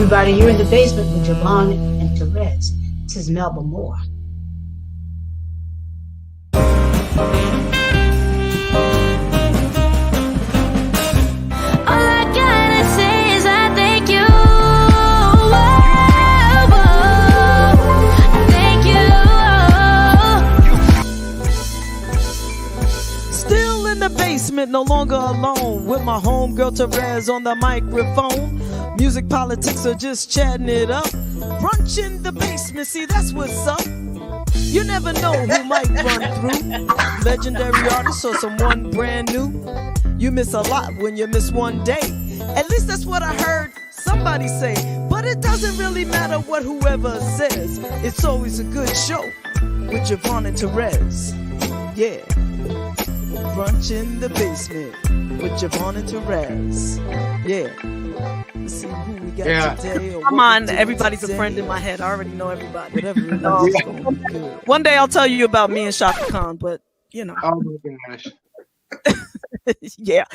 everybody. You're in the basement with JaVonne and Terez. This is Melba Moore. No longer alone with my homegirl Terez on the microphone. Music politics are just chatting it up. Brunch in the basement, see that's what's up. You never know who might run through. Legendary artist or someone brand new. You miss a lot when you miss one day. At least that's what I heard somebody say. But it doesn't really matter what whoever says. It's always a good show with JaVonne and Terez. Yeah. Brunch in the basement with JaVonne and Terez. Yeah. Let's see who we got today. Come on, everybody's a friend in my head. I already know everybody. Whatever it is, it's gonna be good. One day I'll tell you about me and Shaka Khan, but you know. Oh my gosh. Yeah,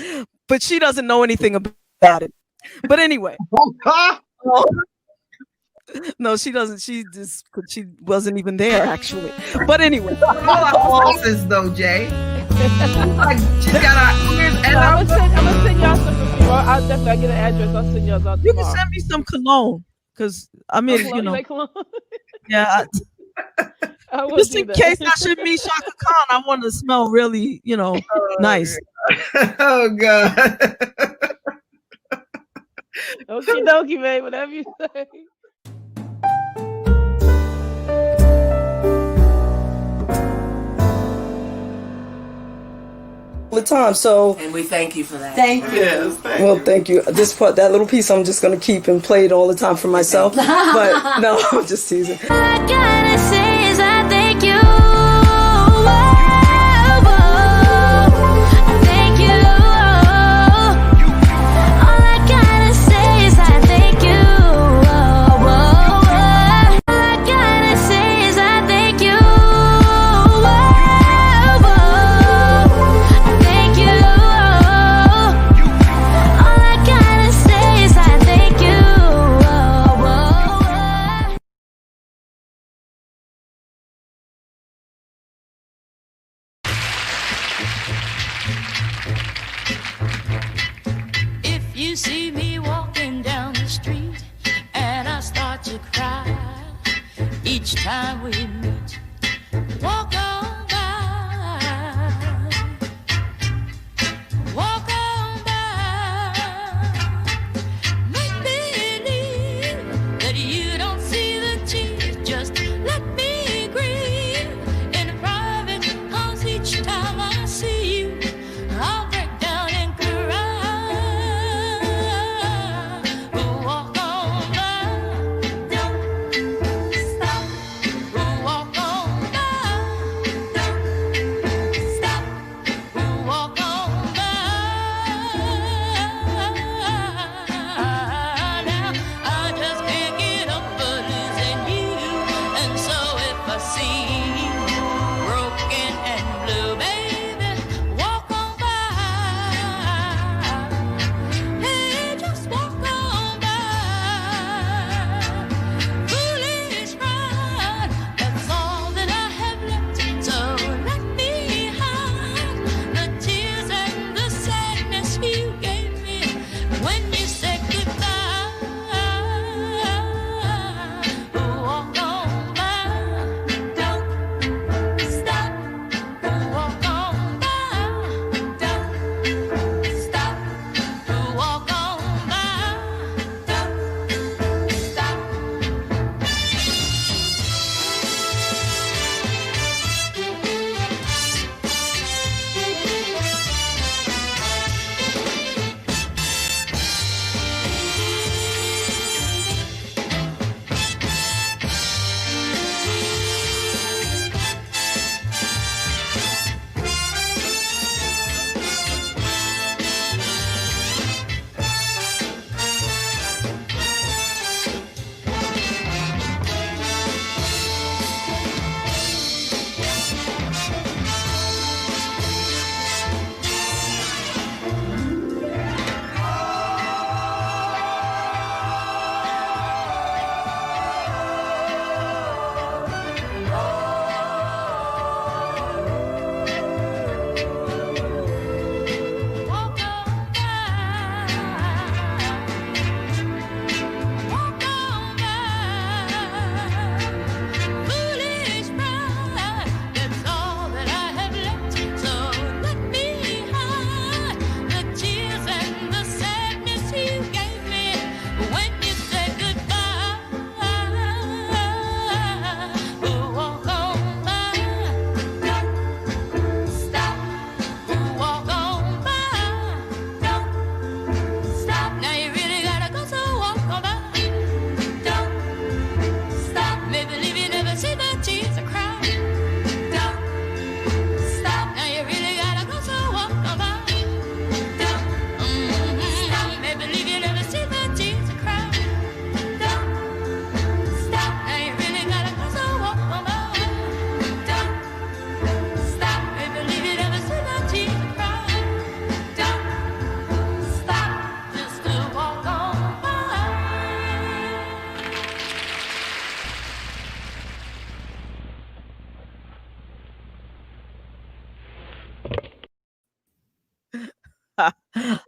but she doesn't know anything about it. But anyway. No, she doesn't. She wasn't even there actually. But anyway. All our bosses though, Jay. Like, she's got our ears and I'm gonna send y'all some perfume. I'll definitely get an address. I'll send y'all out. You can send me some cologne, cause I mean, you know, yeah. Just in case I should meet Shaka Khan, I want to smell really, you know, nice. Oh God. Okie dokie, babe. Whatever you say. The time, so and we thank you for that. Thank you. Yes, thank you. This part, that little piece, I'm just gonna keep and play it all the time for myself. But no, I'm just teasing. All I gotta say is I thank you. Thank you. All I gotta say is I thank you. All I gotta say is I thank you. You see me walking down the street and I start to cry each time we meet. Walk on by, walk on by. Make believe that you don't see the tears. Just let me grieve in private, 'cause each time I see you, I'll break down and cry. Walk on by, don't stop.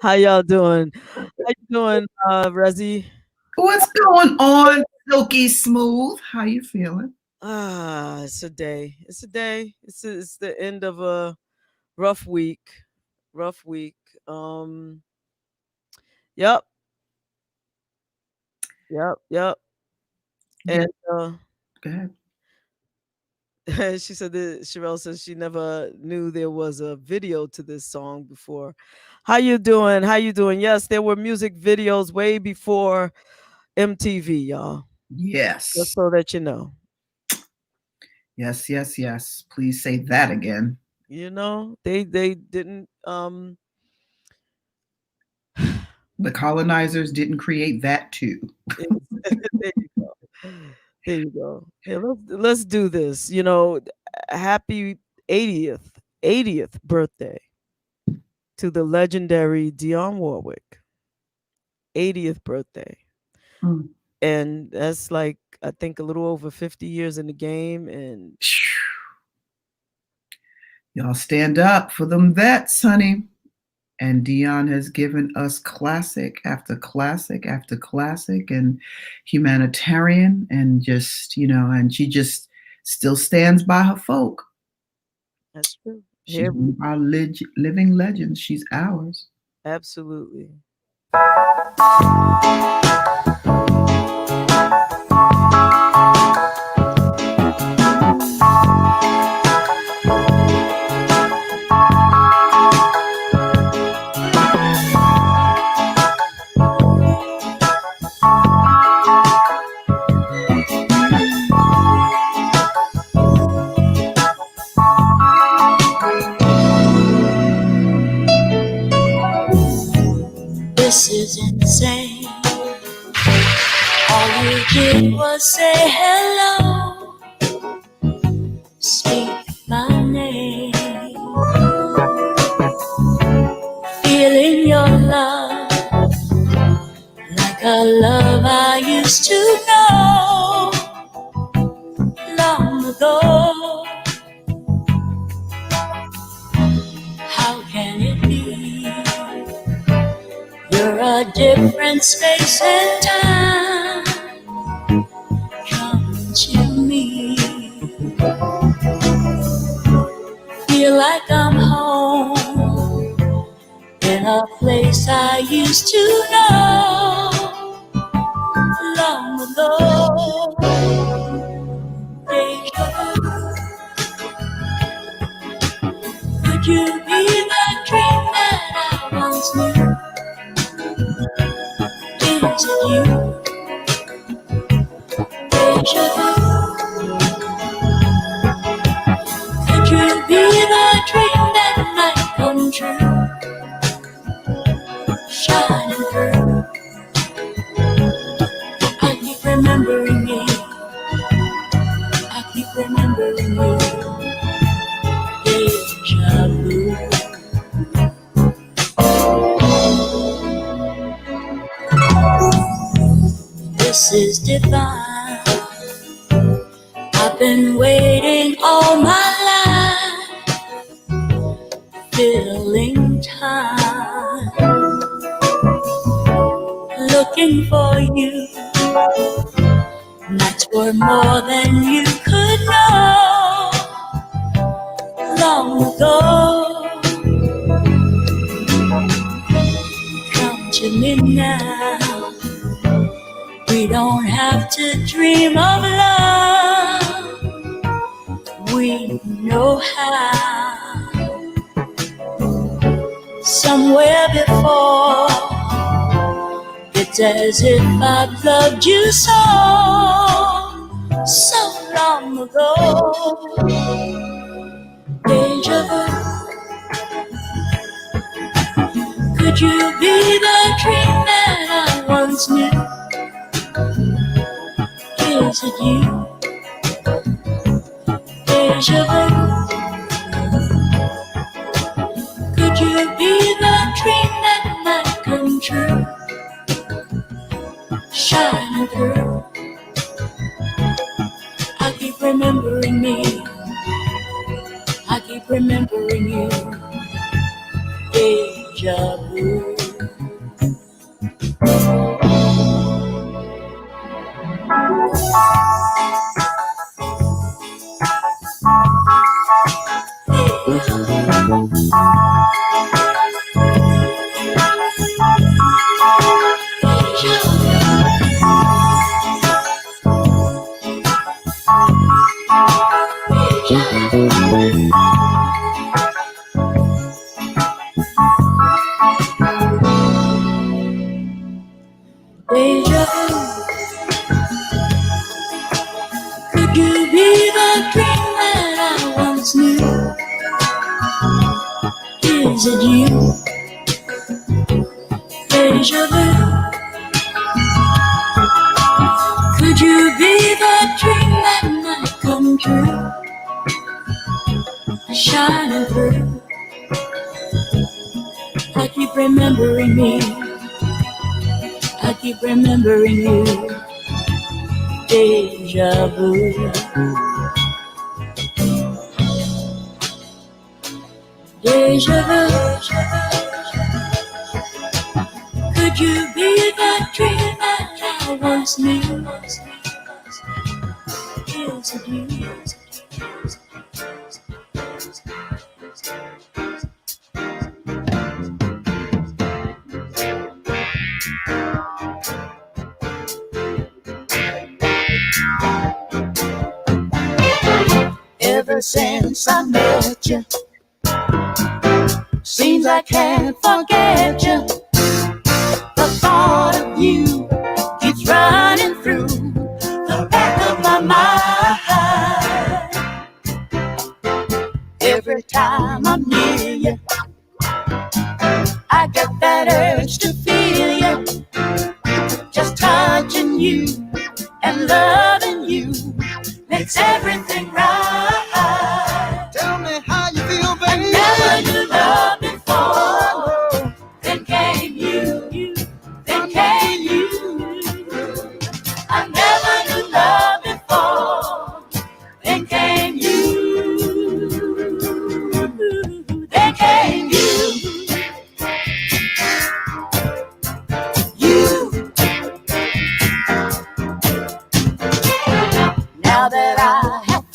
How y'all doing? How you doing, Rezi? What's going on, Silky Smooth? How you feeling? It's a day. It's a day. It's the end of a rough week. Rough week. Um. Yep. Yep. Yeah, And go ahead. she said that Sherelle says she never knew there was a video to this song before. How you doing? How you doing? Yes, there were music videos way before MTV, y'all. Just Yes. so that you know. Yes. Please say that again. You know, they didn't The colonizers didn't create that too. there you go. There you go. Yeah, let's do this. You know, happy 80th birthday to the legendary Dionne Warwick. 80th birthday. Mm. And that's like I think a little over 50 years in the game. And Y'all stand up for them vets, honey. And Dion has given us classic after classic after classic and humanitarian and just, and she just still stands by her folk. that's true. She's Here, one of our living legends. She's ours. absolutely. This is insane. All you did was say hello, speak my name. Feeling your love like a love I used to know long ago. How can it be? You're a different space and time. Come to me. Feel like I'm home in a place I used to know long ago. Deja vu. Could you be the dream that I once knew? Is it you? Deja vu. Could you be the dream that might come true? Shining through. I keep remembering you. I keep remembering you. Deja vu. This is divine. I've been waiting all my life, filling time, looking for you. Nights were more than you could know long ago. Come to me now. We don't have to dream of love. We know how. Somewhere before, it's as if I've loved you so long ago. Deja vu. Could you be the dream that I once knew? Is it you? Deja vu. Could you be the dream that might come true? Shining through. I keep remembering me. I keep remembering you. Deja deja vu. Deja vu. Could you be the dream that I once knew? Is it you? Deja vu. Could you be the dream that might come true? Shining through. I keep remembering me. I keep remembering you. Deja vu. Deja vu. Could you be that dream that I once knew? Is it you? Ever since I met you, seems I can't forget you. The thought of you keeps running through the back of my mind. Every time I'm near you, I get that urge to feel you. Just touching you and loving you makes everything right. Tell me how you feel, baby. I never knew love before. Then came you. Then came you. I never knew love before. Then came you. Then came you. You. Now that I have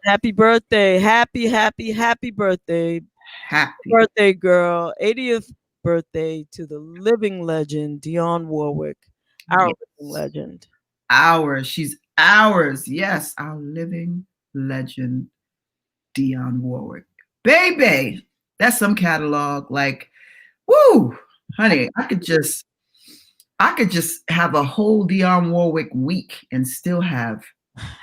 Happy birthday. Happy birthday. Happy. Birthday, girl. 80th birthday to the living legend, Dionne Warwick, our Yes. living legend. Ours. She's ours. Yes, our living legend, Dionne Warwick. Baby, that's some catalog. Like, woo, honey, I could just have a whole Dionne Warwick week and still have.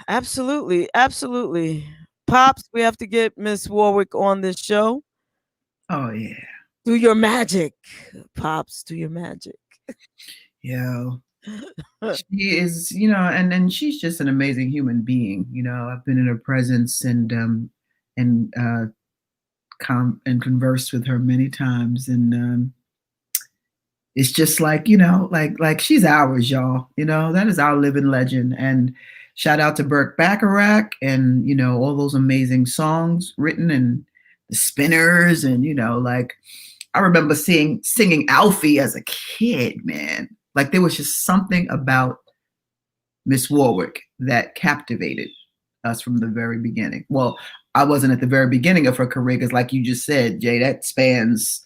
Absolutely. Absolutely. Pops, we have to get Miss Warwick on this show. Oh yeah. Do your magic. Pops, do your magic. Yo. She is, you know, and she's just an amazing human being. You know, I've been in her presence and and conversed with her many times, and it's just like, you know, like she's ours, y'all. You know, that is our living legend. And shout out to Burt Bacharach and, you know, all those amazing songs written and the Spinners, and, you know, like I remember singing Alfie as a kid, man. Like there was just something about Miss Warwick that captivated us from the very beginning. Well, I wasn't at the very beginning of her career because, like you just said, Jay, that spans.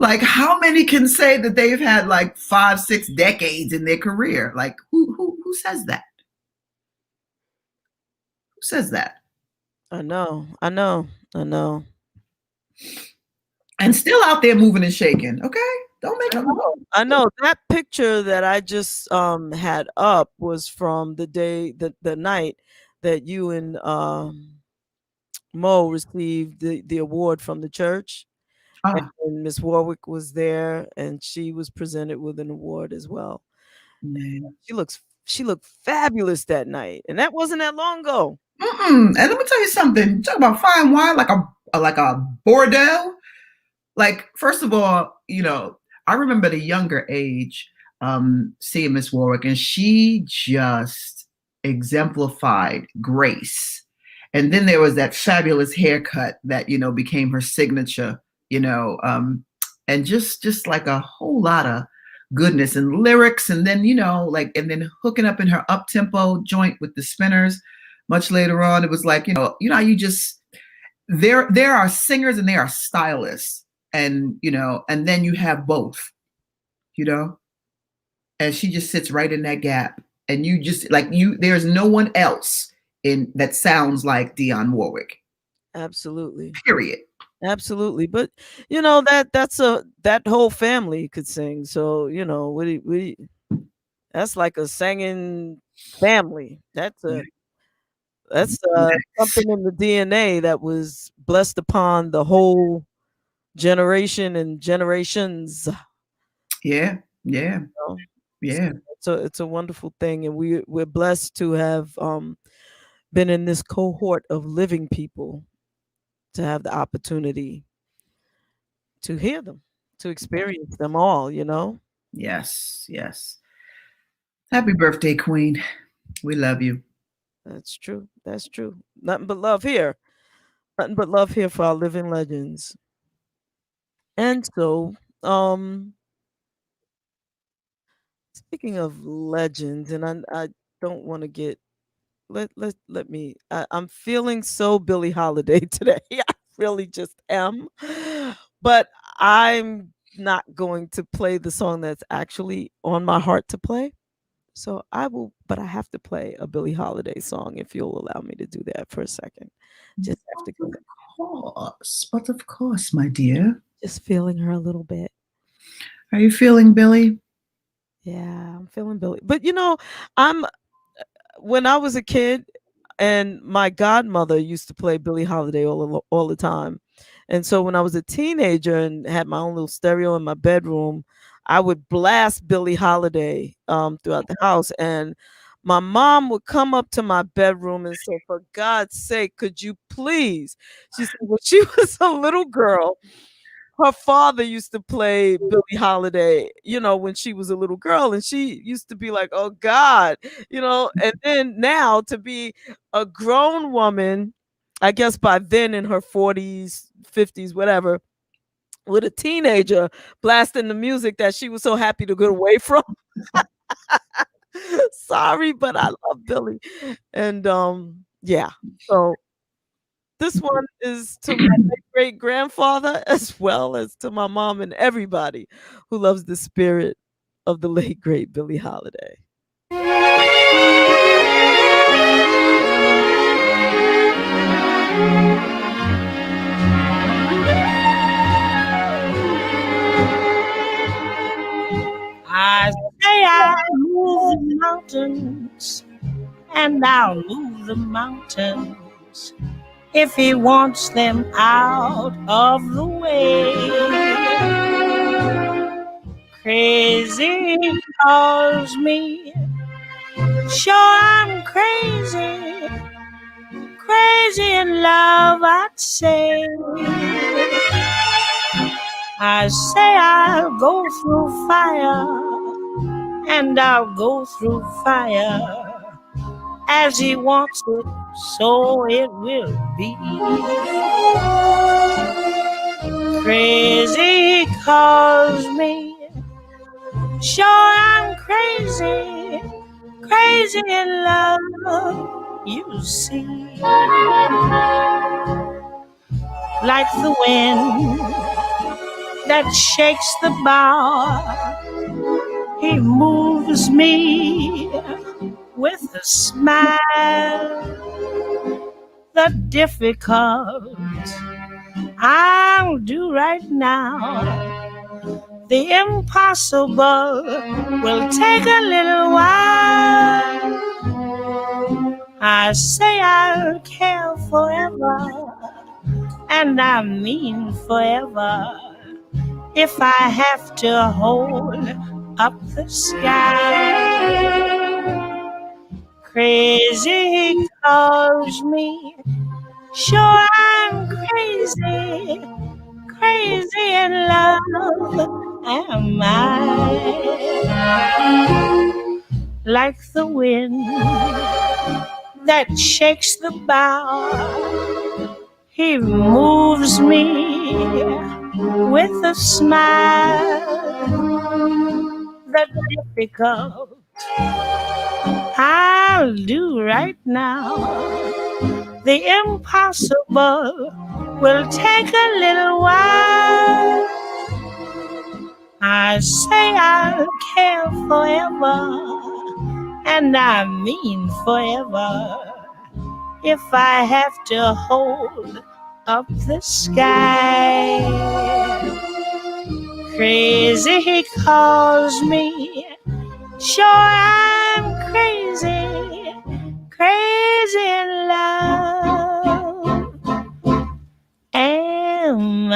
Like, how many can say that they've had like 5-6 decades in their career? Like, who says that? Who says that? I know. And still out there moving and shaking. Okay, don't make it. I know that picture that I just had up was from the night that you and Mo received the award from the church. And Miss Warwick was there, and she was presented with an award as well. Man. She looked fabulous that night, and that wasn't that long ago. And let me tell you something. Talk about fine wine like a Bordeaux. Like, first of all, you know, I remember at a younger age seeing Miss Warwick, and she just exemplified grace. And then there was that fabulous haircut that, you know, became her signature, you know, and just like a whole lot of goodness and lyrics. And then, you know, like, and then hooking up in her up tempo joint with the Spinners much later on. It was like, you know, you just, there are singers and there are stylists. And, you know, and then you have both, you know, and she just sits right in that gap. And you just like there's no one else that sounds like Dionne Warwick. Absolutely. Period. Absolutely. But, you know, that whole family could sing. So, you know, we that's like a singing family. That's something in the DNA that was blessed upon the whole generation and generations. Yeah. So it's a wonderful thing, and we're blessed to have been in this cohort of living people, to have the opportunity to hear them, to experience them all, you know. Yes. Happy birthday, Queen. We love you. That's true. Nothing but love here for our living legends. And so, speaking of legends, and I don't want to get let me. I'm feeling so Billie Holiday today. I really just am, but I'm not going to play the song that's actually on my heart to play. So I will, but I have to play a Billie Holiday song if you'll allow me to do that for a second. Just have to go. But of course, my dear. Just feeling her a little bit. Are you feeling Billie? Yeah, I'm feeling Billie. But you know, when I was a kid, and my godmother used to play Billie Holiday all the time. And so when I was a teenager and had my own little stereo in my bedroom, I would blast Billie Holiday throughout the house. And my mom would come up to my bedroom and say, "For God's sake, could you please?" She said, when she was a little girl, her father used to play Billie Holiday, you know, when she was a little girl, and she used to be like, "Oh God," you know. And then now to be a grown woman, I guess by then in her 40s, 50s, whatever, with a teenager blasting the music that she was so happy to get away from. Sorry, but I love Billie. And Yeah. So this one is to my great grandfather as well as to my mom and everybody who loves the spirit of the late great Billie Holiday. I say I'll move the mountains, and I'll move the mountains if he wants them out of the way. Crazy calls me, sure I'm crazy, crazy in love, I'd say. I say I'll go through fire, and I'll go through fire. As he wants it, so it will be. Crazy calls me, sure I'm crazy, crazy in love, you see. Like the wind that shakes the bough, he moves me with a smile. The difficult I'll do right now, the impossible will take a little while. I say I'll care forever, and I mean forever, if I have to hold up the sky. Crazy calls me, sure I'm crazy, crazy in love am I. Like the wind that shakes the bough, he moves me with a smile. The difficult I'll do right now, the impossible will take a little while. I say I'll care forever, and I mean forever, if I have to hold up the sky. Crazy he calls me, sure I'm crazy, crazy in love am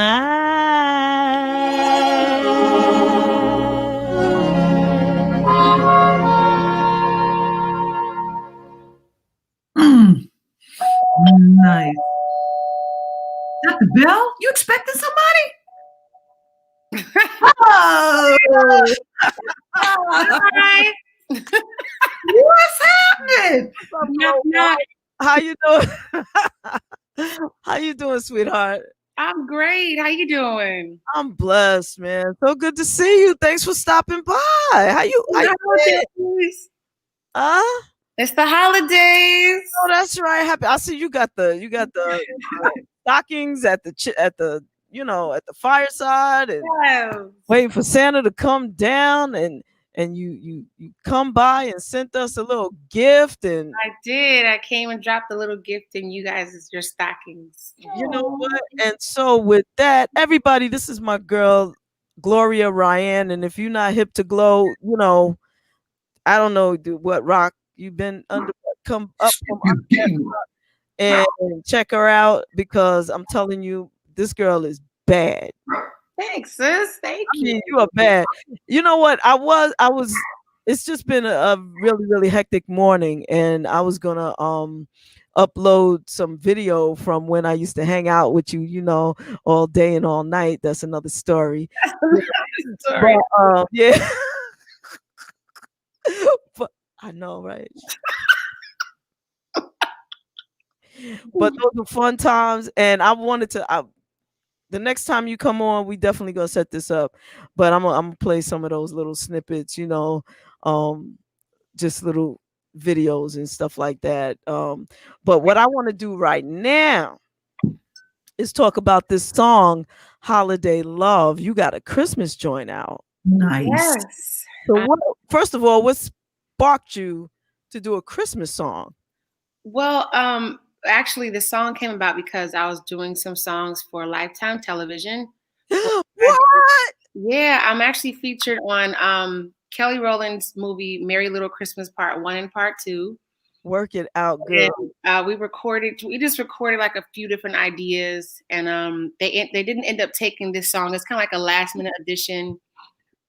Nice. Is that the bell? You expecting somebody? Oh, Hi. what's happening? Knock, knock. How you doing? How you doing, sweetheart? I'm great. How you doing? I'm blessed, man. So good to see you. Thanks for stopping by. How you been? Holidays. It's the holidays. Oh, that's right. Happy. I see you got the stockings at the at the fireside and Yes. waiting for Santa to come down and you come by and sent us a little gift and I did. I came and dropped a little gift in you guys' your stockings. you know what? And so with that, everybody, this is my girl Gloria Ryan, and if you're not hip to Glow, I don't know what rock you've been under. Come up from under that rock and check her out, because I'm telling you, this girl is bad. Thanks, sis. Thank you. I mean, you are bad. You know what? I was. It's just been a really, really hectic morning, and I was gonna upload some video from when I used to hang out with you, all day and all night. That's another story. Sorry. But, yeah. But I know, right? But those were fun times, and I wanted to. The next time you come on, we definitely gonna set this up. But I'm gonna play some of those little snippets, just little videos and stuff like that. But what I want to do right now is talk about this song, Holiday Love. You got a Christmas joint out. Nice. Yes. So first of all, what sparked you to do a Christmas song? Well, actually, the song came about because I was doing some songs for Lifetime Television. What? Yeah, I'm actually featured on Kelly Rowland's movie Merry Little Christmas Part 1 and Part 2. Work it out, girl. And, we just recorded like a few different ideas, and they didn't end up taking this song. It's kind of like a last minute addition.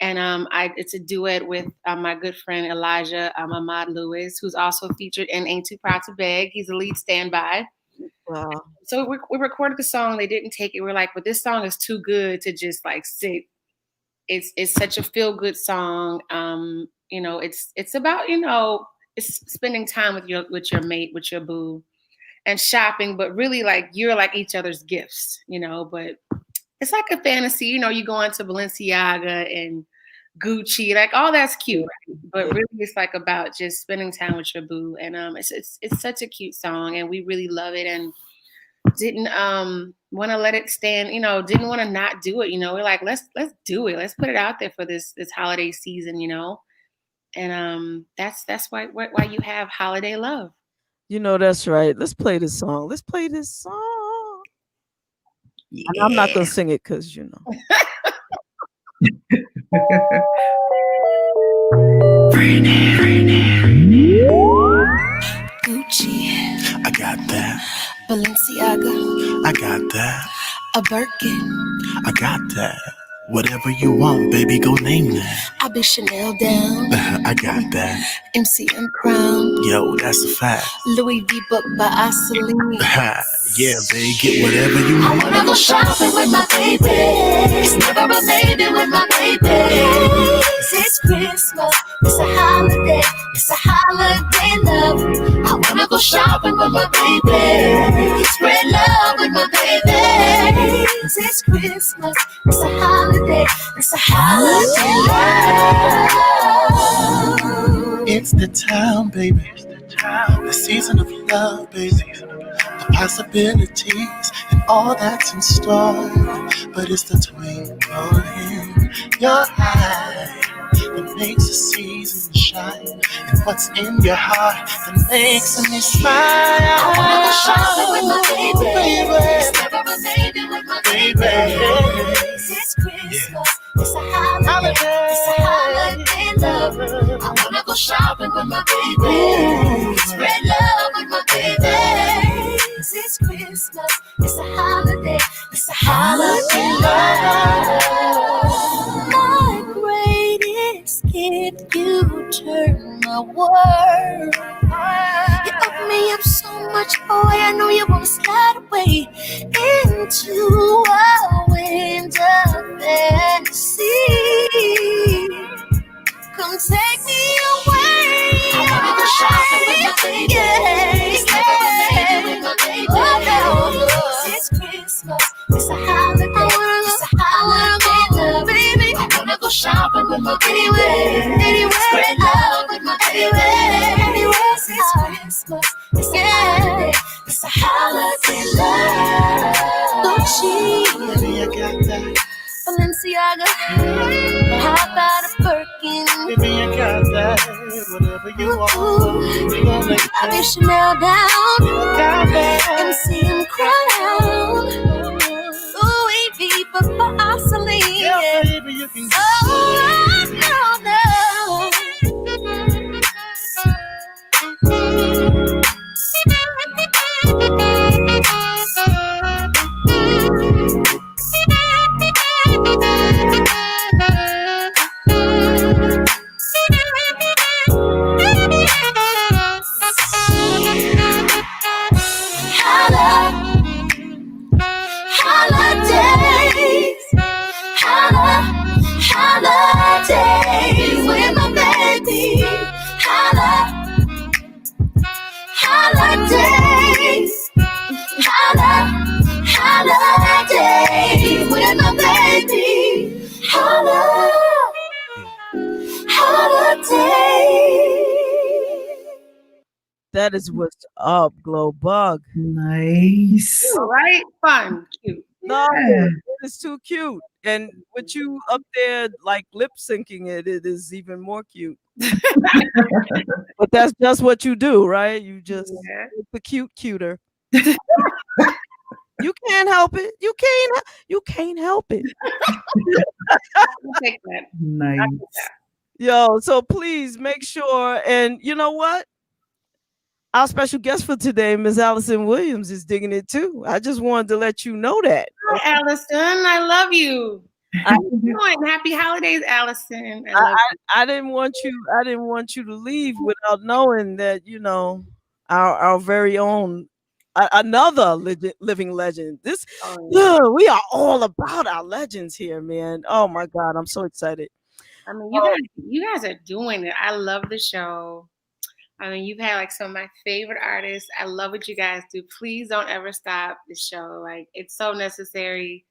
And it's a duet with my good friend Elijah Ahmad Lewis, who's also featured in Ain't Too Proud to Beg. He's the lead standby. Wow. So we recorded the song. They didn't take it. We're like, but this song is too good to just like sit. It's such a feel good song. It's about it's spending time with your mate, with your boo, and shopping. But really, like you're like each other's gifts, But it's like a fantasy, you go into Balenciaga and Gucci, like all that's cute, right? But really it's like about just spending time with your boo. And it's such a cute song, and we really love it, and didn't want to let it stand, didn't want to not do it, we're like, let's do it. Let's put it out there for this holiday season, And that's why you have Holiday Love. That's right. Let's play this song. Yeah. And I'm not gonna sing it because Gucci, I got that. Balenciaga, I got that. a Birkin. I got that. Whatever you want, baby, go name that. I be Chanel down, I got that. MCM crown, Yo, that's a fact. Louis V book by Alyson. Yeah, baby, get whatever you I want. wanna go shopping with my baby. It's never a maybe with my baby. It's Christmas, it's a holiday. It's a holiday love. I wanna go shopping with my baby. Spread love with my baby. It's Christmas, it's a holiday. It's a holiday love. It's the time, baby. The season of love, baby. The possibilities and all that's in store. But it's the twinkle in your eye that makes the season shine. And what's in your heart that makes me smile. I wanna go shopping with my baby. It's never a maybe with my baby. It's Christmas, it's a holiday. It's a holiday love. I wanna go shopping with my baby. Spread love with my baby. It's Christmas, it's a holiday. It's a holiday love. My greatest gift, you turn my world. You open me up so much, boy. I know you wanna slide away into a wind of fantasy. Come take me away. I wanna go shopping with my baby. It's never a maybe with my baby. It's Christmas, it's a holiday. It's a holiday love, baby. I wanna go shopping with my baby. Spread love with my baby. It's Christmas, it's a holiday. It's a holiday love. Gucci, Baby, I got that. Balenciaga, how about a Birkin? Baby, I got that. Whatever you want, we gon' make I be that. Chanel down, Got that. MCM crown, Louis V book by Alyson. Yeah, baby, you can Oh, no. Holidays with my baby. Holidays. Holidays with my baby. Holidays. That is what's up, Glow Bug. Nice. Right? Fun, cute. No, Yeah. it is too cute. And with you up there like lip syncing it, it is even more cute. But that's just what you do, right? You just Yeah. make the cute cuter. You can't help it. You can't help it. I'll take that. Nice. Yo, so please make sure, and you know what? Our special guest for today, Ms. Alyson Williams, is digging it too. I just wanted to let you know that. Hi, Alyson. I love you. How you doing? Happy holidays, Alyson. I love you. I didn't want you to leave without knowing that, you know, our very own another living legend. This we are all about our legends here, man. Oh my God, I'm so excited. I mean, you guys are doing it. I love the show. I mean, you've had like some of my favorite artists. I love what you guys do. Please don't ever stop the show. Like, it's so necessary.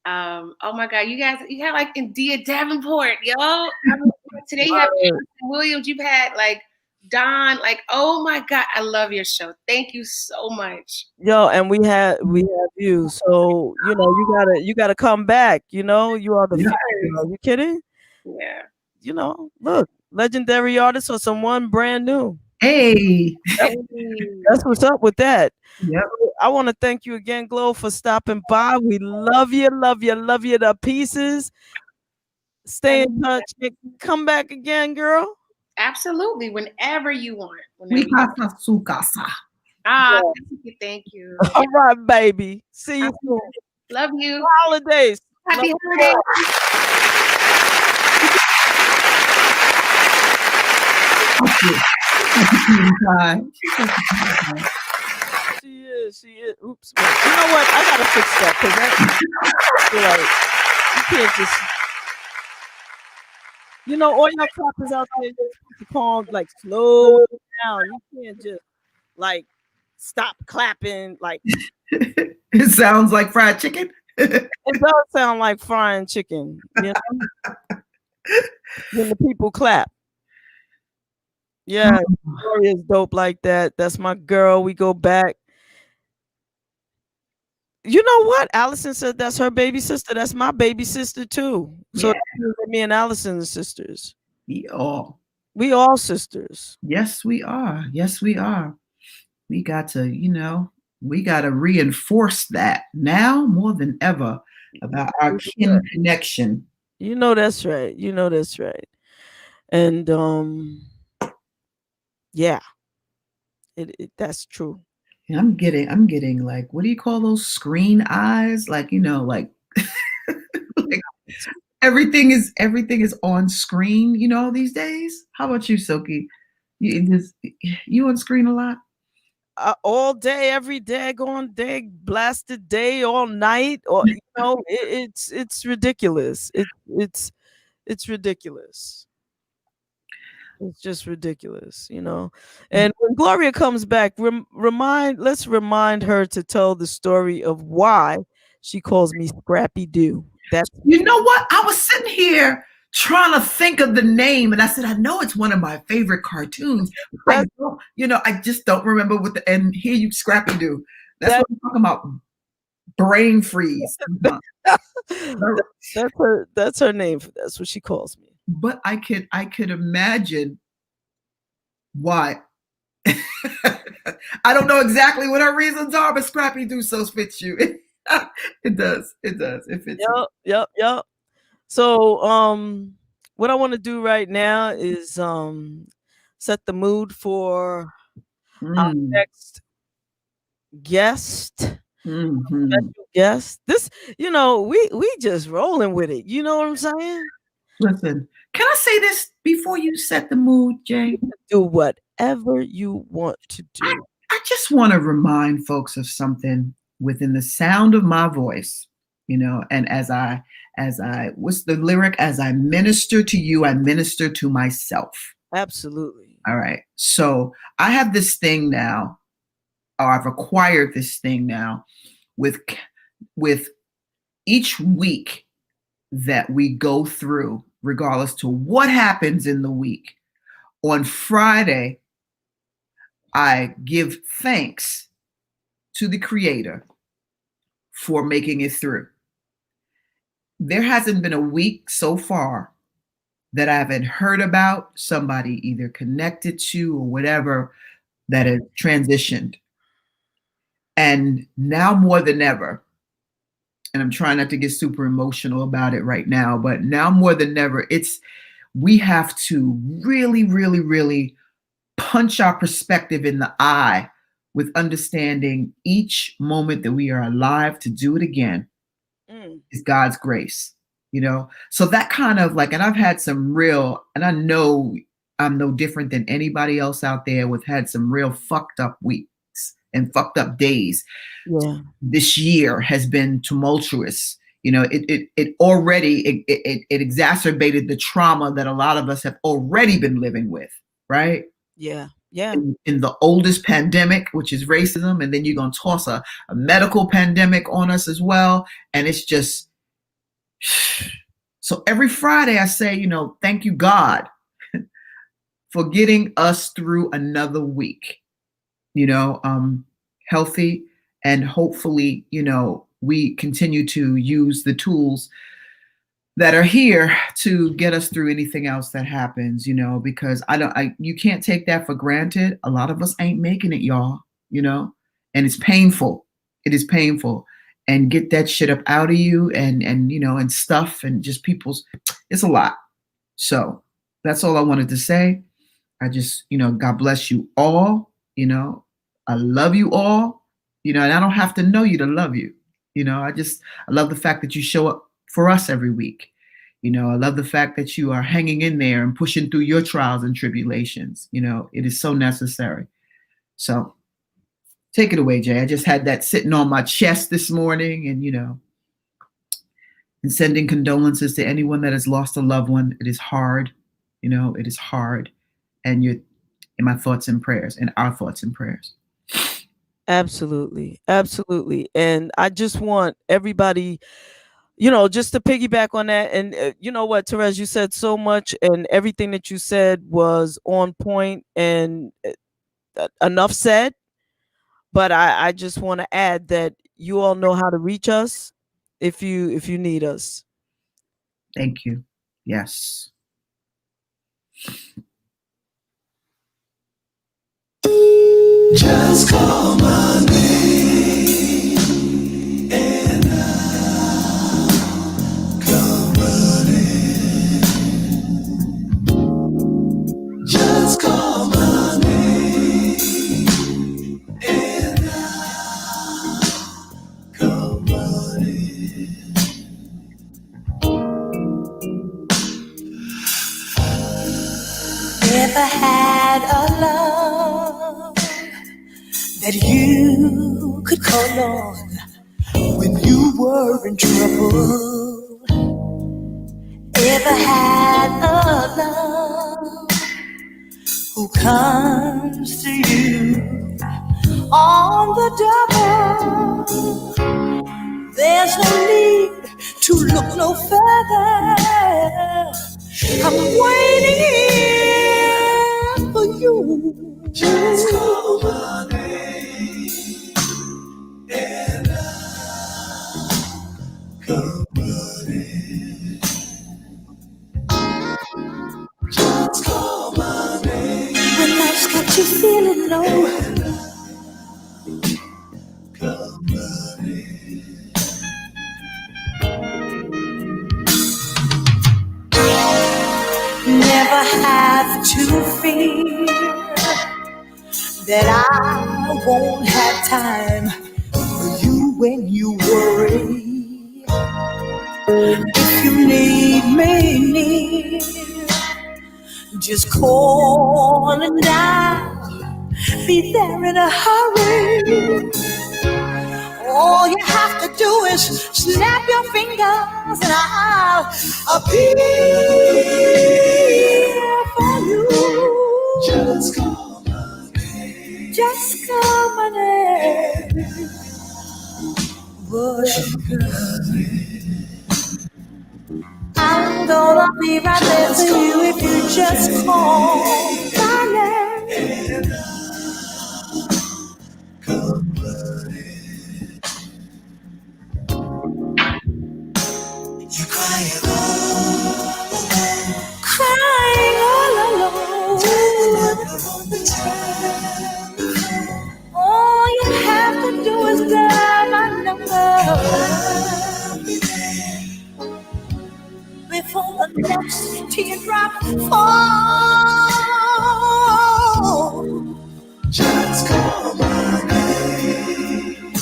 Oh my God, you have like India Davenport, yo. I mean, today you have Alyson Williams. You've had like Don. Like, oh my God, I love your show. Thank you so much. Yo, and we have you. So, you know, you gotta come back. You know, you are the future. Are you kidding? Yeah. You know, look, legendary artist or someone brand new. Hey. That's what's up with that. Yep. I want to thank you again, Glow, for stopping by. We love you to pieces. Stay in touch. Come back again, girl. Absolutely. Whenever you want. We casa su casa. Thank you. All right, baby. See you soon. Love you. Holidays. Happy holidays. She is. Oops. You know what? I gotta fix that because like you can't just. You know, all y'all clappers out there, just put your palms like slow down. You can't just like stop clapping. Like it sounds like fried chicken. It does sound like frying chicken. You know? When the people clap. Yeah, Gloria is dope like that. That's my girl. We go back. You know what? Alyson said that's her baby sister. That's my baby sister too. So me and Alyson are sisters. We all sisters. Yes, we are. Yes, we are. We got to, we got to reinforce that now more than ever about our kin connection. You know that's right. And yeah, that's true. And I'm getting like, what do you call those screen eyes? Like, like, like everything is on screen, these days. How about you, Silky? You on screen a lot? All day, every day, going day, blasted day, all night, or it's ridiculous. It's ridiculous. It's just ridiculous, And when Gloria comes back, let's remind her to tell the story of why she calls me Scrappy Doo. That's you know what? I was sitting here trying to think of the name, and I said, I know it's one of my favorite cartoons. I just don't remember what and here you Scrappy Doo. That's what I'm talking about. Brain freeze. That's her name. That's what she calls me. But I could imagine why. I don't know exactly what her reasons are, but Scrappy Doo so fits you. It does. It fits you. Yep. So what I want to do right now is set the mood for our next guest. Mm-hmm. Special guest. This, we just rolling with it. You know what I'm saying? Listen, can I say this before you set the mood, Jay? Do whatever you want to do. I just want to remind folks of something within the sound of my voice, and as I what's the lyric? As I minister to you, I minister to myself. Absolutely. All right. So I have this thing now, or I've acquired this thing now with each week that we go through, regardless to what happens in the week. On Friday, I give thanks to the Creator for making it through. There hasn't been a week so far that I haven't heard about somebody either connected to or whatever that has transitioned. And now more than ever, and I'm trying not to get super emotional about it right now, but now more than ever, we have to really, really, really punch our perspective in the eye with understanding each moment that we are alive to do it again is God's grace, So that kind of like, and I've had some real, and I know I'm no different than anybody else out there with had some real fucked up weeks and fucked up days. Yeah. This year has been tumultuous. It already exacerbated the trauma that a lot of us have already been living with, right? Yeah. Yeah. In the oldest pandemic, which is racism, and then you're going to toss a medical pandemic on us as well. And it's just, so every Friday I say, thank you, God, for getting us through another week, healthy, and hopefully, we continue to use the tools that are here to get us through anything else that happens, because you can't take that for granted. A lot of us ain't making it, y'all, and it's painful. It is painful. And get that shit up out of you and stuff and just it's a lot. So that's all I wanted to say. I just, God bless you all, I love you all, and I don't have to know you to love you. I love the fact that you show up for us every week. I love the fact that you are hanging in there and pushing through your trials and tribulations. It is so necessary. So take it away, Jay. I just had that sitting on my chest this morning and, and sending condolences to anyone that has lost a loved one. It is hard. It is hard. And you're in my thoughts and prayers, and our thoughts and prayers. Absolutely. Absolutely. And I just want everybody, just to piggyback on that. And you know what, Terez, you said so much, and everything that you said was on point and enough said. But I just want to add that you all know how to reach us if you need us. Thank you. Yes. Just call my name and I'll come running. Just call my name and I'll come running. Never had a love that you could call on when you were in trouble. Ever had a love who comes to you on the double. There's no need to look no further. I'm waiting here for you. Just call my name and I'll come running. Just call my name when life's got you feeling low. Come running. Never have to fear that I won't have time for you when you worry. If you need me near, just call and I'll be there in a hurry. All you have to do is snap your fingers and I'll appear for you. Just call my name. Just call my name. But I'm gonna be right there for you if you just call my name. Just call my name.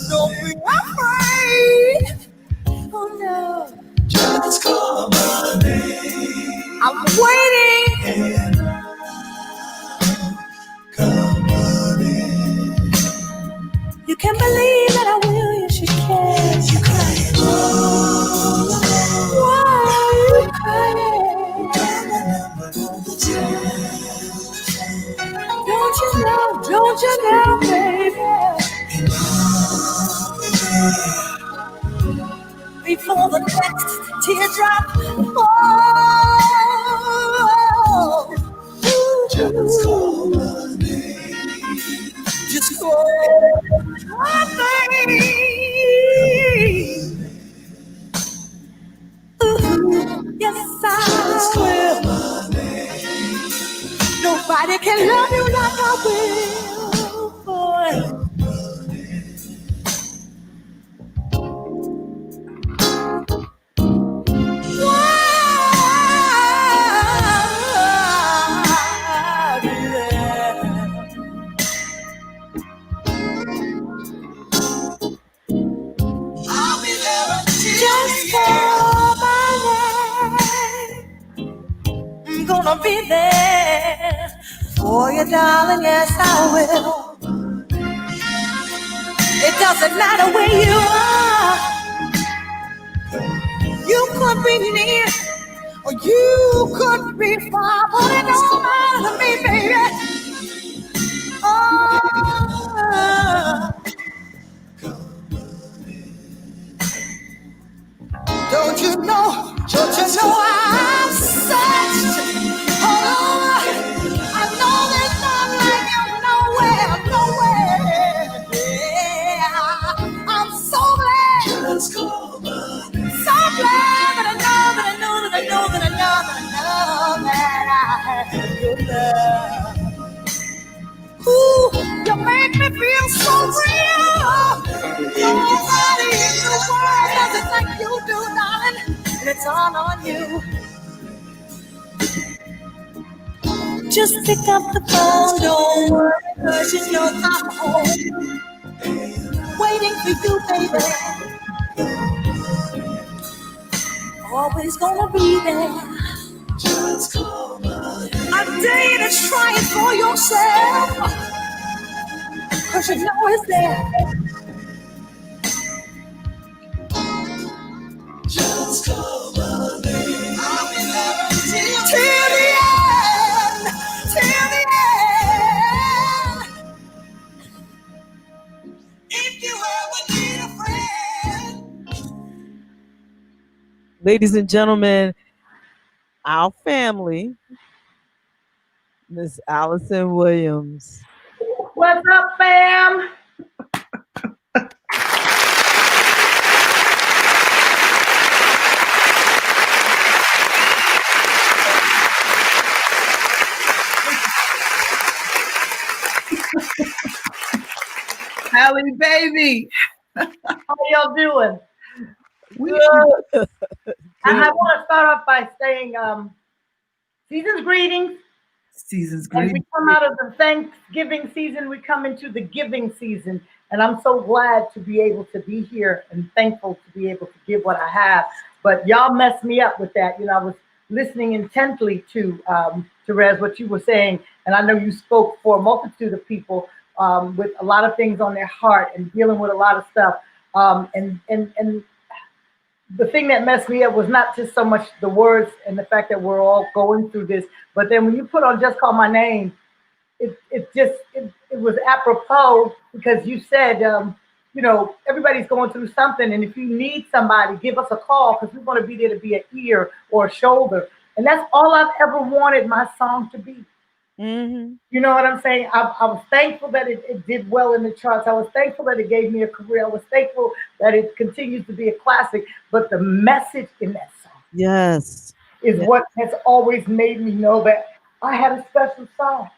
Don't be afraid. Oh no. Just call my name. I'm waiting. Come on in. You can believe that I will. You should care. You crying. Why are you crying? Got my number on the Don't you know, baby? Before the next teardrop falls. Just call my name. Just call my name. Ooh, yes, I will. Nobody can love you like I will, boy. Just call my name. I'm gonna be there for you, darling. Yes, I will. It doesn't matter where you are. You could be near or you could be far, but it don't matter to me, baby. Oh. Don't you know I'm searched all over. I know there's none like you nowhere. Yeah. I'm so glad. Just call my name. So glad that I know that I have your love. Ooh, you make me feel so real. Nobody in the world does it like you do, darling. And it's all on you. Just pick up the phone, don't worry, 'cause you know I'm home. Waiting for you, baby. Always gonna be there. Just call my name. I dare you to try it for yourself. 'Cause you know it's there. Just call my name. I'll be there till the end. Till the end. If you ever need a friend. Ladies and gentlemen, our family, Miss Alyson Williams. What's up, fam? Allie, baby. How y'all doing? Good. I want to start off by saying season's greetings. Season's As greeting. we come out of the Thanksgiving season, we come into the giving season. And I'm so glad to be able to be here and thankful to be able to give what I have. But y'all messed me up with that. You know, I was listening intently to Terez, what you were saying. And I know you spoke for a multitude of people with a lot of things on their heart and dealing with a lot of stuff. And the thing that messed me up was not just so much the words and the fact that we're all going through this, but then when you put on Just Call My Name, it was apropos because you said, you know, everybody's going through something. And if you need somebody, give us a call because we want to be there to be an ear or a shoulder. And that's all I've ever wanted my song to be. Mm-hmm. You know what I'm saying? I was thankful that it did well in the charts. I was thankful that it gave me a career. I was thankful that it continues to be a classic. But the message in that song Yes. is what has always made me know that I had a special song.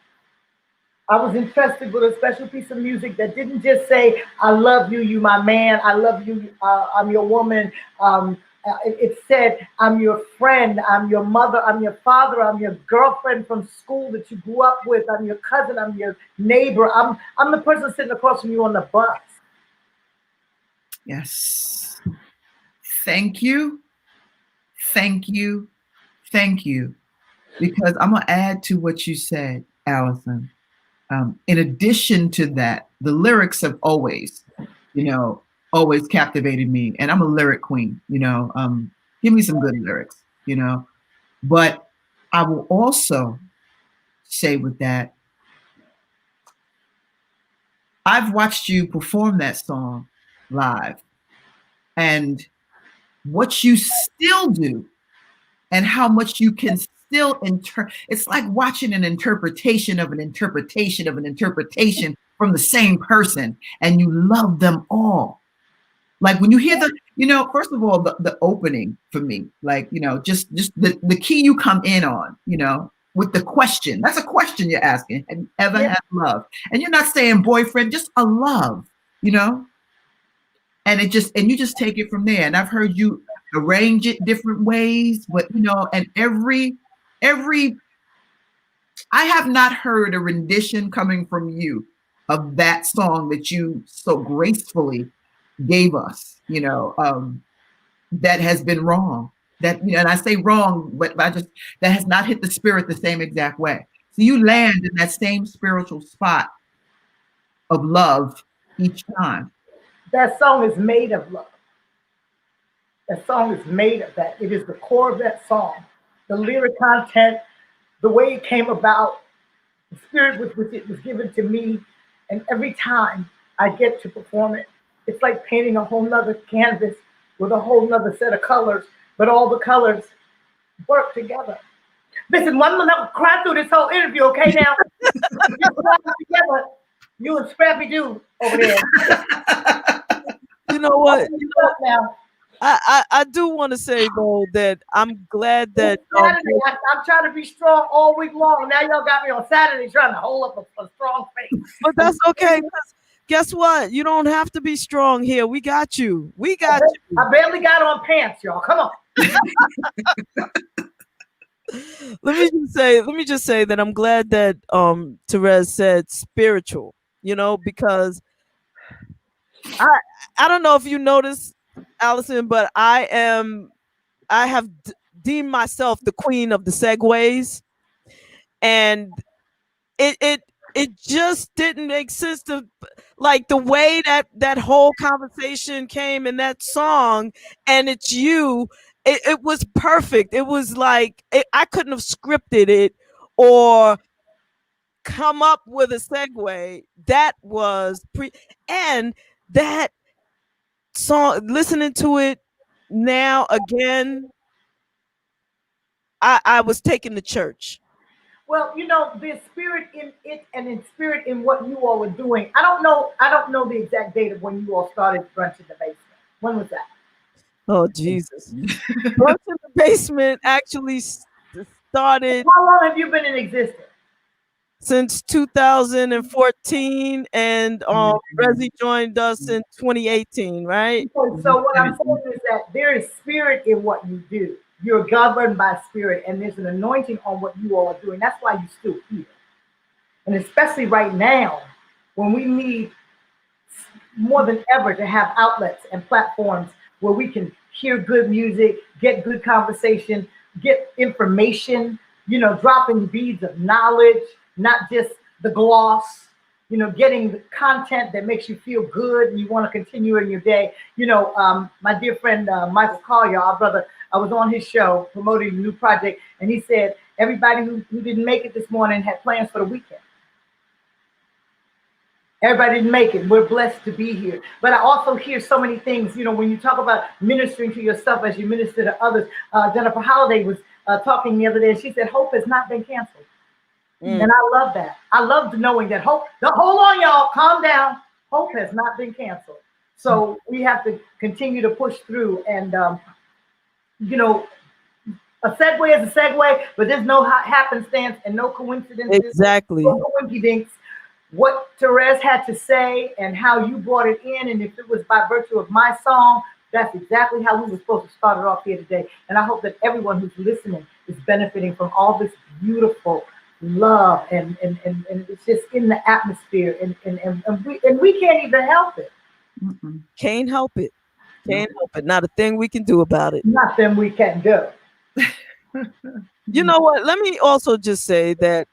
I was entrusted with a special piece of music that didn't just say, I love you, you my man, I love you, I'm your woman, It said, I'm your friend, I'm your mother, I'm your father, I'm your girlfriend from school that you grew up with, I'm your cousin, I'm your neighbor, I'm the person sitting across from you on the bus. Yes. Thank you. Thank you. Thank you. Because I'm going to add to what you said, Alyson. In addition to that, the lyrics have always, always captivated me. And I'm a lyric queen, give me some good lyrics, But I will also say with that, I've watched you perform that song live, and what you still do and how much you can still it's like watching an interpretation of an interpretation of an interpretation from the same person, and you love them all. Like when you hear first of all, the opening for me, like, just the key you come in on, with the question. That's a question you're asking. Have you ever had love? And you're not saying boyfriend, just a love, and you just take it from there. And I've heard you arrange it different ways, but and every I have not heard a rendition coming from you of that song that you so gracefully gave us, that has been wrong. That, and I say wrong, but that has not hit the spirit the same exact way. So you land in that same spiritual spot of love each time. That song is made of love. That song is made of that. It is the core of that song. The lyric content, the way it came about, the spirit with which it was given to me. And every time I get to perform it, it's like painting a whole nother canvas with a whole nother set of colors, but all the colors work together. Listen, I'm gonna cry through this whole interview, okay? Now, together, you and Scrappy Doo over there. You know what? Now. I do want to say though that I'm glad that Saturday, I'm trying to be strong all week long. Now y'all got me on Saturday trying to hold up a strong face. But that's okay. Guess what? You don't have to be strong here. We got you. We got you. I barely got on pants, y'all. Come on. Let me just say that I'm glad that Terez said spiritual, because I don't know if you noticed, Alyson, but I have deemed myself the queen of the segues, and it just didn't make sense to, like, the way that whole conversation came in that song, and it's you. It was perfect. It was like I couldn't have scripted it or come up with a segue. That was and that song, listening to it now again, I was taken to church. Well, the spirit in it and in spirit in what you all were doing. I don't know the exact date of when you all started Brunch in the Basement. When was that? Oh, Jesus. Brunch in the Basement actually started. How long have you been in existence? Since 2014, and Rezi joined us in 2018, right? So what I'm saying is that there is spirit in what you do. You're governed by spirit, and there's an anointing on what you all are doing. That's why you're still here. And especially right now, when we need more than ever to have outlets and platforms where we can hear good music, get good conversation, get information, dropping beads of knowledge, not just the gloss, getting the content that makes you feel good and you want to continue in your day. My dear friend, Michael Collier, our brother, I was on his show promoting a new project, and he said everybody who didn't make it this morning had plans for the weekend. Everybody didn't make it. We're blessed to be here. But I also hear so many things, when you talk about ministering to yourself as you minister to others. Jennifer Holliday was talking the other day, and she said, hope has not been canceled. And I love that. I love knowing that hope, hold on, y'all, calm down. Hope has not been canceled. So we have to continue to push through. And, a segue is a segue, but there's no happenstance and no coincidences. Exactly. No coincidence. What Terez had to say and how you brought it in, and if it was by virtue of my song, That's exactly how we were supposed to start it off here today. And I hope that everyone who's listening is benefiting from all this beautiful love and it's just in the atmosphere and we can't even help it. Can't help it. Can't help it. Not a thing we can do about it. Nothing we can do. You know what? Let me also just say that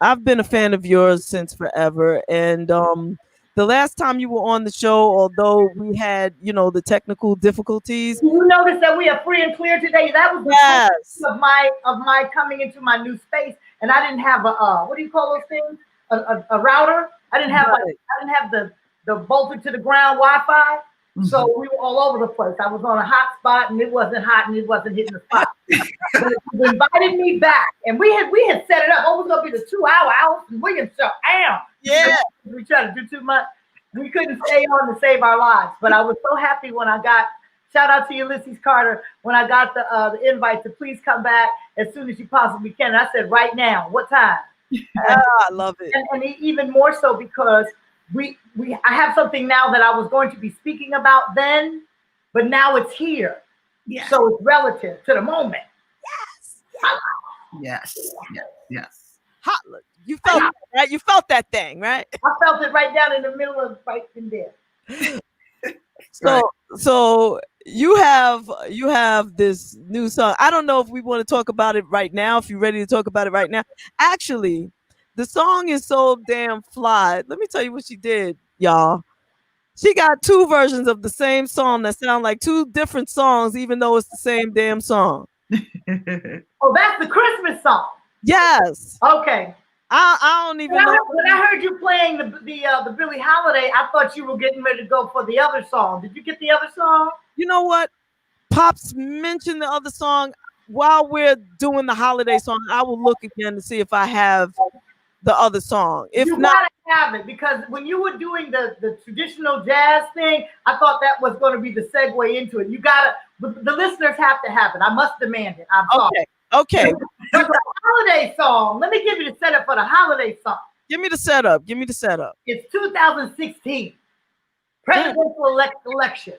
I've been a fan of yours since forever. And the last time you were on the show, although we had, the technical difficulties. You notice that we are free and clear today. That was the of my coming into my new space. And I didn't have what do you call those things? A router. I didn't have the bolted to the ground Wi-Fi. So we were all over the place. I was on a hot spot and it wasn't hot and it wasn't hitting the spot. But you invited me back and we had set it up. Oh, it was gonna be the 2-hour Alyson Williams show. Yeah. We tried to do too much. We couldn't stay on to save our lives. But I was so happy when I got, shout out to Ulysses Carter, when I got the invite to please come back as soon as you possibly can. And I said, right now, what time? I love it. And even more so because I have something now that I was going to be speaking about then, but now it's here. Yes. So it's relative to the moment. Yes. Hot. You felt it, right? You felt that thing, right? I felt it right down in the middle of right in there. So you have this new song. I don't know if we want to talk about it right now. If you're ready to talk about it right now, actually. The song is so damn fly. Let me tell you what she did, y'all. She got 2 versions of the same song that sound like 2 different songs, even though it's the same damn song. Oh, that's the Christmas song. Yes. Okay. I don't even know. When I heard you playing the Billie Holiday, I thought you were getting ready to go for the other song. Did you get the other song? You know what? Pops mentioned the other song. While we're doing the holiday song, I will look again to see if I have the other song. If you not, gotta have it because when you were doing the traditional jazz thing, I thought that was going to be the segue into it. You gotta, the listeners have to have it. I must demand it. I'm sorry. Okay. But the holiday song, let me give you the setup for the holiday song. Give me the setup. It's 2016 presidential election.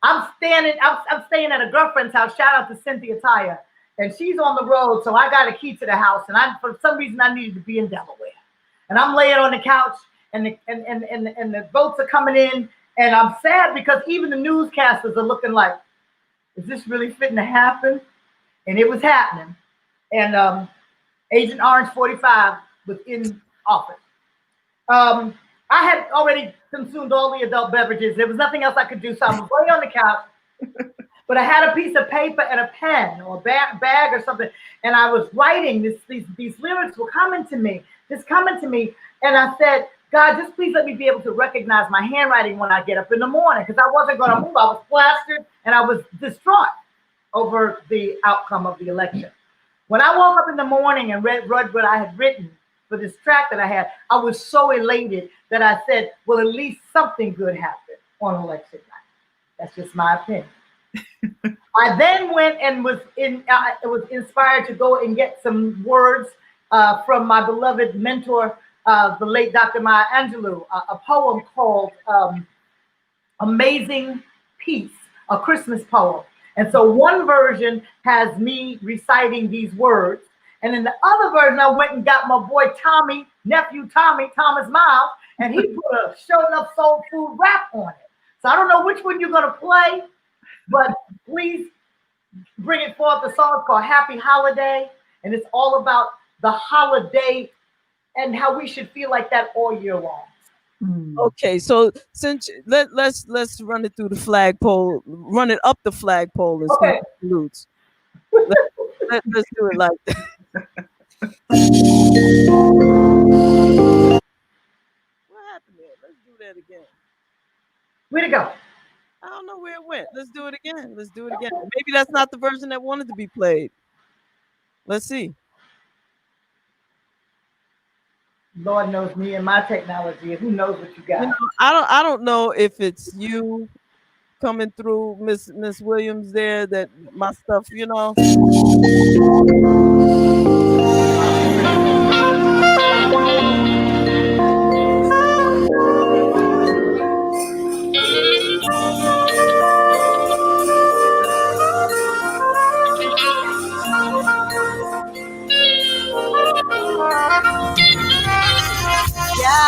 I'm staying at a girlfriend's house. Shout out to Cynthia Tyre. And she's on the road, so I got a key to the house. And for some reason, I needed to be in Delaware. And I'm laying on the couch, and the votes are coming in. And I'm sad because even the newscasters are looking like, is this really fitting to happen? And it was happening. And Agent Orange 45 was in office. I had already consumed all the adult beverages. There was nothing else I could do, so I was laying on the couch. But I had a piece of paper and a pen or a bag or something, and I was writing these lyrics were coming to me, and I said, God, just please let me be able to recognize my handwriting when I get up in the morning, because I wasn't going to move. I was plastered, and I was distraught over the outcome of the election. When I woke up in the morning and read what I had written for this track that I had, I was so elated that I said, well, at least something good happened on election night. That's just my opinion. I then went and was inspired to go and get some words from my beloved mentor, the late Dr. Maya Angelou, a poem called Amazing Peace, a Christmas poem. And so one version has me reciting these words. And in the other version, I went and got my boy nephew Thomas Miles, and he put a Show Enough Soul Food rap on it. So I don't know which one you're going to play, but please bring it forth. The song is called Happy Holiday, and it's all about the holiday and how we should feel like that all year long. Okay, so since let's run it through the flagpole, run it up the flagpole and Okay. Let's do it like that. What happened there? Let's do that again. Where'd it go? I don't know where it went. Let's do it again. Maybe that's not the version that wanted to be played. Let's see. Lord knows me and my technology. Who knows what you got? I don't know if it's you coming through, Miss Williams there, that my stuff,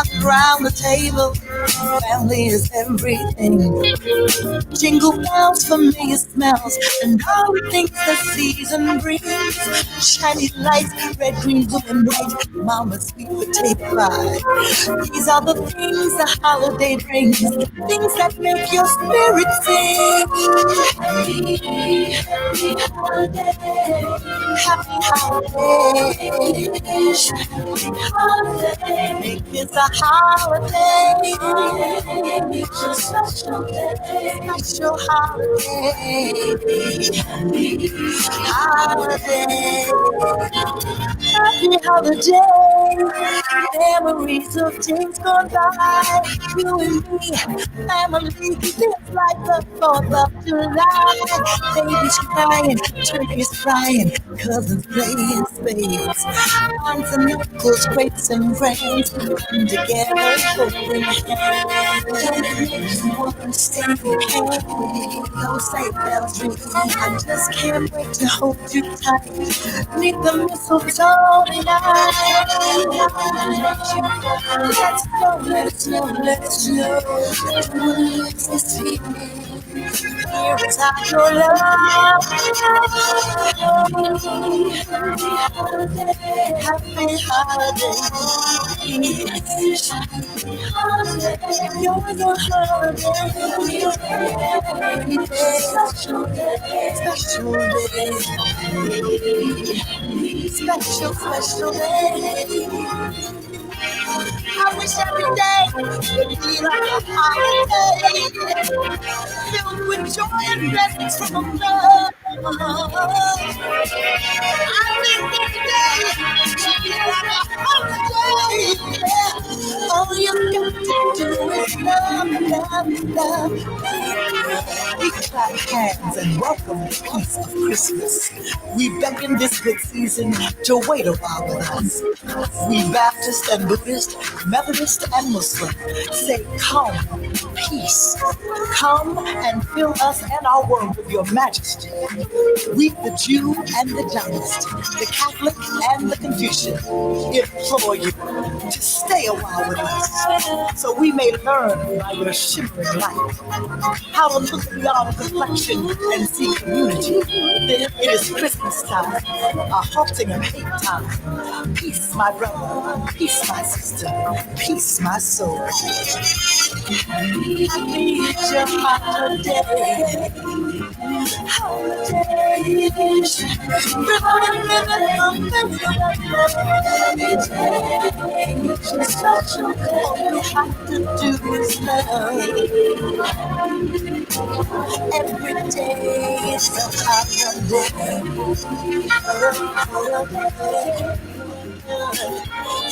gathered round the table. Family is everything. Jingle bells, familiar smells, and all the things the season brings. Shiny lights, red, green, blue, and white. Mama's sweet potato pie. These are the things the holiday brings. Things that make your spirit sing. Happy, happy holiday. Happy holiday. Happy holiday. Make this a holiday. It's a special day. Special holiday. Happy holiday. Happy holiday. Memories of days gone by. You and me, family, live like the 4th of July. Babies crying, turkeys flying, cousins playing spades. Aunts and uncles, grapes and brains, come together, holding hands. One stay hey, those sleigh bells ring. I just can't wait to hold you tight. Neath the mistletoe tonight. Let's go, let's go, let's go. This evening, here is our your love. Happy holiday. You're your holiday. Special day. Special day. Special, special day. I wish every day would be like a holiday, filled with joy and blessings from above. I think this day should be like a holiday. Yeah. All you got to do is love, love, love. We clap hands and welcome the peace of Christmas. We beckon this good season to wait a while with us. We Baptist and Buddhist, Methodist and Muslim say, come, peace, come and fill us and our world with your majesty. We, the Jew and the Zionist, the Catholic and the Confucian, implore you to stay a while with us, so we may learn by your shimmering light how to look beyond complexion and see community. Then it is Christmas time, a halting of hate time. Peace, my brother, peace, my sister, peace, my soul. Happy your holiday. Holiday. All you have to do is love. Every day is a holiday.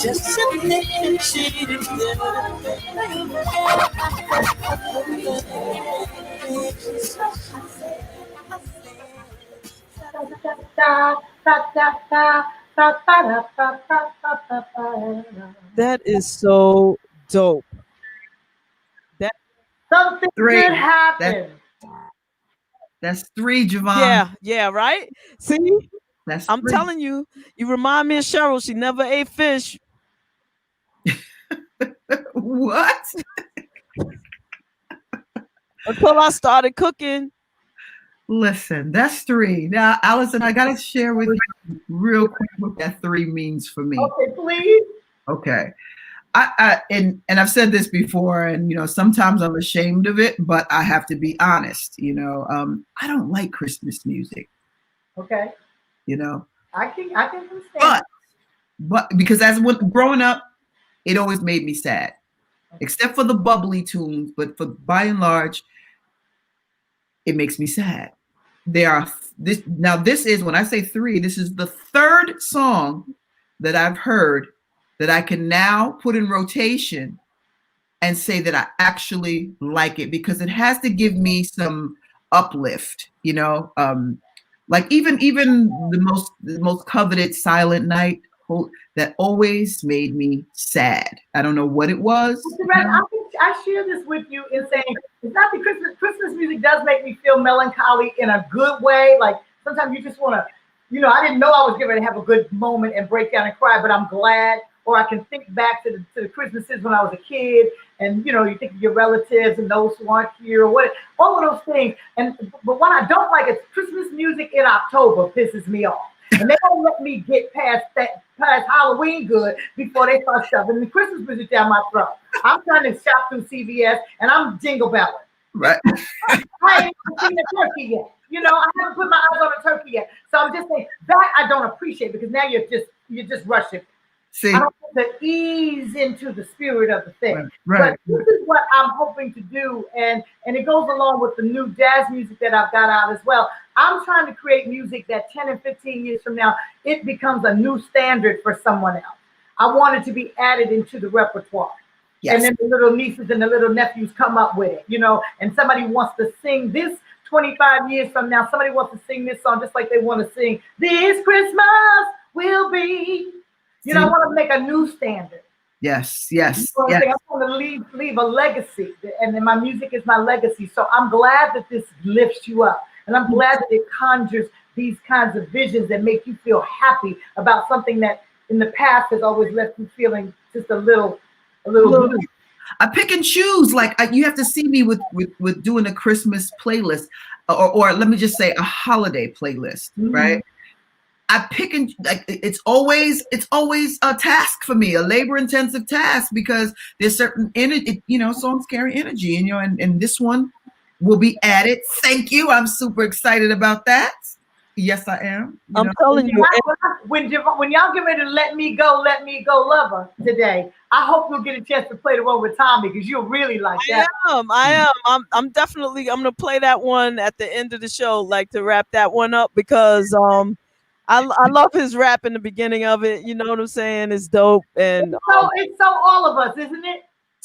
Just simply cheating. That is so dope. Something Three. good happened. That's 3, JaVonne. Yeah, right? See? That's I'm 3. telling you, you remind me of Cheryl. She never ate fish. What? Until I started cooking. Listen, that's 3. Now, Alyson, I gotta share with you real quick what that 3 means for me. Okay, please. Okay. And I've said this before, and sometimes I'm ashamed of it, but I have to be honest. I don't like Christmas music. Okay. I can understand. But because growing up, it always made me sad, except for the bubbly tunes. But by and large, it makes me sad. This is, when I say 3, this is the 3rd song that I've heard that I can now put in rotation and say that I actually like it, because it has to give me some uplift, like even the most coveted Silent Night that always made me sad. I don't know what it was. I share this with you in saying it's not the Christmas music does make me feel melancholy in a good way. Like sometimes you just want to, I didn't know I was going to have a good moment and break down and cry, but I'm glad or I can think back to the Christmases when I was a kid, and you know, you think of your relatives and those who aren't here, or what, all of those things. But what I don't like is Christmas music in October pisses me off. And they don't let me get past Halloween good before they start shoving the Christmas music down my throat. I'm trying to shop through CVS and I'm jingle belling. Right. I ain't even seen the turkey yet. You know, I haven't put my eyes on a turkey yet. So I'm just saying that I don't appreciate, because now you're just rushing. See, I don't want to ease into the spirit of the thing. Right. But this is what I'm hoping to do, and it goes along with the new jazz music that I've got out as well. I'm trying to create music that 10 and 15 years from now, it becomes a new standard for someone else. I want it to be added into the repertoire. Yes. And then the little nieces and the little nephews come up with it, you know, and somebody wants to sing this 25 years from now. Somebody wants to sing this song just like they want to sing "This Christmas Will Be." You know, I want to make a new standard. Yes. You know what I'm saying? I want to leave a legacy, and then my music is my legacy. So I'm glad that this lifts you up, and I'm glad that it conjures these kinds of visions that make you feel happy about something that in the past has always left you feeling just a little blue. I pick and choose. Like you have to see me with doing a Christmas playlist, or let me just say a holiday playlist, right? I pick and like it's always a task for me, a labor-intensive task, because there's certain energy, you know, songs carry energy, and you know, and this one will be added. Thank you. I'm super excited about that. Yes, I am. I'm telling you. When y'all get ready to let me go, lover today, I hope you'll get a chance to play the one with Tommy, because you'll really like that. I am. I'm definitely. I'm gonna play that one at the end of the show, like to wrap that one up, because I love his rap in the beginning of it. You know what I'm saying? It's dope, and it's so all of us, isn't it?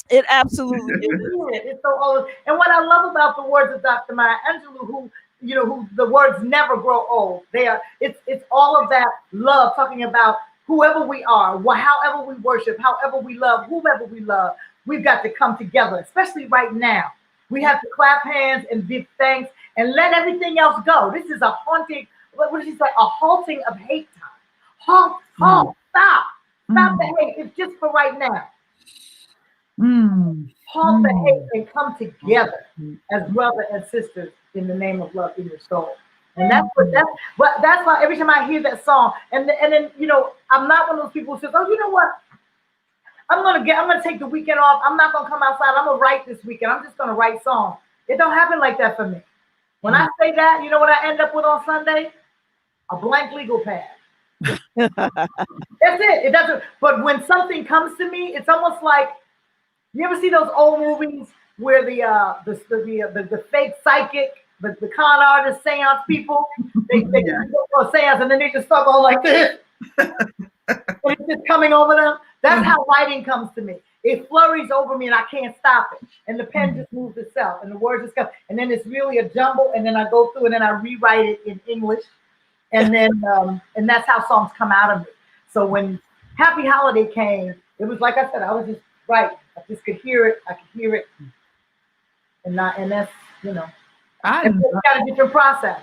It absolutely is. It's so all of, and what I love about the words of Dr. Maya Angelou, who the words never grow old. It's all of that love, talking about whoever we are, however we worship, however we love, whomever we love, we've got to come together, especially right now. We have to clap hands and give thanks and let everything else go. This is a haunting, what did she say? A halting of hate time. Halt, stop the hate. It's just for right now. Halt the hate and come together as brother and sisters in the name of love in your soul. And that's why every time I hear that song, and then you know, I'm not one of those people who says, oh, you know what? I'm gonna take the weekend off. I'm not gonna come outside. I'm gonna write this weekend. I'm just gonna write songs. It don't happen like that for me. When I say that, you know what I end up with on Sunday? A blank legal pad. That's it. It doesn't. But when something comes to me, it's almost like, you ever see those old movies where the fake psychic, the con artist, seance people, they go for a seance and then they just start going like this. And it's just coming over them. That's how writing comes to me. It flurries over me and I can't stop it. And the pen just moves itself and the words just come. And then it's really a jumble. And then I go through and then I rewrite it in English. And then and that's how songs come out of me. So when Happy Holiday came, it was like I said, I was just right. I just could hear it. I could hear it. And that's, you know, it's got a different process.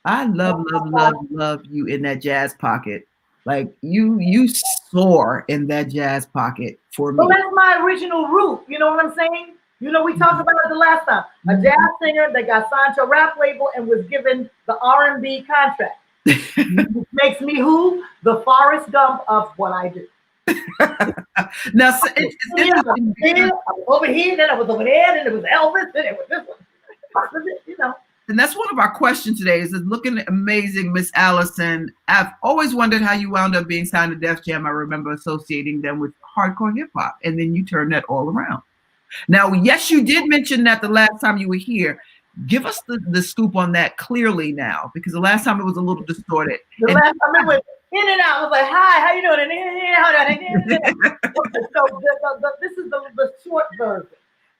I love you in that jazz pocket. Like you soar in that jazz pocket for me. Well, that's my original root. You know what I'm saying? You know, we talked about it the last time. A jazz singer that got signed to a rap label and was given the R&B contract. Makes me who? The Forrest Gump of what I do. Now, it's I was over here, then I was over there, then it was Elvis, then it was this one. You know. And that's one of our questions today is looking amazing, Miss Alyson. I've always wondered how you wound up being signed to Def Jam. I remember associating them with hardcore hip hop, and then you turned that all around. Now, yes, you did mention that the last time you were here. Give us the scoop on that clearly now, because the last time it was a little distorted. The last time it went in and out. I was like, hi, how you doing? So this is the short version.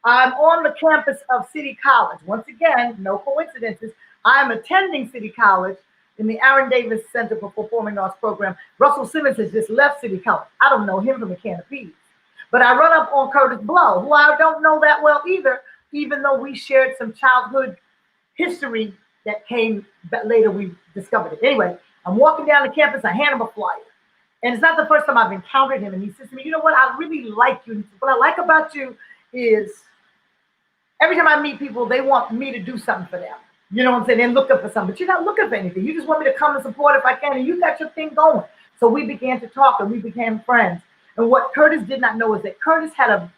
I'm on the campus of City College. Once again, no coincidences. I'm attending City College in the Aaron Davis Center for Performing Arts program. Russell Simmons has just left City College. I don't know him from a can of peas. But I run up on Curtis Blow, who I don't know that well either, even though we shared some childhood history that came later we discovered it. Anyway, I'm walking down the campus, I hand him a flyer. And it's not the first time I've encountered him. And he says to me, you know what? I really like you. What I like about you is every time I meet people, they want me to do something for them. You know what I'm saying? They're looking for something, but you're not looking for anything. You just want me to come and support if I can, and you got your thing going. So we began to talk, and we became friends. And what Curtis did not know is that Curtis had a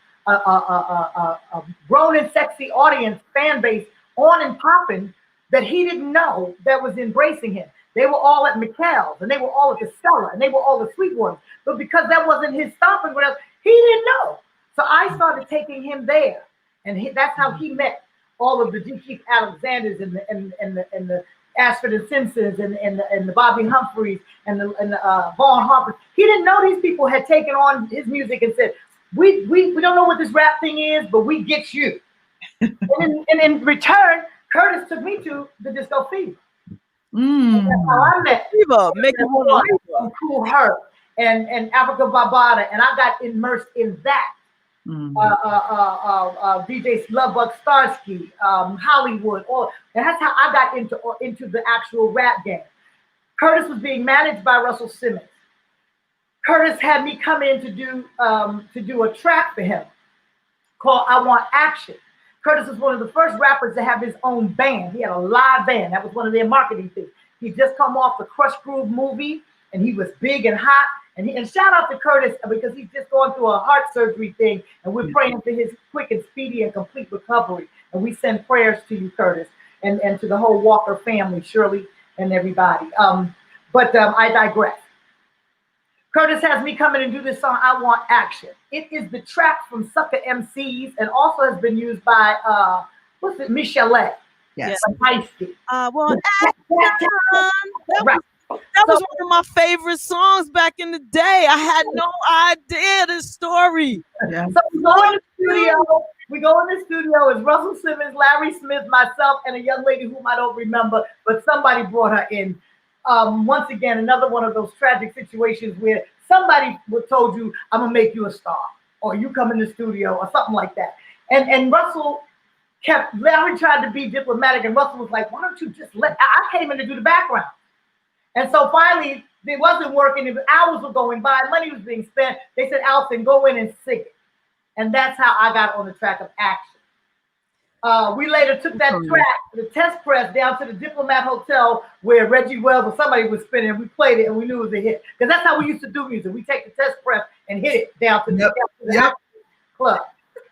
grown and sexy audience, fan base, on and popping that he didn't know that was embracing him. They were all at McHale's, and they were all at the Cellar, and they were all the Sweetwaters. But because that wasn't his stomping ground, he didn't know. So I started taking him there, and that's how he met all of the G. Keith Alexanders and the Ashford and Simpsons and the Bobby Humphreys and the Vaughn Harper. He didn't know these people had taken on his music and said, we don't know what this rap thing is, but we get you. and in return, Curtis took me to the Disco Fever. That's how I met Diva, make it one Cool Herc and Africa Barbada, and I got immersed in that. DJ Lovebug Starsky, Hollywood, and that's how I got into the actual rap game. Curtis was being managed by Russell Simmons. Curtis had me come in to do a track for him called I Want Action. Curtis was one of the first rappers to have his own band. He had a live band. That was one of their marketing things. He'd just come off the Crush Groove movie, and he was big and hot. And shout out to Curtis because he's just going through a heart surgery thing, and we're praying for his quick and speedy and complete recovery. And we send prayers to you, Curtis, and to the whole Walker family, Shirley, and everybody. But I digress. Curtis has me come in and do this song, I Want Action. It is the track from Sucker MCs and also has been used by, Michelet. Yes. I want action. That was one of my favorite songs back in the day. I had no idea this story. Yeah. So we go in the studio. It's Russell Simmons, Larry Smith, myself, and a young lady whom I don't remember, but somebody brought her in. Once again, another one of those tragic situations where somebody told you, I'm gonna make you a star, or you come in the studio, or something like that. And Russell Larry tried to be diplomatic, and Russell was like, why don't you just I came in to do the background. And so finally, it wasn't working. Hours were going by. Money was being spent. They said, Alyson, go in and sing it. And that's how I got on the track of Action. We later took that track, the test press, down to the Diplomat Hotel where Reggie Wells or somebody was spinning. We played it, and we knew it was a hit. Because that's how we used to do music. We take the test press and hit it down to the club.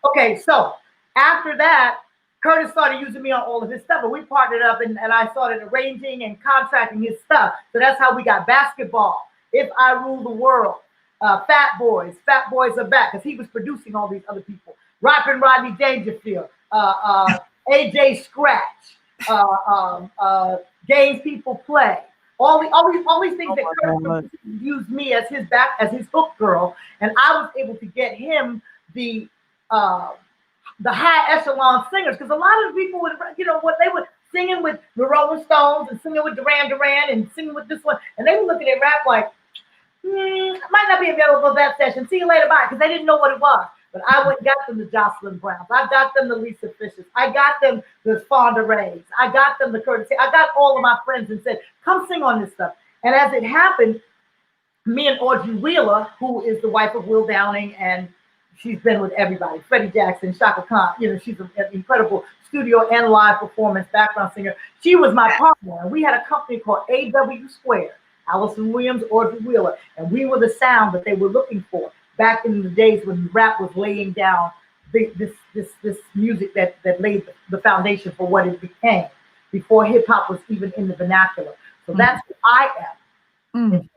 Okay, so after that, Curtis started using me on all of his stuff, and we partnered up, and I started arranging and contracting his stuff. So that's how we got Basketball, If I Rule the World, Fat Boys Are Back, because he was producing all these other people. Rapping Rodney Dangerfield, AJ Scratch, Games People Play. All these things that Curtis used me as his hook girl, and I was able to get him the high echelon singers, because a lot of the people would, what they were singing with the Rolling Stones and singing with Duran Duran and singing with this one, and they were looking at rap like, might not be available for that session. See you later, bye, because they didn't know what it was. But I went and got them the Jocelyn Browns. I got them the Lisa Fishers. I got them the Fonda Rays. I got them the Curtis. I got all of my friends and said, come sing on this stuff. And as it happened, me and Audrey Wheeler, who is the wife of Will Downing, and she's been with everybody, Freddie Jackson, Shaka Khan, she's an incredible studio and live performance background singer. She was my partner, and we had a company called AW Square, Alyson Williams, Audrey Wheeler, and we were the sound that they were looking for back in the days when rap was laying down this music that laid the foundation for what it became before hip hop was even in the vernacular. So that's who I am.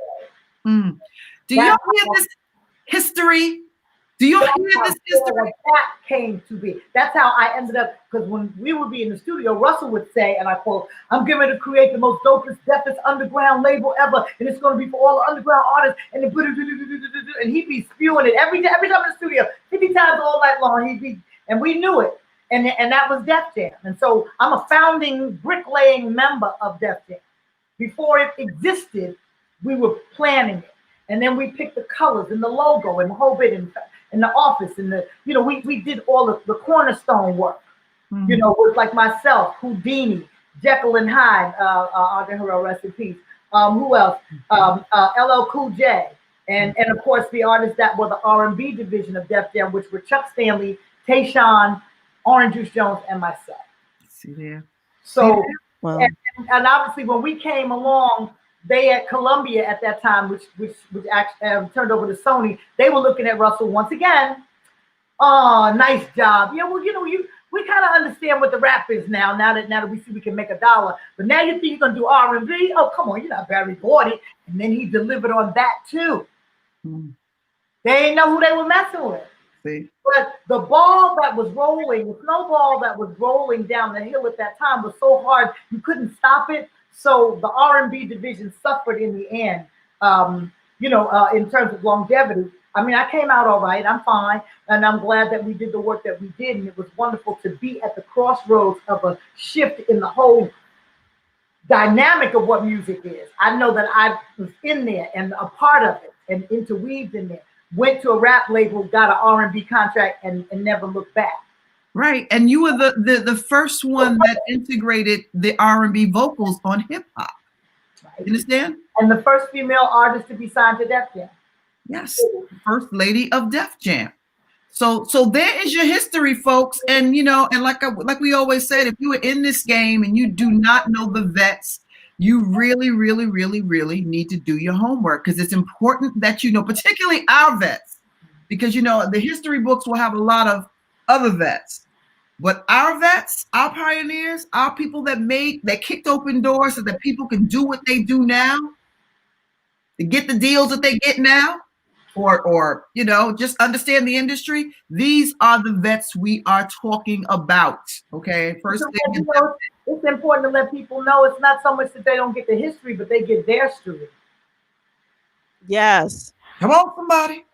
Do you hear this history? Do you hear this history? That came to be. That's how I ended up, because when we would be in the studio, Russell would say, and I quote, I'm getting ready to create the most dopest, deafest underground label ever, and it's going to be for all the underground artists, and he'd be spewing it every time in the studio, 50 times all night long. And we knew it, and that was Def Jam. And so I'm a founding bricklaying member of Def Jam. Before it existed, we were planning it, and then we picked the colors and the logo and the whole bit in the office, and we did all of the cornerstone work, with like myself, Houdini, Jekyll and Hyde, Andre Harrell, rest in peace. Who else? LL Cool J, And of course the artists that were the R&B division of Def Jam, which were Chuck Stanley, Tayshaun, Orange Juice Jones, and myself. See there. So, Wow. and obviously when we came along, they at Columbia at that time, which actually turned over to Sony, they were looking at Russell once again. Oh, nice job. Yeah, well, we kind of understand what the rap is now that we see we can make $1. But now you think you're gonna do R&B? Oh, come on, you're not Barry Gordy. And then he delivered on that too. They didn't know who they were messing with. See? But the ball that was rolling, the snowball that was rolling down the hill at that time was so hard you couldn't stop it. So the R&B division suffered in the end. In terms of longevity. I mean, I came out all right. I'm fine, and I'm glad that we did the work that we did, and it was wonderful to be at the crossroads of a shift in the whole dynamic of what music is. I know that I was in there and a part of it, and interweaved in there. Went to a rap label, got an R&B contract, and never looked back. Right, and you were the first one that integrated the R&B vocals on hip hop. Right. You understand? And the first female artist to be signed to Def Jam. Yes, first lady of Def Jam. So there is your history, folks. And like we always said, if you are in this game and you do not know the vets, you really, really, really, really need to do your homework, because it's important that you know, particularly our vets, because the history books will have a lot of other vets, but our vets, our pioneers, our people that kicked open doors so that people can do what they do now, to get the deals that they get now, or just understand the industry. These are the vets we are talking about. Okay, first thing. It's important to let people know it's not so much that they don't get the history, but they get their story. Yes. Come on, somebody.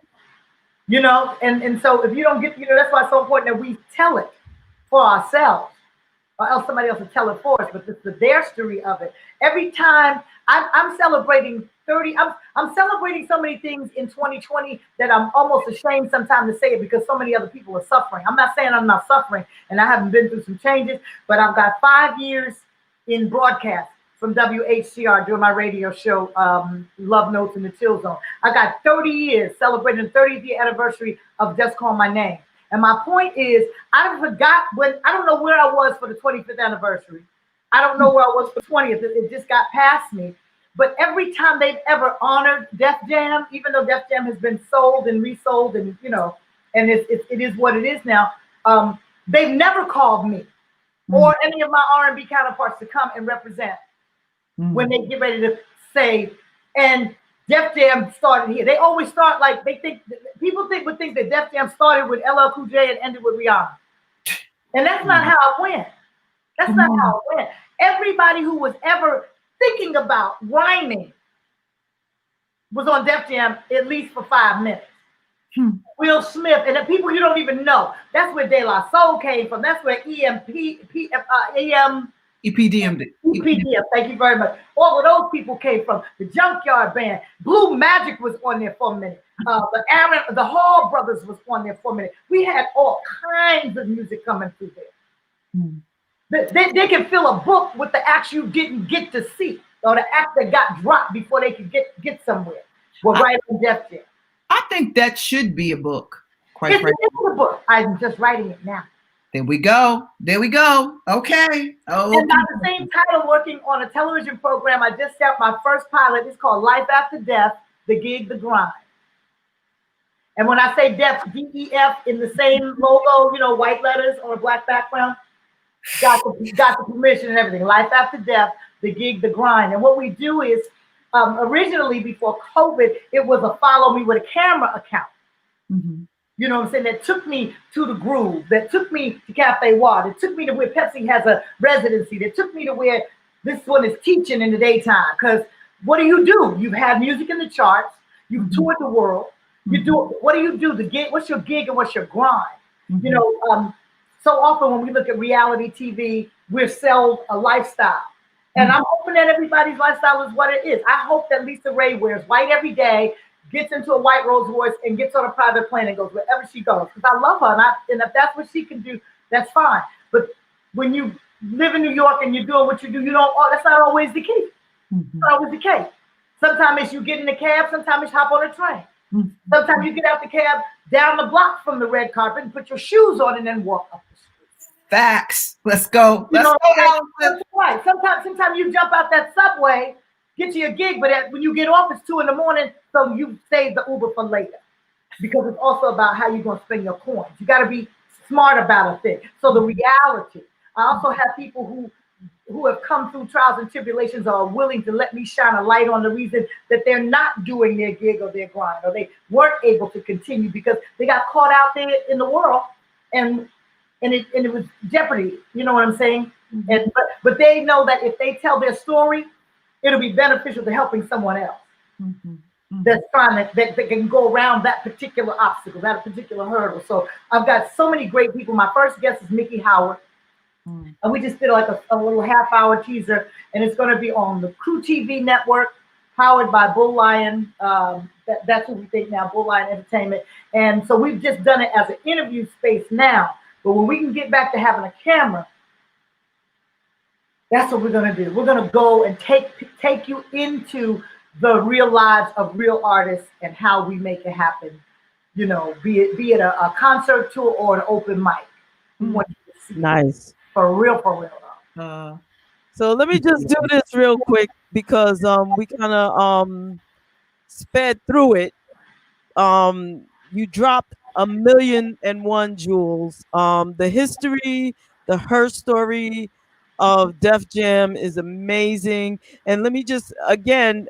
And so if you don't get, that's why it's so important that we tell it for ourselves, or else somebody else will tell it for us. But it's their story of it. Every time I'm celebrating 30, I'm celebrating so many things in 2020 that I'm almost ashamed sometimes to say it, because so many other people are suffering. I'm not saying I'm not suffering, and I haven't been through some changes, but I've got 5 years in broadcast from WHCR doing my radio show, Love Notes in the Chill Zone. I got 30 years celebrating the 30th year anniversary of Just Call My Name. And my point is, I don't know where I was for the 25th anniversary. I don't know where I was for 20th. It just got past me. But every time they've ever honored Def Jam, even though Def Jam has been sold and resold, and and it is what it is now, they've never called me or any of my R&B counterparts to come and represent when they get ready to say, and Def Jam started here. They always start like people would think that Def Jam started with LL Cool J and ended with Rihanna, and that's not how it went. That's not how it went. Everybody who was ever thinking about rhyming was on Def Jam at least for 5 minutes. Will Smith, and the people you don't even know. That's where De La Soul came from. That's where EPDM. Thank you very much. All of those people came from. The Junkyard Band. Blue Magic was on there for a minute. The Hall Brothers was on there for a minute. We had all kinds of music coming through there. They can fill a book with the acts you didn't get to see, or the act that got dropped before they could get somewhere. Well, right on Def Jam. I think that should be a book. It's a book. I'm just writing it now. There we go. Okay. Oh, and by the same title, working on a television program, I just got my first pilot. It's called Life After Death, The Gig, The Grind. And when I say death, DEF in the same logo, white letters on a black background, got the permission and everything. Life After Death, The Gig, The Grind. And what we do is, originally before COVID, it was a follow me with a camera account. You know what I'm saying? That took me to the Groove, that took me to Cafe Ward, that took me to where Pepsi has a residency, that took me to where this one is teaching in the daytime. Because what do? You've had music in the charts, you've toured the world, what do you do? The gig, what's your gig and what's your grind? So often when we look at reality TV, we're sold a lifestyle. And I'm hoping that everybody's lifestyle is what it is. I hope that Lisa Ray wears white every day, gets into a white Rolls Royce, and gets on a private plane and goes wherever she goes. Because I love her, and if that's what she can do, that's fine. But when you live in New York and you're doing what you do, that's not always the case. It's not always the case. Sometimes it's you get in the cab. Sometimes it's hop on a train. Sometimes you get out the cab down the block from the red carpet and put your shoes on and then walk up the street. Facts. Let's go. You Let's know, go, Alyson. that's right. Sometimes you jump out that subway, get to your gig, but when you get off, it's 2 a.m, so you save the Uber for later. Because it's also about how you're going to spend your coins. You got to be smart about a thing. So the reality. I also have people who have come through trials and tribulations are willing to let me shine a light on the reason that they're not doing their gig or their grind, or they weren't able to continue because they got caught out there in the world and it was jeopardy. You know what I'm saying? And but they know that if they tell their story, it'll be beneficial to helping someone else. That's trying that can go around that particular obstacle, that particular hurdle. So I've got so many great people. My first guest is Mickey Howard. And we just did like a little half-hour teaser, and it's going to be on the Crew TV network, powered by Bull Lion. That's what we think now, Bull Lion Entertainment. And so we've just done it as an interview space now. But when we can get back to having a camera, that's what we're going to do. We're going to go and take you into the real lives of real artists and how we make it happen. You know, be it a concert tour or an open mic. We want you to see Nice. For real. So let me just do this real quick because we kind of sped through it. You dropped 1,000,001 jewels. The history, her story of Def Jam is amazing. And let me just, again,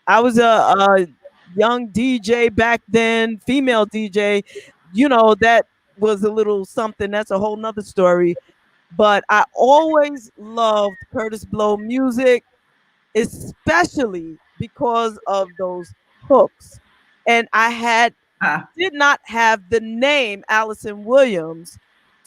I was a young DJ back then, female DJ. You know, that was a little something. That's a whole nother story. But I always loved Curtis Blow music, especially because of those hooks. And I did not have the name Alyson Williams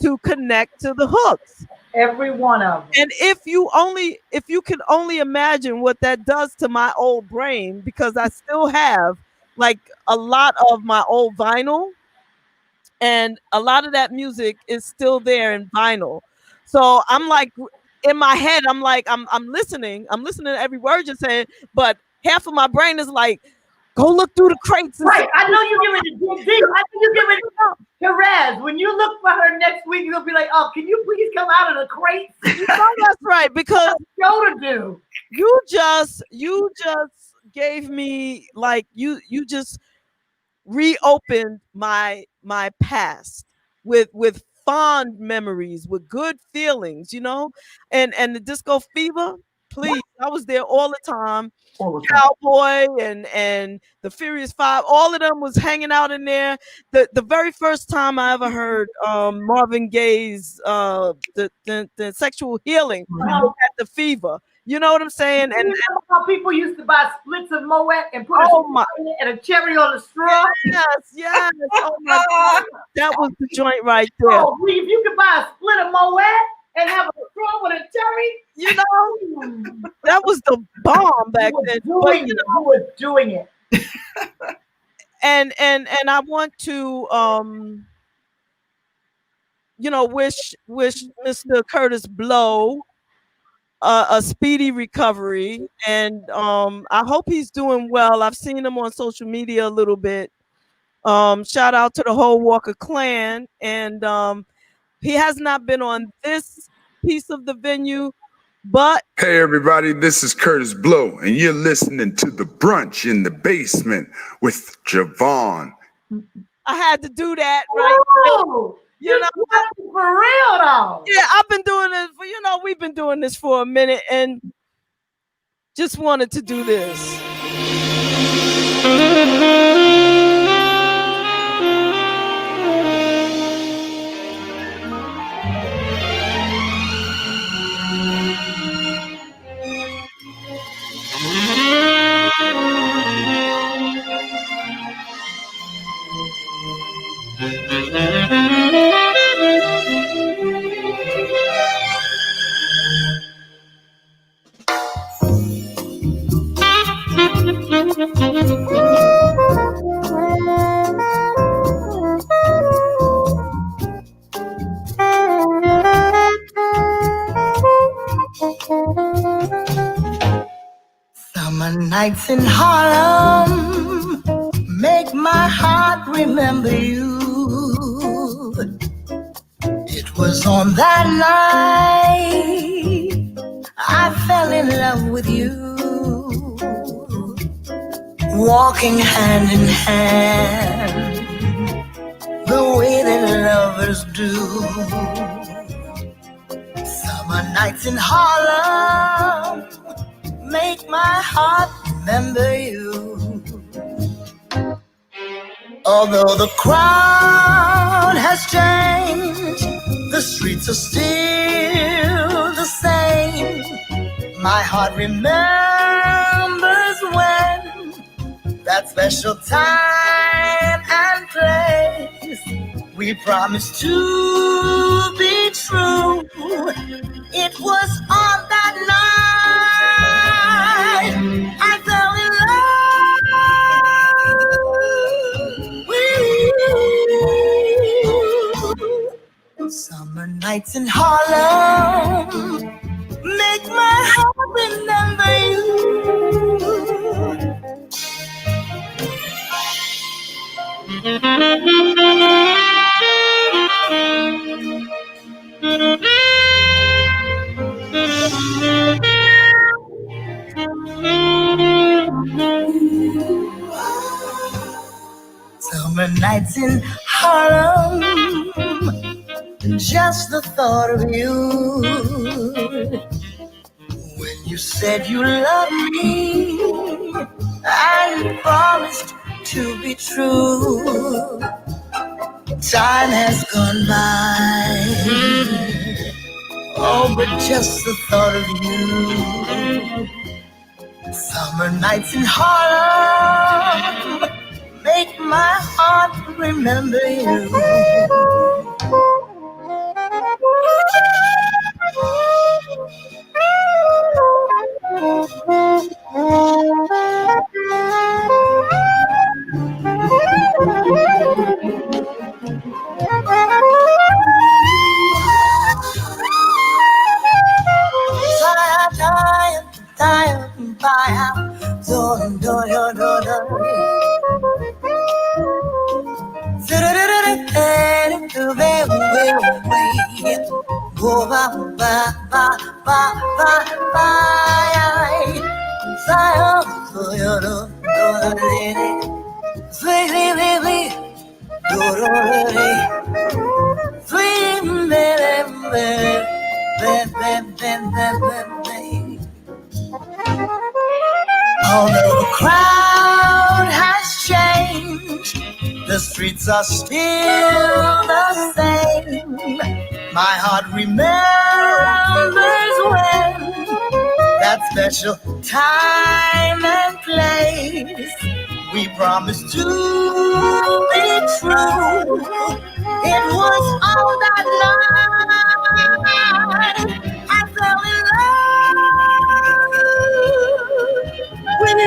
to connect to the hooks. Every one of them. And if you can only imagine what that does to my old brain, because I still have like a lot of my old vinyl, and a lot of that music is still there in vinyl. So I'm like, in my head, I'm like, I'm listening to every word you're saying, but half of my brain is like, go look through the crates. Right, I know you get ready to dig deep. I know you get ready to Terez, when you look for her next week, you'll be like, oh, can you please come out of the crates? You know that's right, because show to do. You just gave me, like, you just reopened my past with fond memories, with good feelings, you know, and the Disco Fever, please, I was there all the time. Cowboy and the Furious Five, all of them was hanging out in there. The very first time I ever heard Marvin Gaye's the Sexual Healing at the Fever. You know what I'm saying? And, you know how people used to buy splits of Moet and put and a cherry on the straw? Yes. Oh my God. That was the joint right there. Oh, if you could buy a split of Moet and have a straw with a cherry, you know, that was the bomb back then. But, you know, I was doing it. and I want to you know, wish Mr. Curtis Blow a speedy recovery, and I hope he's doing well. I've seen him on social media a little bit. Shout out to the whole Walker clan, and he has not been on this piece of the venue, but hey everybody, this is Curtis Blow, and you're listening to the Brunch in the Basement with JaVonne. I had to do that, right? Oh, you know, for real though. Yeah, I've been doing this for, you know, we've been doing this for a minute, and just wanted to do this. Summer night nights in Harlem make my heart remember you. It was on that night I fell in love with you. Walking hand in hand, the way that lovers do. Summer nights in Harlem make my heart remember you. Although the crowd has changed, the streets are still the same. My heart remembers when that special time and place we promised to be true. It was on that night I fell in love with you. Summer nights in Harlem make my heart remember you. Summer nights in Harlem, just the thought of you. When you said you loved me and promised to be true. Time has gone by, oh, but just the thought of you. Summer nights in Harlem make my heart remember you. Although the crowd has changed, the streets are still the same. My heart remembers when that special time and place we promised to be true. It was on that night I fell in love with you.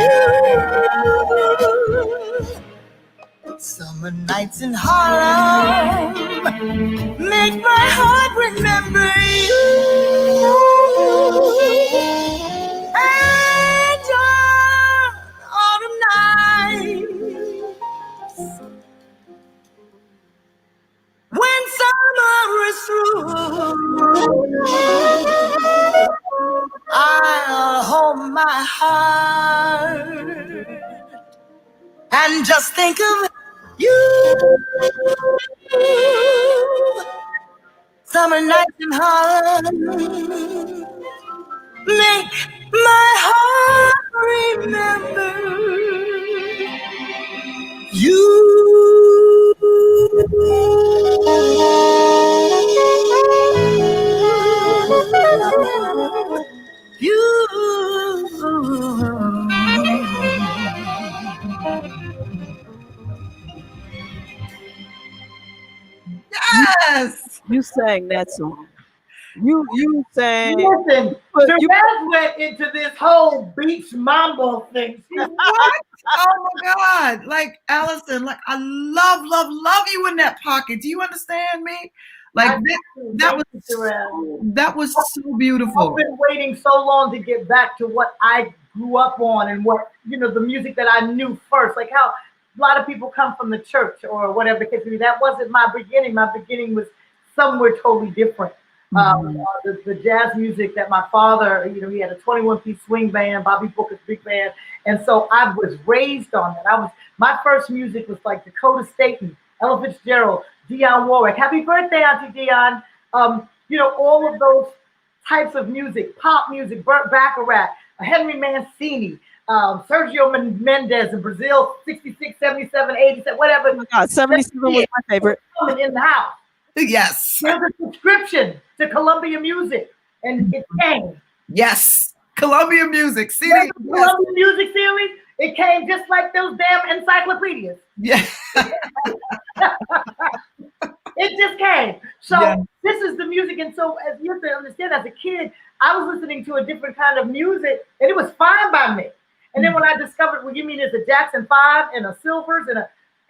Summer nights in Harlem make my heart remember you. And autumn nights when summer is through, I'll hold my heart and just think of you. Summer nights in Harlem make my heart remember you. Yes. You sang that song. You sang. Listen, But you- Terez went into this whole beach mambo thing. What? Oh my God. Like Alyson, like I love you in that pocket. Do you understand me? Like I that thank you, Terez. that was so I've beautiful. been waiting so long to get back to what I grew up on and what, the music that I knew first. Like how a lot of people come from the church or whatever the case may be. That wasn't my beginning. My beginning was somewhere totally different. The jazz music that my father, he had a 21-piece swing band, Bobby Booker's big band. And so I was raised on that. My first music was like Dakota Staton, Ella Fitzgerald, Dionne Warwick. Happy birthday, Auntie Dionne. All of those types of music, pop music, Burt Bacharach, Henry Mancini, Sergio Mendes in Brazil, 66, 77, 87, whatever. Oh my God, 77 was my favorite. Coming in the house. Yes. There's a subscription to Columbia Music, and it came. Yes. Columbia Music. See, Columbia Music series. It came just like those damn encyclopedias. Yeah. It just came. So Yeah. this is the music. And so as you have to understand, as a kid, I was listening to a different kind of music, and it was fine by me. And then when I discovered, well, you mean it's a Jackson 5 and a Silvers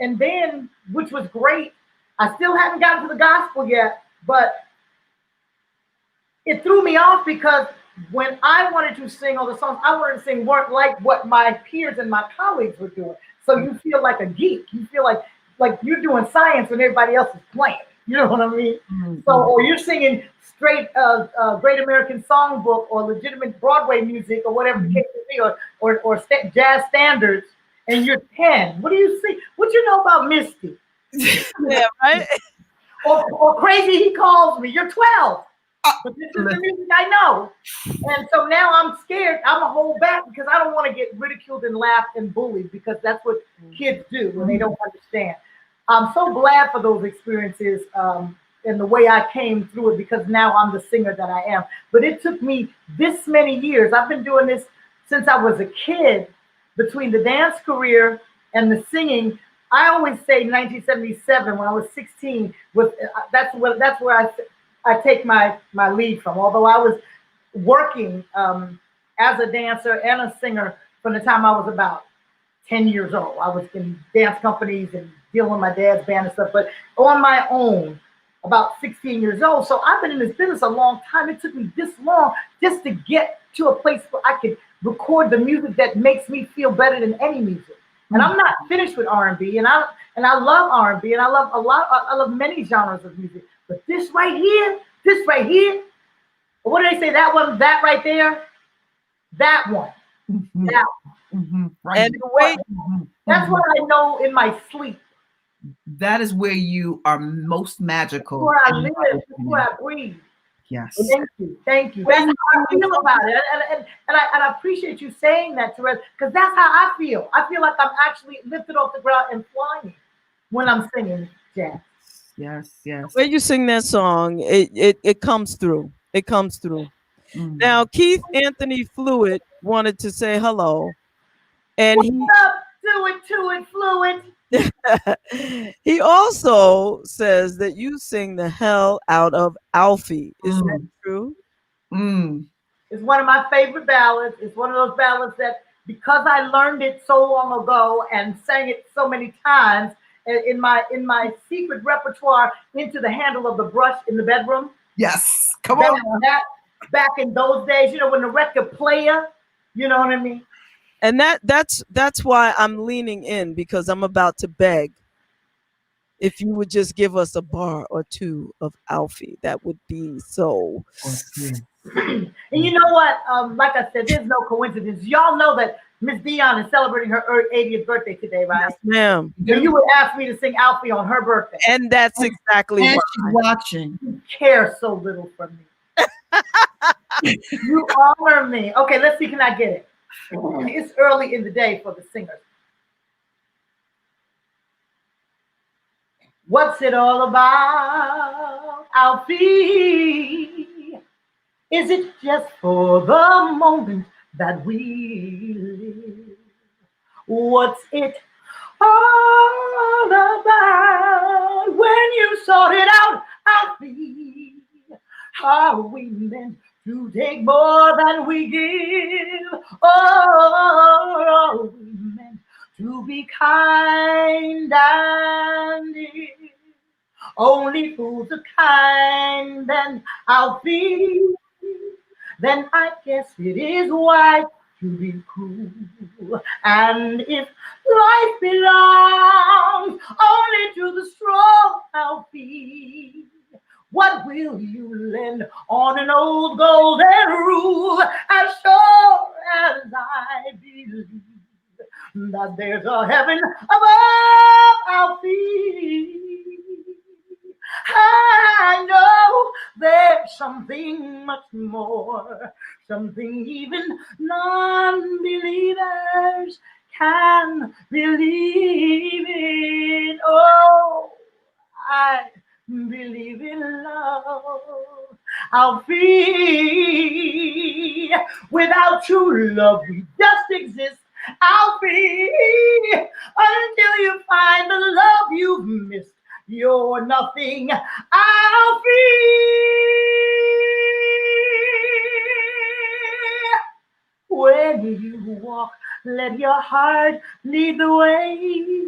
and then, which was great. I still haven't gotten to the gospel yet, but it threw me off because when I wanted to sing all the songs I wanted to sing weren't like what my peers and my colleagues were doing. So you feel like a geek. You feel like you're doing science when everybody else is playing. You know what I mean? Mm-hmm. So, or you're singing straight Great American Songbook or legitimate Broadway music or whatever the case may be, or jazz standards, and you're 10. What do you see? What you know about Misty? Yeah, right? Or Crazy He Calls Me. You're 12. But this is the music I know. And so now I'm scared. I'm going to hold back because I don't want to get ridiculed and laughed and bullied, because that's what kids do when they don't understand. I'm so glad for those experiences and the way I came through it, because now I'm the singer that I am. But it took me this many years. I've been doing this since I was a kid, between the dance career and the singing. I always say 1977, when I was 16, that's where I take my lead from. Although I was working as a dancer and a singer from the time I was about 10 years old. I was in dance companies and dealing with my dad's band and stuff, but on my own, about 16 years old. So I've been in this business a long time. It took me this long just to get to a place where I could record the music that makes me feel better than any music. And I'm not finished with R&B, and I love R&B, and I love many genres of music. But this right here, what do they say? That right there, that one. Mm-hmm. That Mm-hmm. Right. And the way that's what I know in my sleep. That is where you are most magical. That's where I live. That's where I breathe. Yes. Thank you. That's how I feel about it. And I appreciate you saying that, Terez, because that's how I feel. I feel like I'm actually lifted off the ground and flying when I'm singing jazz. Yes. the way you sing that song, it comes through. It comes through. Mm. Now, Keith Anthony Fluid wanted to say hello. And What's up? Do it, Fluid. he also says that you sing the hell out of Alfie. Is that true? Mm. It's one of my favorite ballads. It's one of those ballads that, because I learned it so long ago and sang it so many times in my secret repertoire, Into the Handle of the Brush in the bedroom. Yes. Come on. That back in those days, when the record player, you know what I mean? And that's why I'm leaning in, because I'm about to beg. If you would just give us a bar or two of Alfie, that would be so. And you know what? Like I said, there's no coincidence. Y'all know that Miss Dion is celebrating her 80th birthday today, right? Yes, ma'am. So you would ask me to sing Alfie on her birthday. And that's exactly And why. she's watching. You care so little for me. You honor me. Okay, let's see. Can I get it? It's early in the day for the singers. What's it all about, Alfie? Is it just for the moment that we live? What's it all about? When you sort it out, Alfie, are we meant to take more than we give? Oh, we meant to be kind and dear. only fools are kind, then I'll feel, then I guess it is wise to be cruel. And if life belongs only to the strong, I'll feel, what will you lend on an old golden rule? As sure as I believe that there's a heaven above, I'll feel, I know there's something much more, something even non-believers can believe in. Oh, I believe in love. I'll feel, without true love we just exist. I'll feel until you find the love you've missed. You're nothing. I'll feel, when you walk, let your heart lead the way,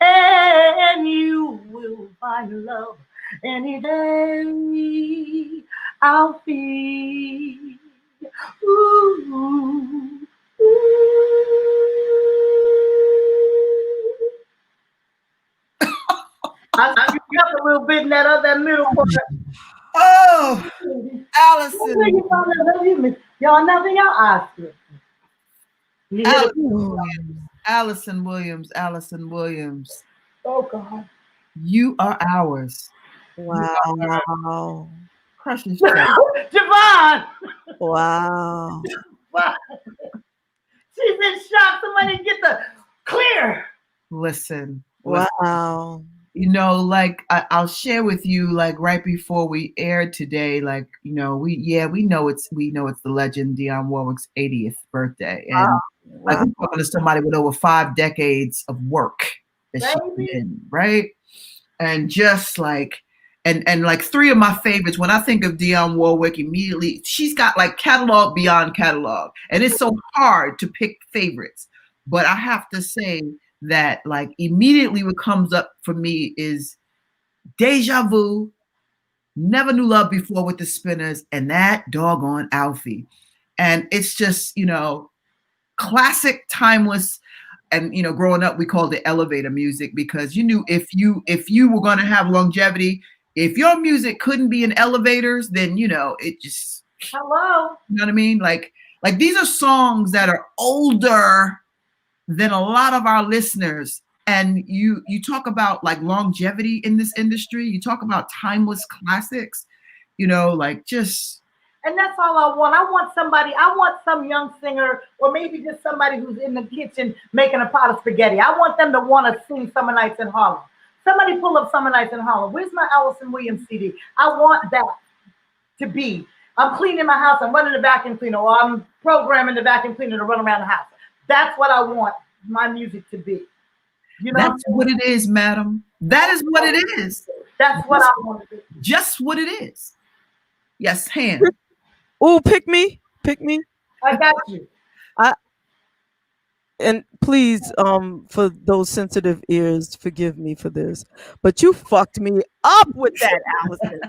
and you will find love any day. I'll feel, ooh, I screwed up a little bit in that middle part. Oh, Alyson. Y'all nothing y'all asked me. Alyson Williams. Oh God. You are ours. Wow. Precious child. JaVonne. Wow. She's in shock. Somebody get the clear. Listen. Wow. You know, like I'll share with you, like right before we aired today, like, you know, we know it's the legend Dionne Warwick's 80th birthday. And like we're talking to somebody with over 5 decades of work that she did, right? And just like and like 3 of my favorites, when I think of Dionne Warwick, immediately she's got like catalog beyond catalog. And it's so hard to pick favorites. But I have to say that like immediately what comes up for me is Deja Vu, Never Knew Love Before with the Spinners, and that doggone Alfie. And it's just, you know, classic, timeless. And, you know, growing up, we called it elevator music because you knew if you were going to have longevity, if your music couldn't be in elevators, then, you know, it just, hello. You know what I mean? Like these are songs that are older than a lot of our listeners. And you talk about like longevity in this industry. You talk about timeless classics, you know, like just. And that's all I want. I want some young singer, or maybe just somebody who's in the kitchen making a pot of spaghetti. I want them to want to sing Summer Nights in Harlem. Somebody pull up Summer Nights in Harlem. Where's my Alyson Williams CD? I want that to be. I'm cleaning my house. I'm running the vacuum cleaner, or I'm programming the vacuum cleaner to run around the house. That's what I want my music to be. You know, that's what it is, madam. That is what it is. That's what I want to do. Just what it is. Yes, hand. Oh, pick me. I got you. And please, for those sensitive ears, forgive me for this, but you fucked me up with that, Alyson.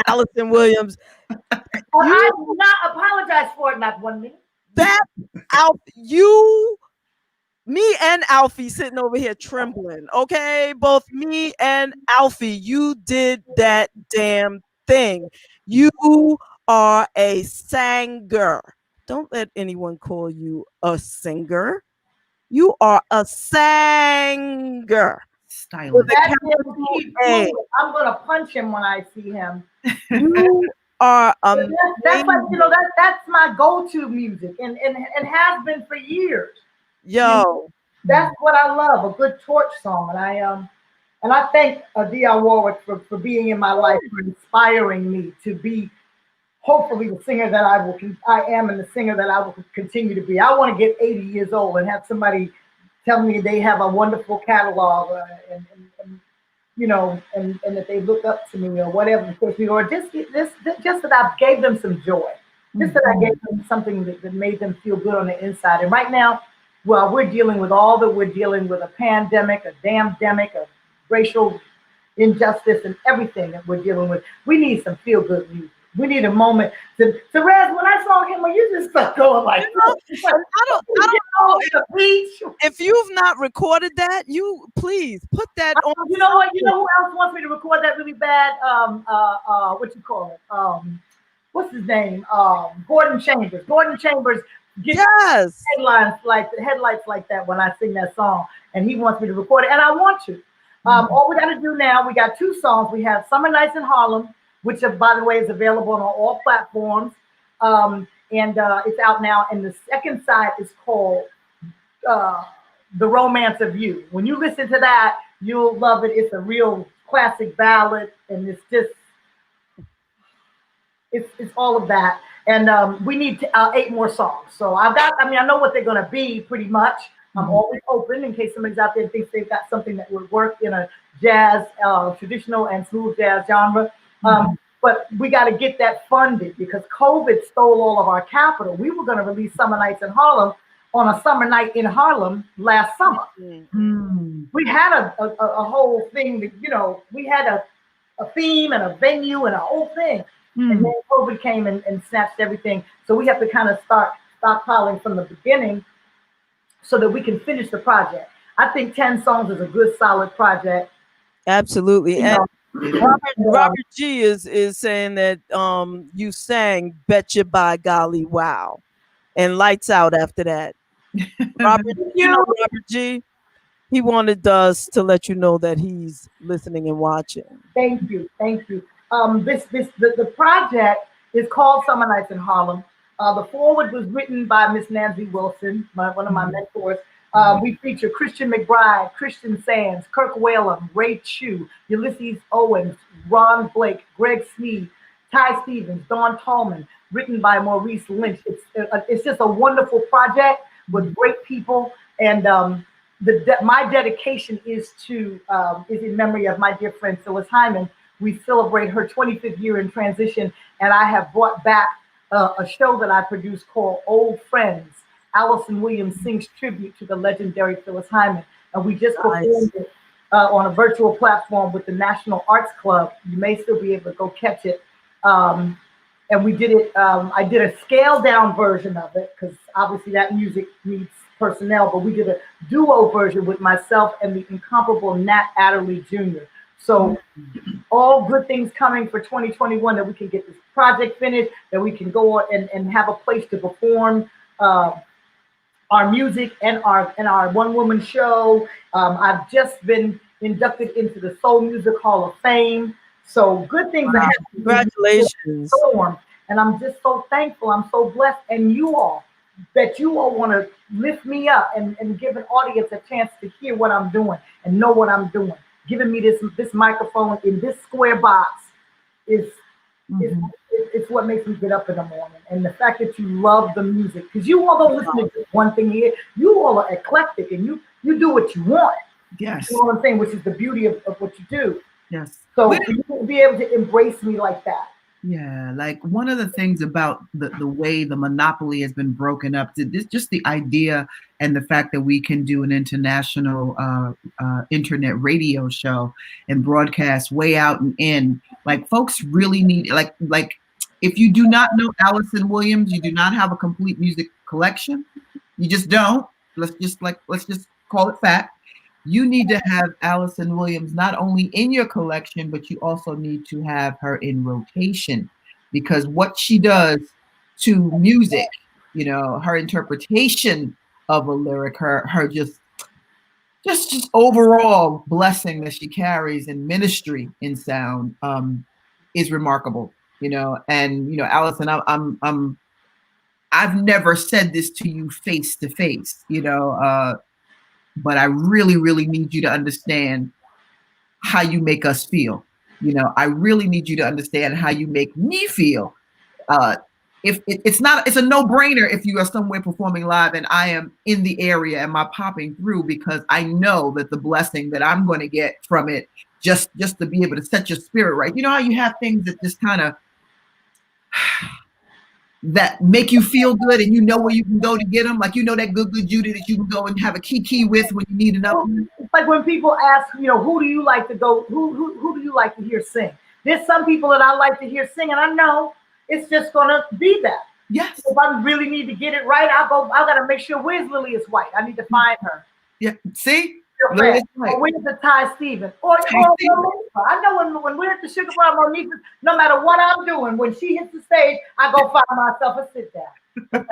Alyson Williams. I do not apologize for it, not 1 minute. That me and Alfie sitting over here trembling, okay? Both me and Alfie, you did that damn thing. You are a singer. Don't let anyone call you a singer. You are a singer. I'm gonna punch him when I see him. You are that's like, you know, that's my go-to music and has been for years. Yo, that's what I love, a good torch song. And I thank Dionne Warwick for being in my life, for inspiring me to be hopefully the singer that I am and the singer that I will continue to be. I want to get 80 years old and have somebody tell me they have a wonderful catalog and you know, and that they look up to me or whatever, or just that I gave them some joy, just that I gave them something that made them feel good on the inside. And right now, well, we're dealing with all that we're dealing with, a pandemic, a damn-demic, a racial injustice and everything that we're dealing with. We need some feel good music. We need a moment to Terez, when I saw him, you just start going like, I don't know if you've not recorded that, you please put that on. You know what? You know who else wants me to record that really bad? What you call it? What's his name? Gordon Chambers. Gordon Chambers gets headlights like that when I sing that song, and he wants me to record it, and I want to. All we got to do now, we got 2 songs. We have Summer Nights in Harlem, which, by the way, is available on all platforms, and it's out now. And the second side is called The Romance of You. When you listen to that, you'll love it. It's a real classic ballad, and it's just, it's all of that. And we need 8 more songs. So I know what they're going to be pretty much. I'm always open in case somebody's out there and thinks they've got something that would work in a jazz, traditional and smooth jazz genre. But we got to get that funded because COVID stole all of our capital. We were going to release Summer Nights in Harlem on a summer night in Harlem last summer. We had a whole thing that, we had a theme and a venue and a whole thing. And then COVID came and snatched everything. So we have to kind of start stockpiling from the beginning so that we can finish the project. I think 10 songs is a good, solid project. Absolutely. And Robert G is saying that you sang "Betcha by Golly Wow" and "Lights Out" after that. Robert G, he wanted us to let you know that he's listening and watching. Thank you. The project is called Summer Nights in Harlem. The foreword was written by Miss Nancy Wilson, one of my mentors. We feature Christian McBride, Christian Sands, Kirk Whalum, Ray Chu, Ulysses Owens, Ron Blake, Greg Sneed, Ty Stevens, Dawn Tallman, written by Maurice Lynch. It's just a wonderful project with great people. And my dedication is in memory of my dear friend Phyllis Hyman. We celebrate her 25th year in transition, and I have brought back a show that I produced called Old Friends. Alyson Williams sings tribute to the legendary Phyllis Hyman, and we just performed it on a virtual platform with the National Arts Club. You may still be able to go catch it. And we did it. I did a scaled down version of it because obviously that music needs personnel, but we did a duo version with myself and the incomparable Nat Adderley Jr. So all good things coming for 2021, that we can get this project finished, that we can go and have a place to perform our music and our one-woman show. I've just been inducted into the Soul Music Hall of Fame. So good things are happening. Congratulations. And I'm just so thankful. I'm so blessed. And you all want to lift me up and give an audience a chance to hear what I'm doing and know what I'm doing. Giving me this microphone in this square box is it's what makes me get up in the morning. And the fact that you love the music, because you all don't listen to one thing here. You all are eclectic and you do what you want. Yes. You know what I'm saying? Which is the beauty of what you do. Yes. So for you to be able to embrace me like that. Yeah, like one of the things about the way the monopoly has been broken up, just the idea and the fact that we can do an international internet radio show and broadcast way out and in, like folks really need, like if you do not know Alyson Williams, you do not have a complete music collection. You just don't. Let's just call it fact. You need to have Alyson Williams not only in your collection, but you also need to have her in rotation, because what she does to music, her interpretation of a lyric, her just overall blessing that she carries in ministry in sound is remarkable, And Alyson, I've never said this to you face to face, but I really, really need you to understand how you make us feel. I really need you to understand how you make me feel. If it's a no-brainer if you are somewhere performing live and I am in the area, am I popping through, because I know that the blessing that I'm going to get from it, just to be able to set your spirit right. You know how you have things that just kind of that make you feel good, and you know where you can go to get them. Like, you know, that good Judy that you can go and have a kiki with when you need an uplift. It's like when people ask, you know, who do you like to go? Who do you like to hear sing? There's some people that I like to hear sing, and I know it's just gonna be that. Yes. If I really need to get it right, I gotta make sure where's Lily is White. I need to find her. Yeah. See. Or where's the Ty Stevens? Or I know when we're at the Sugar Bar, Monique, no matter what I'm doing, when she hits the stage, I go find myself a sit down.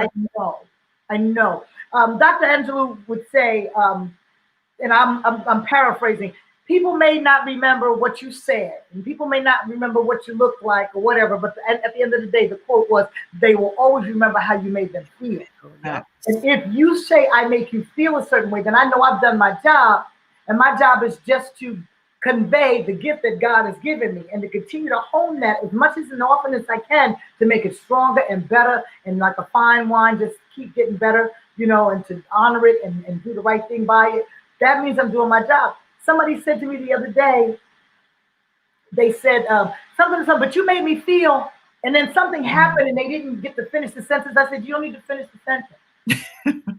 I know. Dr. Angelou would say, and I'm paraphrasing, people may not remember what you said, and people may not remember what you looked like or whatever, but at the end of the day, the quote was, they will always remember how you made them feel. Yeah. And if you say, I make you feel a certain way, then I know I've done my job, and my job is just to convey the gift that God has given me and to continue to hone that as much as and often as I can to make it stronger and better, and like a fine wine, just keep getting better, you know, and to honor it and do the right thing by it. That means I'm doing my job. Somebody said to me the other day, they said something, but you made me feel, and then something happened and they didn't get to finish the sentence. I said, you don't need to finish the sentence.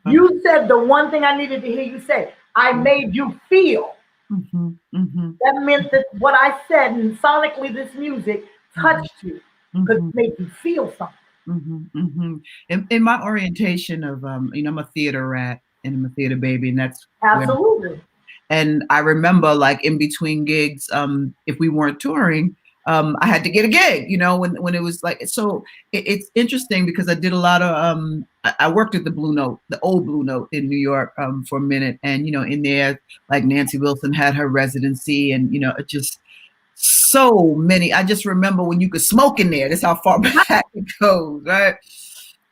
You said the one thing I needed to hear you say. I made you feel. Mm-hmm, mm-hmm. That meant that what I said, and sonically this music touched you because it made you feel something. Mm-hmm, mm-hmm. In my orientation of, you know, I'm a theater rat and I'm a theater baby, and that's absolutely. And I remember, like, in between gigs, if we weren't touring, I had to get a gig, you know, when it was like, so it's interesting because I did a lot of, I worked at the Blue Note, the old Blue Note in New York for a minute. And, you know, in there, like Nancy Wilson had her residency, and, you know, it just so many. I just remember when you could smoke in there. That's how far back it goes, right?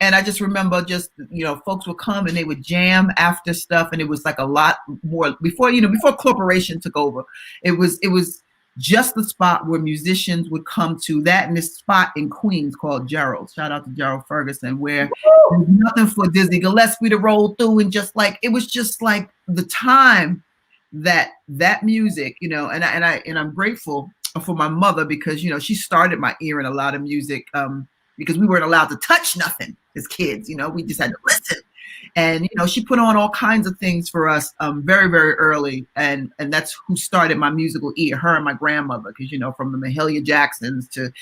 And I just remember just, you know, folks would come and they would jam after stuff. And it was like a lot more before, you know, before corporation took over. It was just the spot where musicians would come to, that and this spot in Queens called Gerald's. Shout out to Gerald Ferguson, where there's nothing for Dizzy Gillespie to roll through. And just like, it was just like the time that music, you know, and I'm grateful for my mother because, you know, she started my ear in a lot of music because we weren't allowed to touch nothing as kids, you know, we just had to listen. And, you know, she put on all kinds of things for us very, very early. And that's who started my musical ear, her and my grandmother, because, you know, from the Mahalia Jacksons to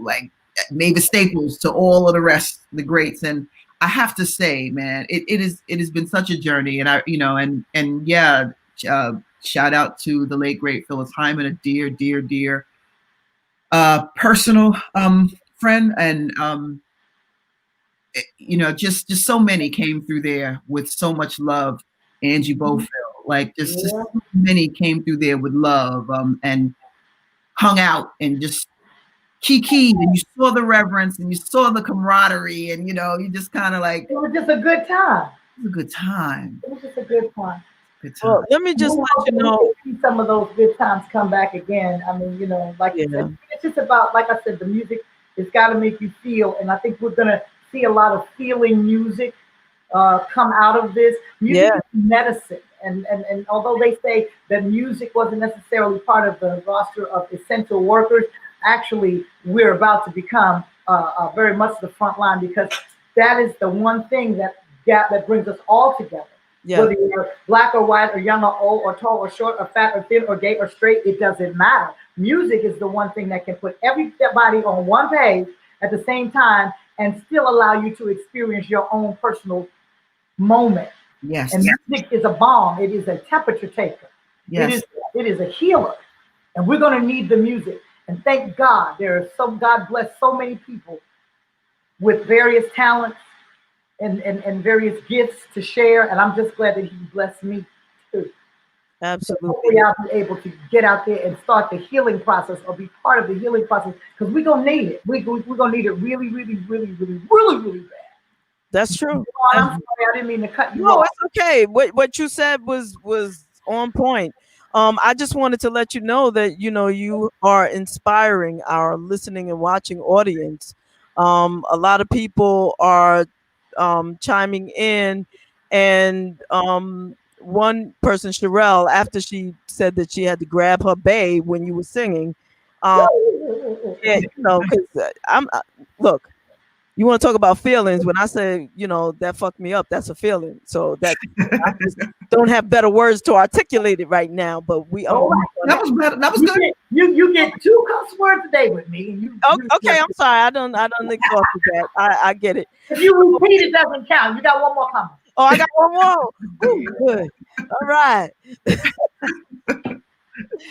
like Mavis Staples to all of the rest, the greats. And I have to say, man, it has been such a journey. And I, you know, and yeah, shout out to the late, great Phyllis Hyman, a dear, dear, dear personal friend. And, you know, just so many came through there with so much love. Angie Bofill, like just so many came through there with love and hung out and just kiki, and you saw the reverence and you saw the camaraderie, and, you know, you just kind of like, it was just a good time. It was a good time. It was just a good time. Good time. Well, let me just let you know. See some of those good times come back again. I mean, you know, like you said, it's just about, like I said, the music has got to make you feel, and I think we're gonna see a lot of feeling music come out of this. Music is medicine, and although they say that music wasn't necessarily part of the roster of essential workers, actually we're about to become very much the front line, because that is the one thing that brings us all together. Yeah. Whether you're black or white or young or old or tall or short or fat or thin or gay or straight, it doesn't matter. Music is the one thing that can put everybody on one page at the same time and still allow you to experience your own personal moment. Yes. And music is a balm. It is a temperature taker. Yes. It is a healer. And we're going to need the music. And thank God God bless so many people with various talents and various gifts to share. And I'm just glad that he blessed me too. Absolutely. Hopefully I'll be able to get out there and start the healing process or be part of the healing process, because we're going to need it. We're going to need it really, really, really, really, really, really bad. That's true. I'm sorry, I didn't mean to cut you off. No, it's okay. What you said was on point. I just wanted to let you know that, you know, you are inspiring our listening and watching audience. A lot of people are chiming in, and one person, Sherelle, after she said that she had to grab her bae when you were singing, yeah, you know, because look, You want to talk about feelings? When I say, you know, that fucked me up, that's a feeling. So that I just don't have better words to articulate it right now. But we. Oh, that was better. That was good. You get 2 cuss words a day with me. And Okay, I'm sorry. I don't exhausted that. I get it. If you repeat, it doesn't count. You got one more coming. Oh, I got one more. Ooh, good. All right.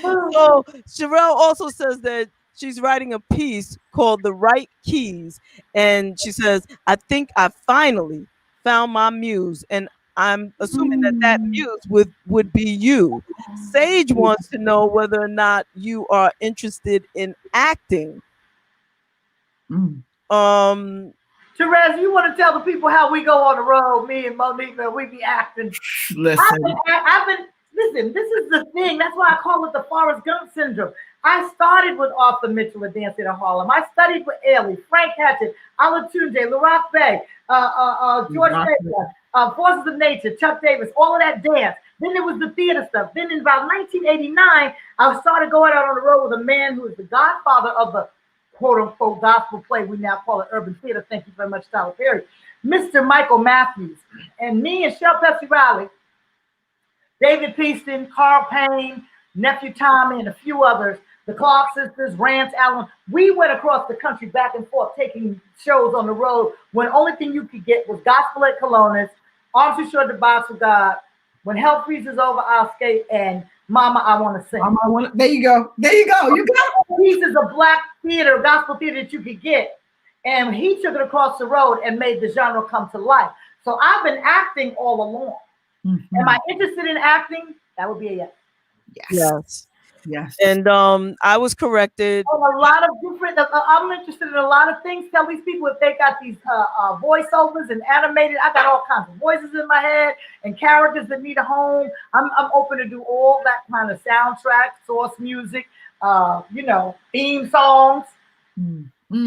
So Sherelle also says that she's writing a piece called "The Right Keys," and she says, "I think I finally found my muse," and I'm assuming that muse would be you. Sage wants to know whether or not you are interested in acting. Terez, you want to tell the people how we go on the road, me and Monique, that we be acting. Listen. Listen, this is the thing. That's why I call it the Forrest Gump syndrome. I started with Arthur Mitchell at Dance in Harlem. I studied with Ailey, Frank Hatchett, Alatunde, LaRock Bay, George Baker, Forces of Nature, Chuck Davis, all of that dance. Then there was the theater stuff. Then in about 1989, I started going out on the road with a man who is the godfather of the quote-unquote gospel play. We now call it urban theater. Thank you very much, Tyler Perry. Mr. Michael Matthews. And me and Shel Pepsi Riley, David Peaston, Carl Payne, Nephew Tommy, and a few others, the Clark sisters, Rance Allen, we went across the country back and forth taking shows on the road when only thing you could get was Gospel at Colonus, Arms Too Short to Box for God, When Hell Freezes Over, I'll Skate, and Mama, I Want to Sing. There you go. There you go. You got pieces of black theater, gospel theater that you could get. And he took it across the road and made the genre come to life. So I've been acting all along. Mm-hmm. Am I interested in acting? That would be a yes. Yes. Yes. And I was corrected. On a lot of different, I'm interested in a lot of things. Tell these people if they got these voiceovers and animated, I got all kinds of voices in my head and characters that need a home. I'm open to do all that kind of soundtrack, source music, theme songs. I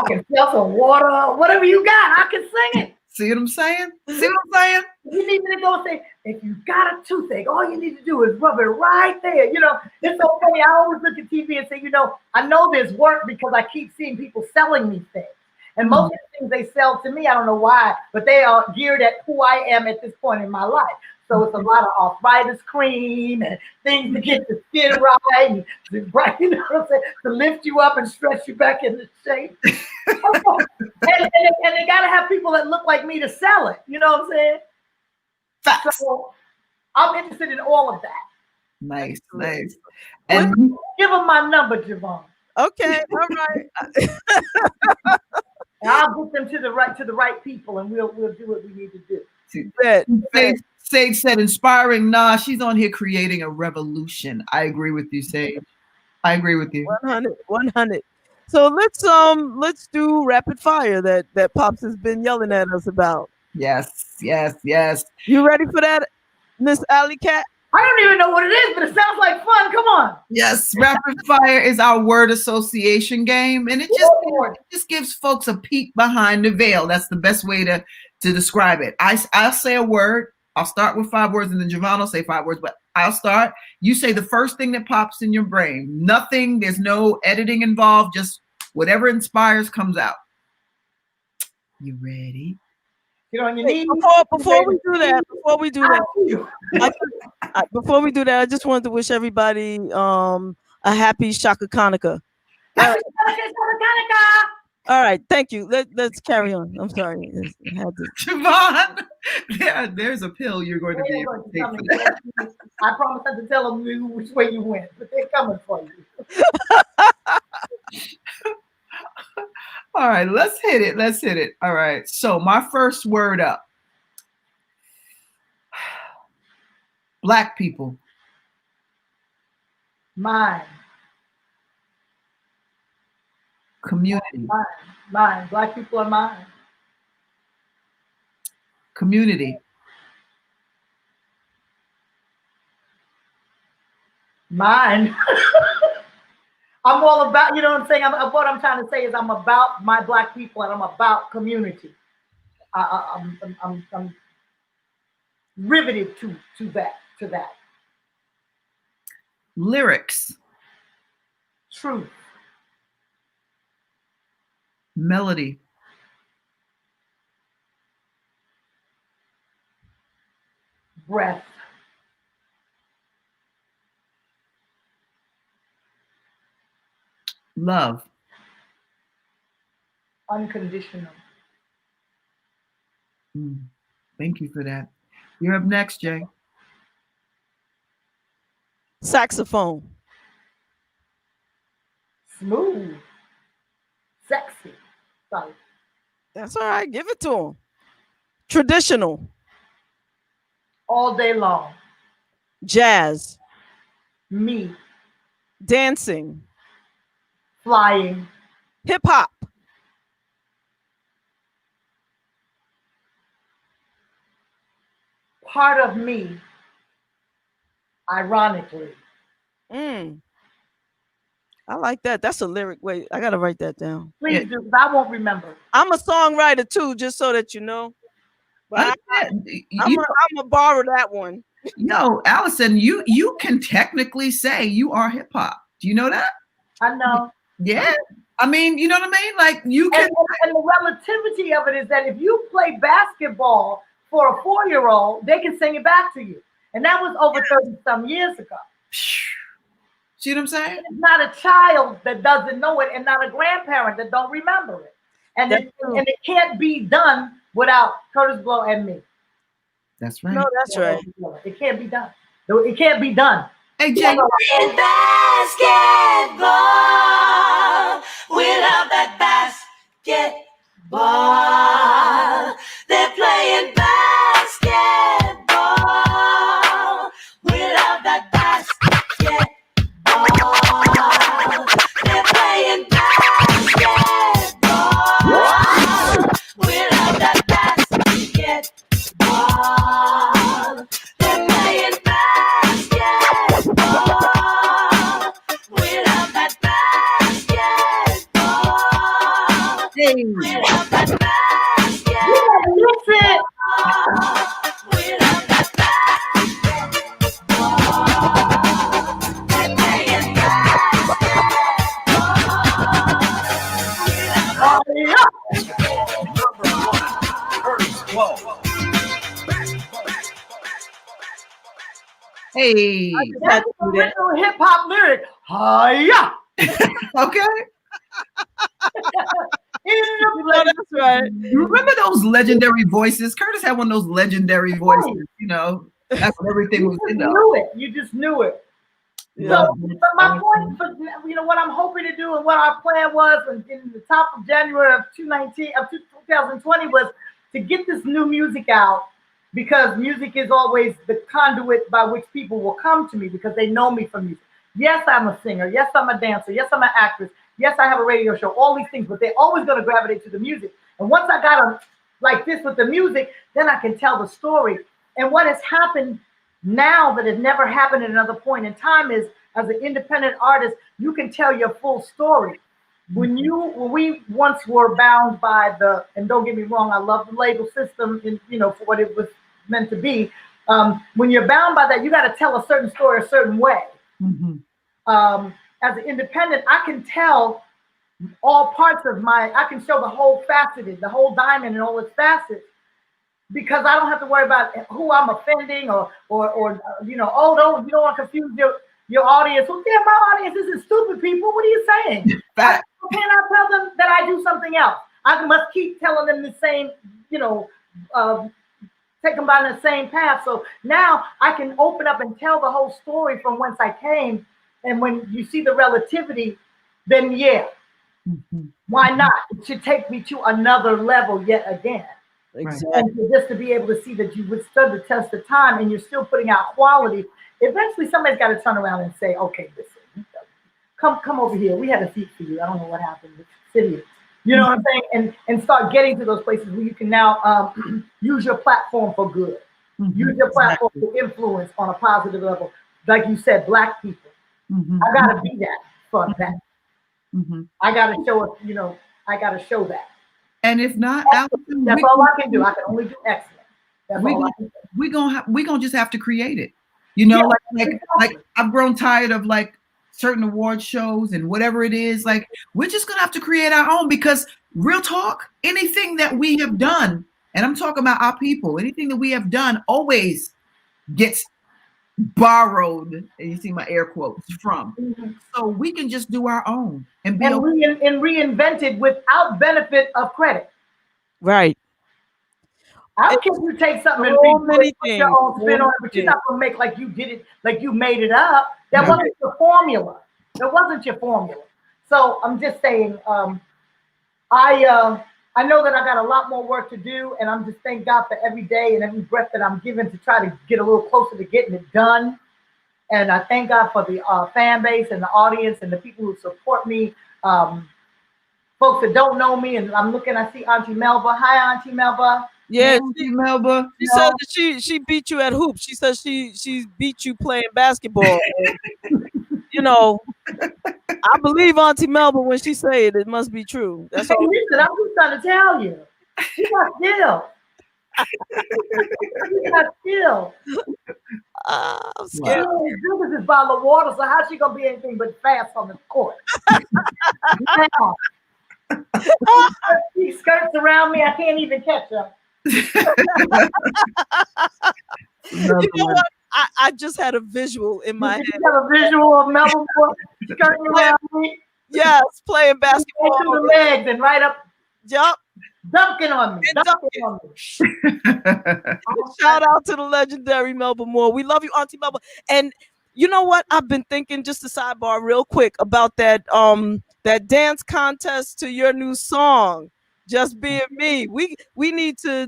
can sell some water, whatever you got, I can sing it. See what I'm saying? See what I'm saying? You need me to go and say, if you got a toothache, all you need to do is rub it right there. It's so funny. I always look at TV and say, I know there's work because I keep seeing people selling me things. And most of the things they sell to me, I don't know why, but they are geared at who I am at this point in my life. So it's a lot of arthritis cream and things to get the skin right and to lift you up and stretch you back into shape. and they got to have people that look like me to sell it. You know what I'm saying? Facts. So I'm interested in all of that. Nice. And give them my number, JaVonne. Okay, all right. And I'll get them to the right people, and we'll do what we need to do. Sage said, inspiring. Nah, she's on here creating a revolution. I agree with you, Sage. I agree with you. 100. So let's do rapid fire that Pops has been yelling at us about. Yes. You ready for that, Miss Alley Cat? I don't even know what it is, but it sounds like fun. Come on. Yes, rapid fire is our word association game, and it just gives folks a peek behind the veil. That's the best way to describe it. I'll say a word. I'll start with 5 words, and then JaVonne will say 5 words, but I'll start. You say the first thing that pops in your brain. Nothing, there's no editing involved, just whatever inspires comes out. You ready? Get on your knees. Before we do that, I just wanted to wish everybody a happy Shaka Hanukkah. All right, thank you. Let's carry on. I'm sorry. JaVonne, there's a pill you're going to be able to take for that. I promise not to tell them which way you went, but they're coming for you. All right, let's hit it. All right, so my first word up. Black people. Mine. Community. Mine. Black people are mine. Community. Mine. I'm all about, you know what I'm saying? What I'm trying to say is I'm about my Black people and I'm about community. I'm riveted to that. Lyrics. Truth. Melody. Breath. Love. Unconditional. Thank you for that. You're up next, Jay. Saxophone. Smooth. Sexy. Sorry. That's all right. Give it to him. Traditional. All day long. Jazz. Me. Dancing. Flying. Hip hop. Part of me. Ironically. I like that. That's a lyric. Wait, I gotta write that down. Please do, 'cause I won't remember. I'm a songwriter too, just so that you know. But I'm gonna borrow that one. No, Alyson, you can technically say you are hip hop. Do you know that? I know. Yeah. I mean, you know what I mean? Like you can. And the relativity of it is that if you play basketball for a 4-year-old, they can sing it back to you. And that was over 30-some years ago. See what I'm saying? It's not a child that doesn't know it and not a grandparent that don't remember it. And it can't be done without Curtis Blow and me. That's right. No, that's right. It can't be done. It can't be done. Hey, Jay. In basketball, we love that basketball. They're playing basketball. We love that basketball. They're playing basketball. We love that basketball. They're playing basketball. We love that basketball. Hey. We love that basketball. Listen. We love that basketball. They're playing Hey. That's the original hip hop lyric. Hiya. Okay. That's right. Remember those legendary voices? Curtis had one of those legendary voices, you know. That's what everything was in there. You just knew it. Yeah. So, but my point for what I'm hoping to do and what our plan was in the top of January of 2020 was to get this new music out, because music is always the conduit by which people will come to me because they know me from music. Yes, I'm a singer. Yes, I'm a dancer. Yes, I'm an actress. Yes, I have a radio show. All these things, but they're always going to gravitate to the music. And once I got them like this with the music, then I can tell the story. And what has happened now that has never happened at another point in time is, as an independent artist, you can tell your full story. When we once were bound by and don't get me wrong, I love the label system, and for what it was meant to be. When you're bound by that, you got to tell a certain story a certain way. As an independent, I can tell all parts of I can show the whole the whole diamond and all its facets, because I don't have to worry about who I'm offending or you don't want to confuse your audience. Well, yeah, my audience isn't stupid people. What are you saying? Can I tell them that I do something else? I must keep telling them the same, take them by the same path. So now I can open up and tell the whole story from whence I came. And when you see the relativity, then yeah, why not? It should take me to another level yet again. Exactly. And just to be able to see that you withstood the test of time and you're still putting out quality. Eventually, somebody's got to turn around and say, "Okay, listen, come over here. We had a seat for you. I don't know what happened. Sit here." You know what I'm saying? And start getting to those places where you can now use your platform for good. Use your platform to influence on a positive level. Like you said, Black people. I gotta be that for that. I gotta show it. I gotta show that. And if not, Alyson, that's all I can do. I can only do excellent. We're gonna just have to create it. Like I've grown tired of like certain award shows and whatever it is. Like we're just gonna have to create our own, because Real talk, anything that we have done, and I'm talking about our people, anything that we have done always gets borrowed, and you see my air quotes, from. So we can just do our own and be and reinvent it without benefit of credit. Right. I don't care if you take something and So redo many it, put your things, own spin so on it, but you're many not gonna make like you did it, like you made it up. That No. wasn't your formula. That wasn't your formula. So I'm just saying, I know that I got a lot more work to do, and I'm just thank God for every day and every breath that I'm given to try to get a little closer to getting it done. And I thank God for the fan base and the audience and the people who support me. Folks that don't know me, and I'm looking, I see Auntie Melba. Hi, Auntie Melba. Yeah, Auntie Melba. she said that she beat you at hoops. She said she beat you playing basketball. You know, I believe Auntie Melba when she say it. It must be true. That's Hey, all. listen, I'm just trying to tell you. She got skill. She got skill. I'm She scared. only drinks this bottle of water, so how's she gonna be anything but fast on the court? Now, she skirts around me, I can't even catch her. You know what? I just had a visual in my head. You have a visual of Melba Moore skirting around me. Yes, playing basketball. Into the legs and right up, Yup. dunking on me. And Dunking on me. Shout out to the legendary Melba Moore. We love you, Auntie Melba. And you know what? I've been thinking, just a sidebar real quick, about that that dance contest to your new song, Just Being Me. We need to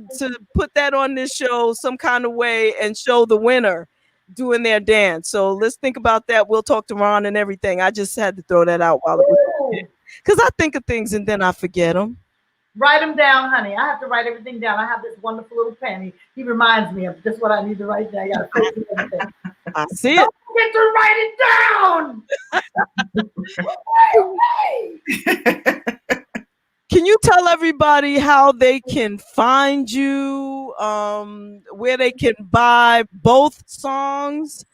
put that on this show some kind of way and show the winner doing their dance. So let's think about that. We'll talk to Ron and everything. I just had to throw that out while it was, because I think of things and then I forget them. Write them down, honey. I have to write everything down. I have this wonderful little pen. He reminds me of just what I need to write down. I got to face everything. I see it. Don't forget to write it down. Can you tell everybody how they can find you, where they can buy both songs?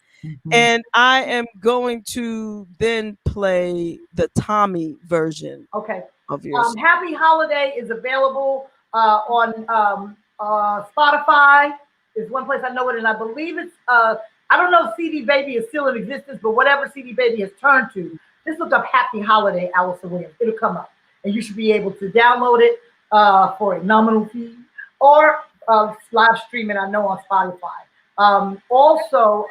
And I am going to then play the Tommy version. Okay. Of yours. Happy Holiday is available on Spotify. Is one place I know it, and I believe it's I don't know if CD Baby is still in existence, but whatever CD Baby has turned to, just look up Happy Holiday Alyson Williams. It'll come up, and you should be able to download it for a nominal fee or live stream it. I know on Spotify. Also,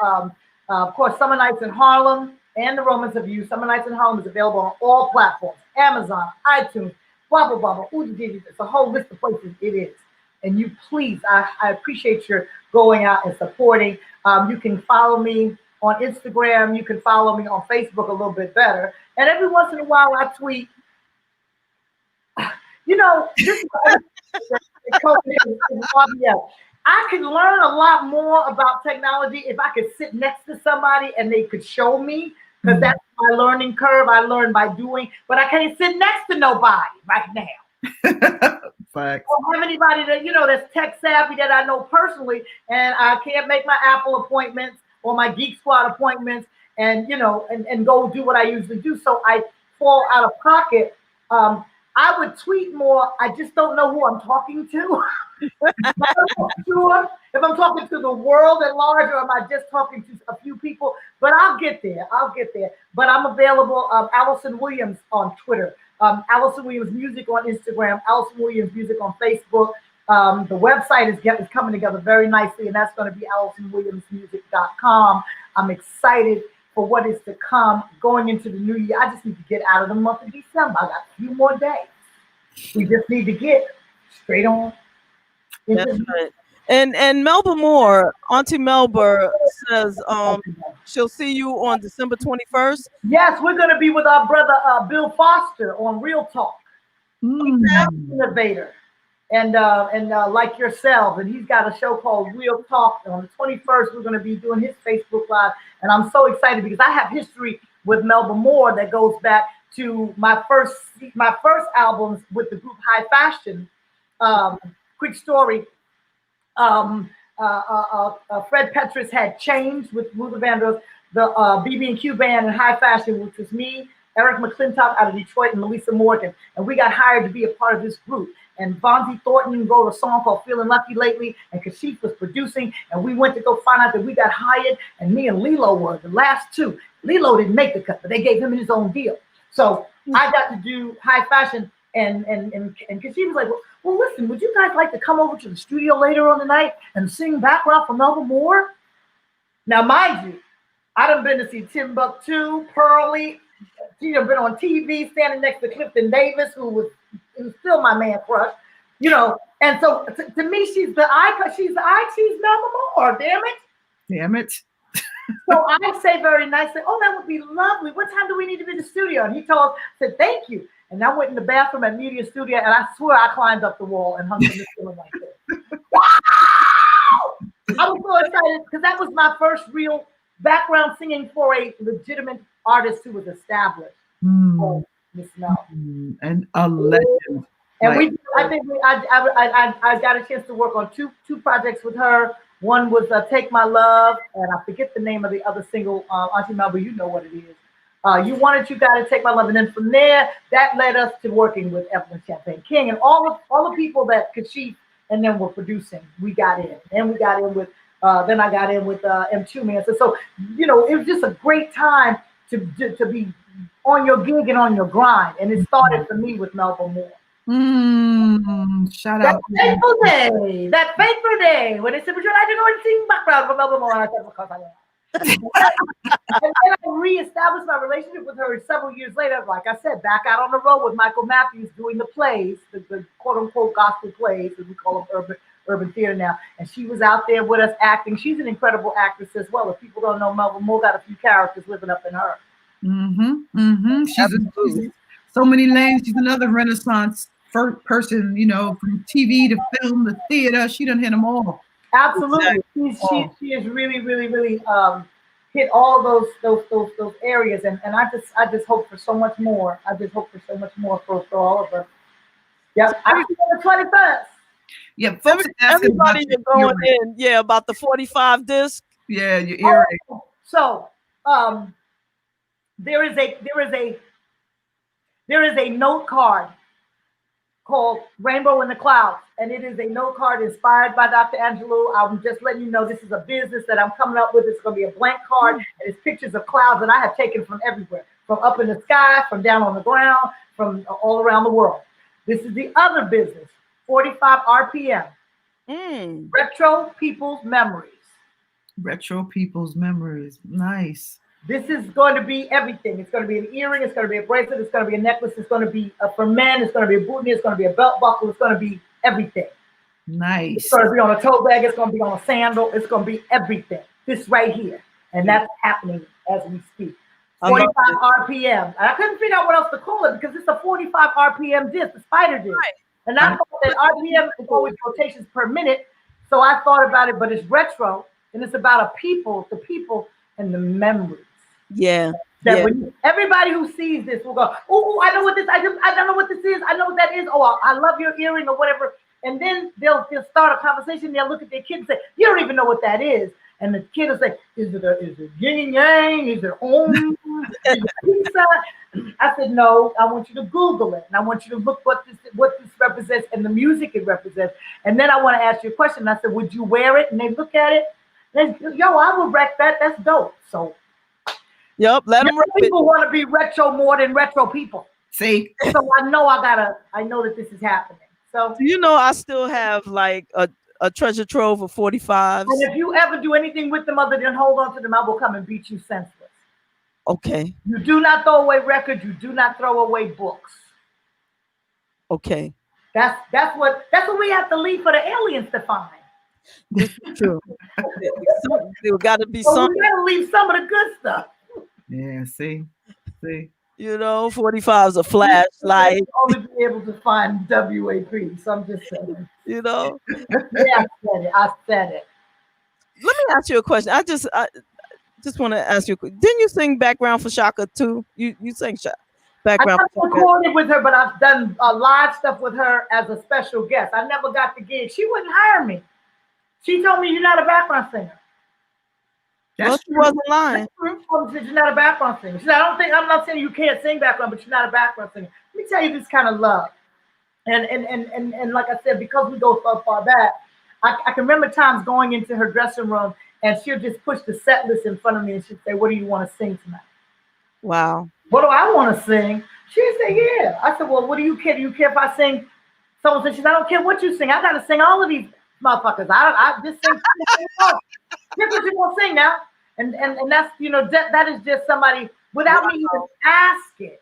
of course, Summer Nights in Harlem and The Romance of You. Summer Nights in Harlem is available on all platforms. Amazon, iTunes, blah, blah, blah, blah. It's a whole list of places it is. And you please, I appreciate your going out and supporting. You can follow me on Instagram. You can follow me on Facebook a little bit better. And every once in a while I tweet. You know, this I could learn a lot more about technology if I could sit next to somebody and they could show me, because that's my learning curve. I learn by doing, but I can't sit next to nobody right now. Facts. I don't have anybody that, you know, that's tech savvy that I know personally, and I can't make my Apple appointments or my Geek Squad appointments and, you know, and go do what I usually do. So I fall out of pocket. I would tweet more. I just don't know who I'm talking to. I'm not sure if I'm talking to the world at large or am I just talking to a few people, but I'll get there. But I'm available. Alyson Williams on Twitter, Alyson Williams Music on Instagram, Alyson Williams Music on Facebook. The website is coming together very nicely, and that's going to be AlysonWilliamsMusic.com. I'm excited for what is to come going into the new year. I just need to get out of the month of December. I got a few more days. We just need to get straight on. That's right. And Melba Moore, Auntie Melba says she'll see you on December 21st. Yes, we're going to be with our brother Bill Foster on Real Talk. He's an innovator and like yourself, and he's got a show called Real Talk. And on the 21st, we're going to be doing his Facebook Live, and I'm so excited because I have history with Melba Moore that goes back to my first albums with the group High Fashion. Quick story. Fred Petrus had changed with Luther Vandross, the BB&Q band and High Fashion, which was me, Eric McClintock out of Detroit, and Melissa Morgan. And we got hired to be a part of this group. And Bonzi Thornton wrote a song called Feeling Lucky Lately, and Kashif was producing, and we went to go find out that we got hired, and me and Lilo were the last two. Lilo didn't make the cut, but they gave him his own deal. So I got to do high fashion, and Kashif was like, well, listen, would you guys like to come over to the studio later on the night and sing background for Melba Moore? Now, mind you, I done been to see Timbuktu, Pearly. She done been on TV standing next to Clifton Davis, who was still my man crush, you know. And so to me, she's the icon. She's Melba Moore. Damn it. Damn it. So I say very nicely, oh, that would be lovely. What time do we need to be in the studio? And he told us, said, thank you. And I went in the bathroom at Media Studio, and I swear I climbed up the wall and hung in the ceiling like this. Wow! I was so excited because that was my first real background singing for a legitimate artist who was established. Oh, Miss Mel. And a legend. And I got a chance to work on two projects with her. One was Take My Love, and I forget the name of the other single. Auntie Melba, you know what it is. You Want It, You Got It, Take My Love. And then from there, that led us to working with Evelyn Champagne King and all the people that Kashif and then were producing. We got in. And we got in with, then I got in with M2 Man. So, you know, it was just a great time to be on your gig and on your grind. And it started for me with Melba Moore. Shout out. That fateful day when they said, would you like to go and sing background for Melba Moore? And I said, because I am. And then I reestablished my relationship with her several years later, like I said, back out on the road with Michael Matthews doing the plays, the quote-unquote gospel plays, as we call them, urban theater now. And she was out there with us acting. She's an incredible actress as well. If people don't know, Melba Moore got a few characters living up in her. She's so many lanes. She's another Renaissance person, you know, from TV to film to theater. She done hit them all. Absolutely, she has really hit all those areas, and I just hope for so much more. I just hope for so much more for all of us. Yeah, I see on the 21st. Yeah, everybody is going in. Yeah, about the 45 disc. Yeah, your earring. So, there is a note card called Rainbow in the Clouds, and it is a note card inspired by Dr. Angelou. I'm just letting you know this is a business that I'm coming up with. It's going to be a blank card, and it's pictures of clouds that I have taken from everywhere, from up in the sky, from down on the ground, from all around the world. This is the other business, 45 RPM, Retro People's Memories. Retro People's Memories, nice. This is going to be everything. It's going to be an earring. It's going to be a bracelet. It's going to be a necklace. It's going to be for men. It's going to be a boutonniere. It's going to be a belt buckle. It's going to be everything. Nice. It's going to be on a tote bag. It's going to be on a sandal. It's going to be everything. This right here. And that's happening as we speak. 45 RPM. And I couldn't figure out what else to call it because it's a 45 RPM disc, the spider disc. Right. And I thought that RPM is always rotations per minute. So I thought about it, but it's retro. And it's about the people and the memories. Yeah. When everybody who sees this will go, oh, I know what this. I don't know what this is. I know what that is. Oh, I love your earring or whatever. And then they'll start a conversation. They'll look at their kid and say, you don't even know what that is. And the kid will say, is it yin and yang? Is it om? Is it pizza? I said, no. I want you to Google it, and I want you to look what this represents and the music it represents. And then I want to ask you a question. I said, would you wear it? And they look at it. And they, yo, I will wreck that. That's dope. So. Yep, let them. People want to be retro more than retro people. See, so I know that this is happening. So you know, I still have like a treasure trove of 45s. And if you ever do anything with them other than hold on to them, I will come and beat you senseless. Okay. You do not throw away records. You do not throw away books. Okay. That's what we have to leave for the aliens to find. This is true. There got to be so something. We got to leave some of the good stuff. Yeah, see. You know, 45's a flashlight. Only be able to find WAP. So I'm just saying. You know. Yeah, I said it. Let me ask you a question. I just want to ask you. Didn't you sing background for Shaka too? You sang background. I recorded with her, but I've done live stuff with her as a special guest. I never got the gig. She wouldn't hire me. She told me, you're not a background singer. No, she wasn't lying. She's not a background singer. She said, I'm not saying you can't sing background, but she's not a background singer. Let me tell you this kind of love. And like I said, because we go so far back, I can remember times going into her dressing room and she'll just push the set list in front of me and she'd say, what do you want to sing tonight? Wow. What do I want to sing? She'd say, yeah. I said, well, what do you care? Do you care if I sing? Someone said, she said, I don't care what you sing. I got to sing all of these motherfuckers. I just sing. Here's what you want to sing now. And that's, that is just somebody without me even asking.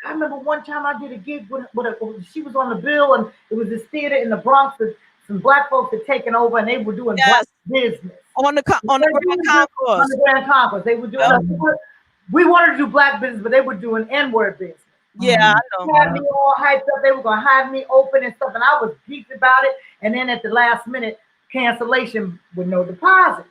I remember one time I did a gig with she was on the bill, and it was this theater in the Bronx that some black folks had taken over, and they were doing black business on the Grand Concourse. On the Grand Concourse, they were doing. We wanted to do black business, but they were doing N-word business. Yeah, I know. Had me all hyped up. They were gonna have me open and stuff, and I was geeked about it. And then at the last minute, cancellation with no deposit.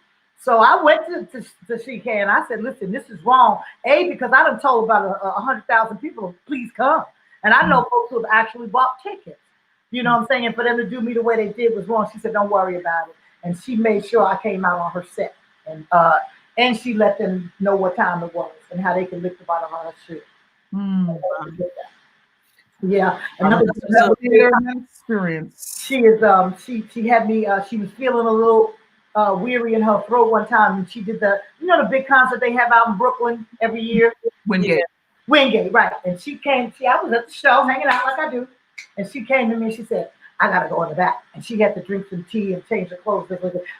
So I went to CK and I said, listen, this is wrong. Because I done told about 100,000 people, please come. And I know folks who have actually bought tickets. You know what I'm saying? And for them to do me the way they did was wrong. She said, don't worry about it. And she made sure I came out on her set. And she let them know what time it was and how they could lick the bottom of her shit. Yeah. Another experience. She is she had me she was feeling a little weary in her throat one time, and she did the big concert they have out in Brooklyn every year. Wingate, right. And she came, I was at the show hanging out like I do, and she came to me and she said, I gotta go in the back. And she had to drink some tea and change her clothes.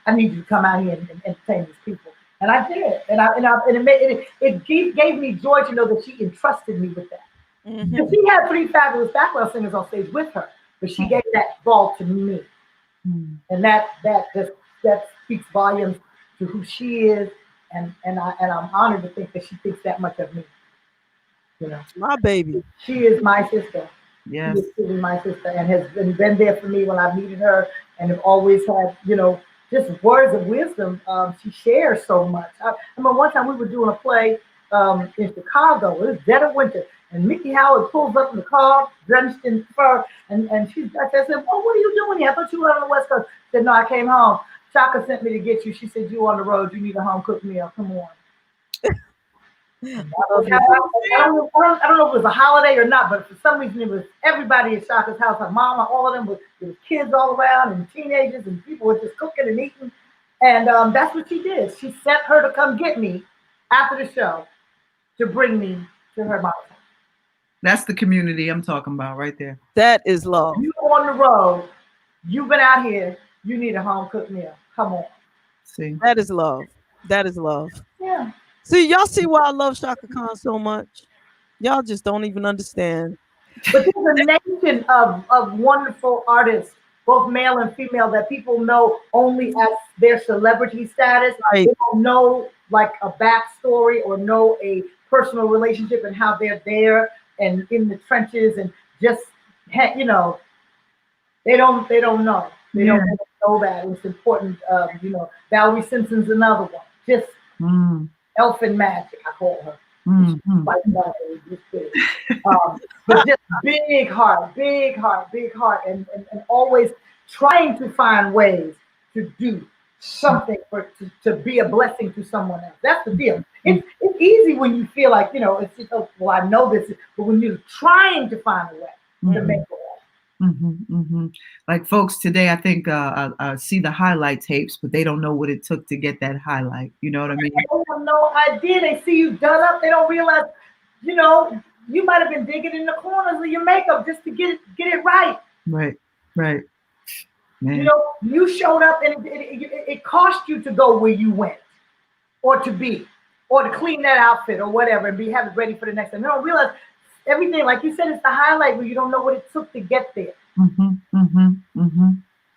I need you to come out here and entertain these people. And I did. And it gave me joy to know that she entrusted me with that. Mm-hmm. She had 3 fabulous background singers on stage with her, but she gave that ball to me. Mm-hmm. And that speaks volumes to who she is, and I'm honored to think that she thinks that much of me. My baby. She is my sister. Yes. She is truly my sister, and has been there for me when I've needed her, and have always had, just words of wisdom. She shares so much. I remember one time we were doing a play in Chicago. It was dead of winter, and Mickey Howard pulls up in the car, drenched in fur, and I said, "Oh, what are you doing here? I thought you were on the West Coast." She said, "No, I came home. Shaka sent me to get you. She said, you on the road. You need a home cooked meal. Come on." I don't know if it was a holiday or not, but for some reason it was everybody at Shaka's house. Her mama, all of them, there was kids all around and teenagers, and people were just cooking and eating. And that's what she did. She sent her to come get me after the show to bring me to her mama's house. That's the community I'm talking about right there. That is love. You on the road. You've been out here. You need a home cooked meal. Come on. See, that is love. That is love. Yeah. See, y'all see why I love Shaka Khan so much? Y'all just don't even understand. But there's a nation of wonderful artists, both male and female, that people know only as their celebrity status. Right. They don't know like a backstory or know a personal relationship and how they're there and in the trenches and just, they don't know. They don't know that. It's important. Valerie Simpson's another one. Just elfin magic, I call her. Mm-hmm. But just big heart, and always trying to find ways to do something to be a blessing to someone else. That's the deal. It's easy when you feel like, it's just, well, I know this, but when you're trying to find a way to make it. Like folks today, I think I see the highlight tapes, but they don't know what it took to get that highlight. You know what I mean? They have no idea. They see you done up. They don't realize, you might have been digging in the corners of your makeup just to get it right. Right. Man. You showed up and it cost you to go where you went, or to be, or to clean that outfit or whatever, and have it ready for the next time. They don't realize everything, like you said, it's the highlight where you don't know what it took to get there. And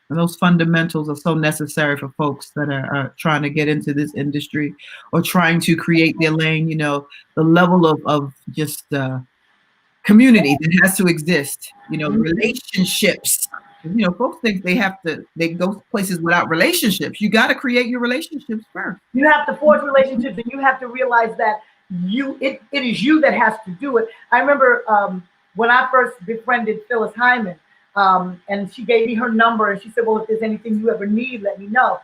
those fundamentals are so necessary for folks that are trying to get into this industry or trying to create their lane. The level of just community that has to exist. Relationships. Folks think they go places without relationships. You got to create your relationships first. You have to forge relationships, and you have to realize that it is you that has to do it. I remember when I first befriended Phyllis Hyman, and she gave me her number, and she said, well, if there's anything you ever need, let me know.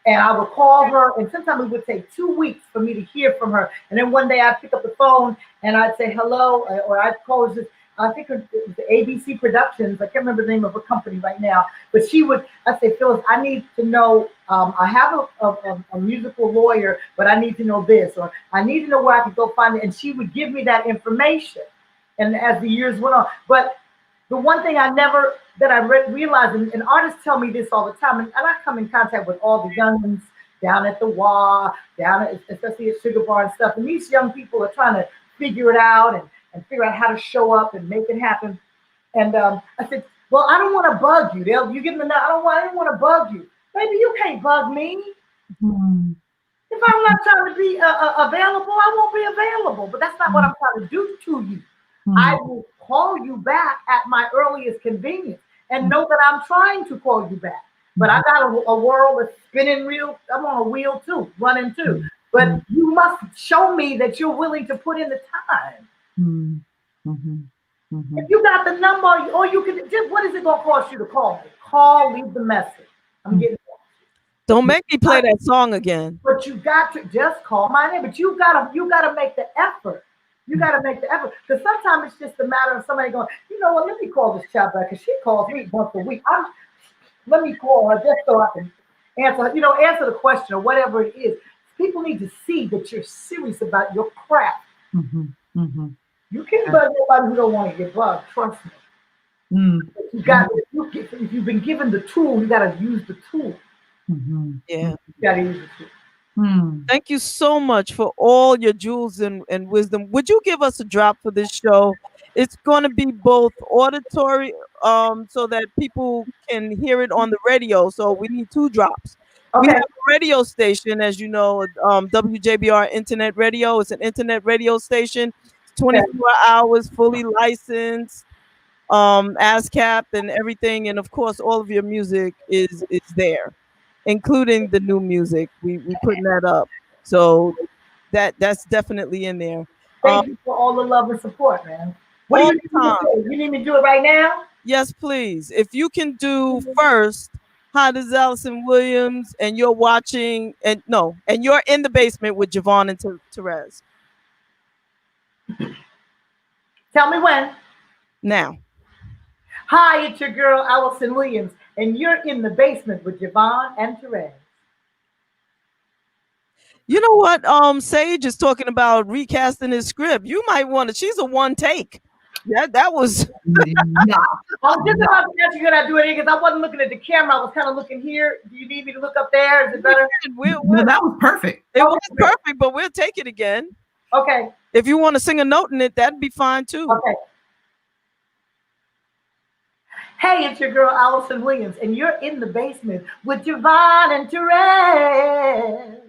And I would call her, and sometimes it would take 2 weeks for me to hear from her. And then one day I'd pick up the phone and I'd say hello, or I'd call her. I think it was the ABC Productions. I can't remember the name of her company right now. But I'd say, Phyllis, I need to know, I have a musical lawyer, but I need to know this, or I need to know where I can go find it. And she would give me that information. And as the years went on. But the one thing that I realized, and artists tell me this all the time, and I come in contact with all the young ones down at the WA, especially at Sugar Bar and stuff. And these young people are trying to figure it out and figure out how to show up and make it happen. And I said, well, I don't want to bug you. You give them I didn't want to bug you. Baby, you can't bug me. Mm-hmm. If I'm not trying to be available, I won't be available. But that's not what I'm trying to do to you. Mm-hmm. I will call you back at my earliest convenience and know that I'm trying to call you back. But I got a world that's spinning real. I'm on a wheel too, running too. But you must show me that you're willing to put in the time. If you got the number, or you can just, what is it going to cost you to call me? Call, leave the message. I'm getting. Don't make me play that song again. But you got to just call my name. But you gotta make the effort. You got to make the effort, because sometimes it's just a matter of somebody going, you know what, let me call this child back, because she calls me once a week. Let me call her just so I can answer the question or whatever it is. People need to see that you're serious about your craft. You can't bug anybody who don't want to get bugged, trust me. If you've been given the tool, you got to use the tool. Yeah. You got to use the tool. Thank you so much for all your jewels and wisdom. Would you give us a drop for this show? It's going to be both auditory, so that people can hear it on the radio. So we need 2 drops. Okay. We have a radio station, as you know, WJBR Internet Radio. It's an internet radio station, 24 hours, fully licensed, ASCAP and everything. And of course, all of your music is there, including the new music. We putting that up, so that's definitely in there. Thank you for all the love and support, man. What do you need me to do? You need me to do it right now? Yes, please. If you can do first, hi, this is Alyson Williams, and you're watching, and you're in the basement with JaVonne and Terez. Tell me when. Now. Hi, it's your girl Alyson Williams, and you're in the basement with JaVonne and Terez. You know what? Sage is talking about recasting his script. You might want to. She's a one take. That was. I was just about to ask you, could I do it again? Because I wasn't looking at the camera. I was kind of looking here. Do you need me to look up there? Is it better? No, that was perfect. It was perfect, but we'll take it again. Okay. If you want to sing a note in it, that'd be fine too. Okay. Hey, it's your girl Alyson Williams, and you're in the basement with JaVonne and Terez.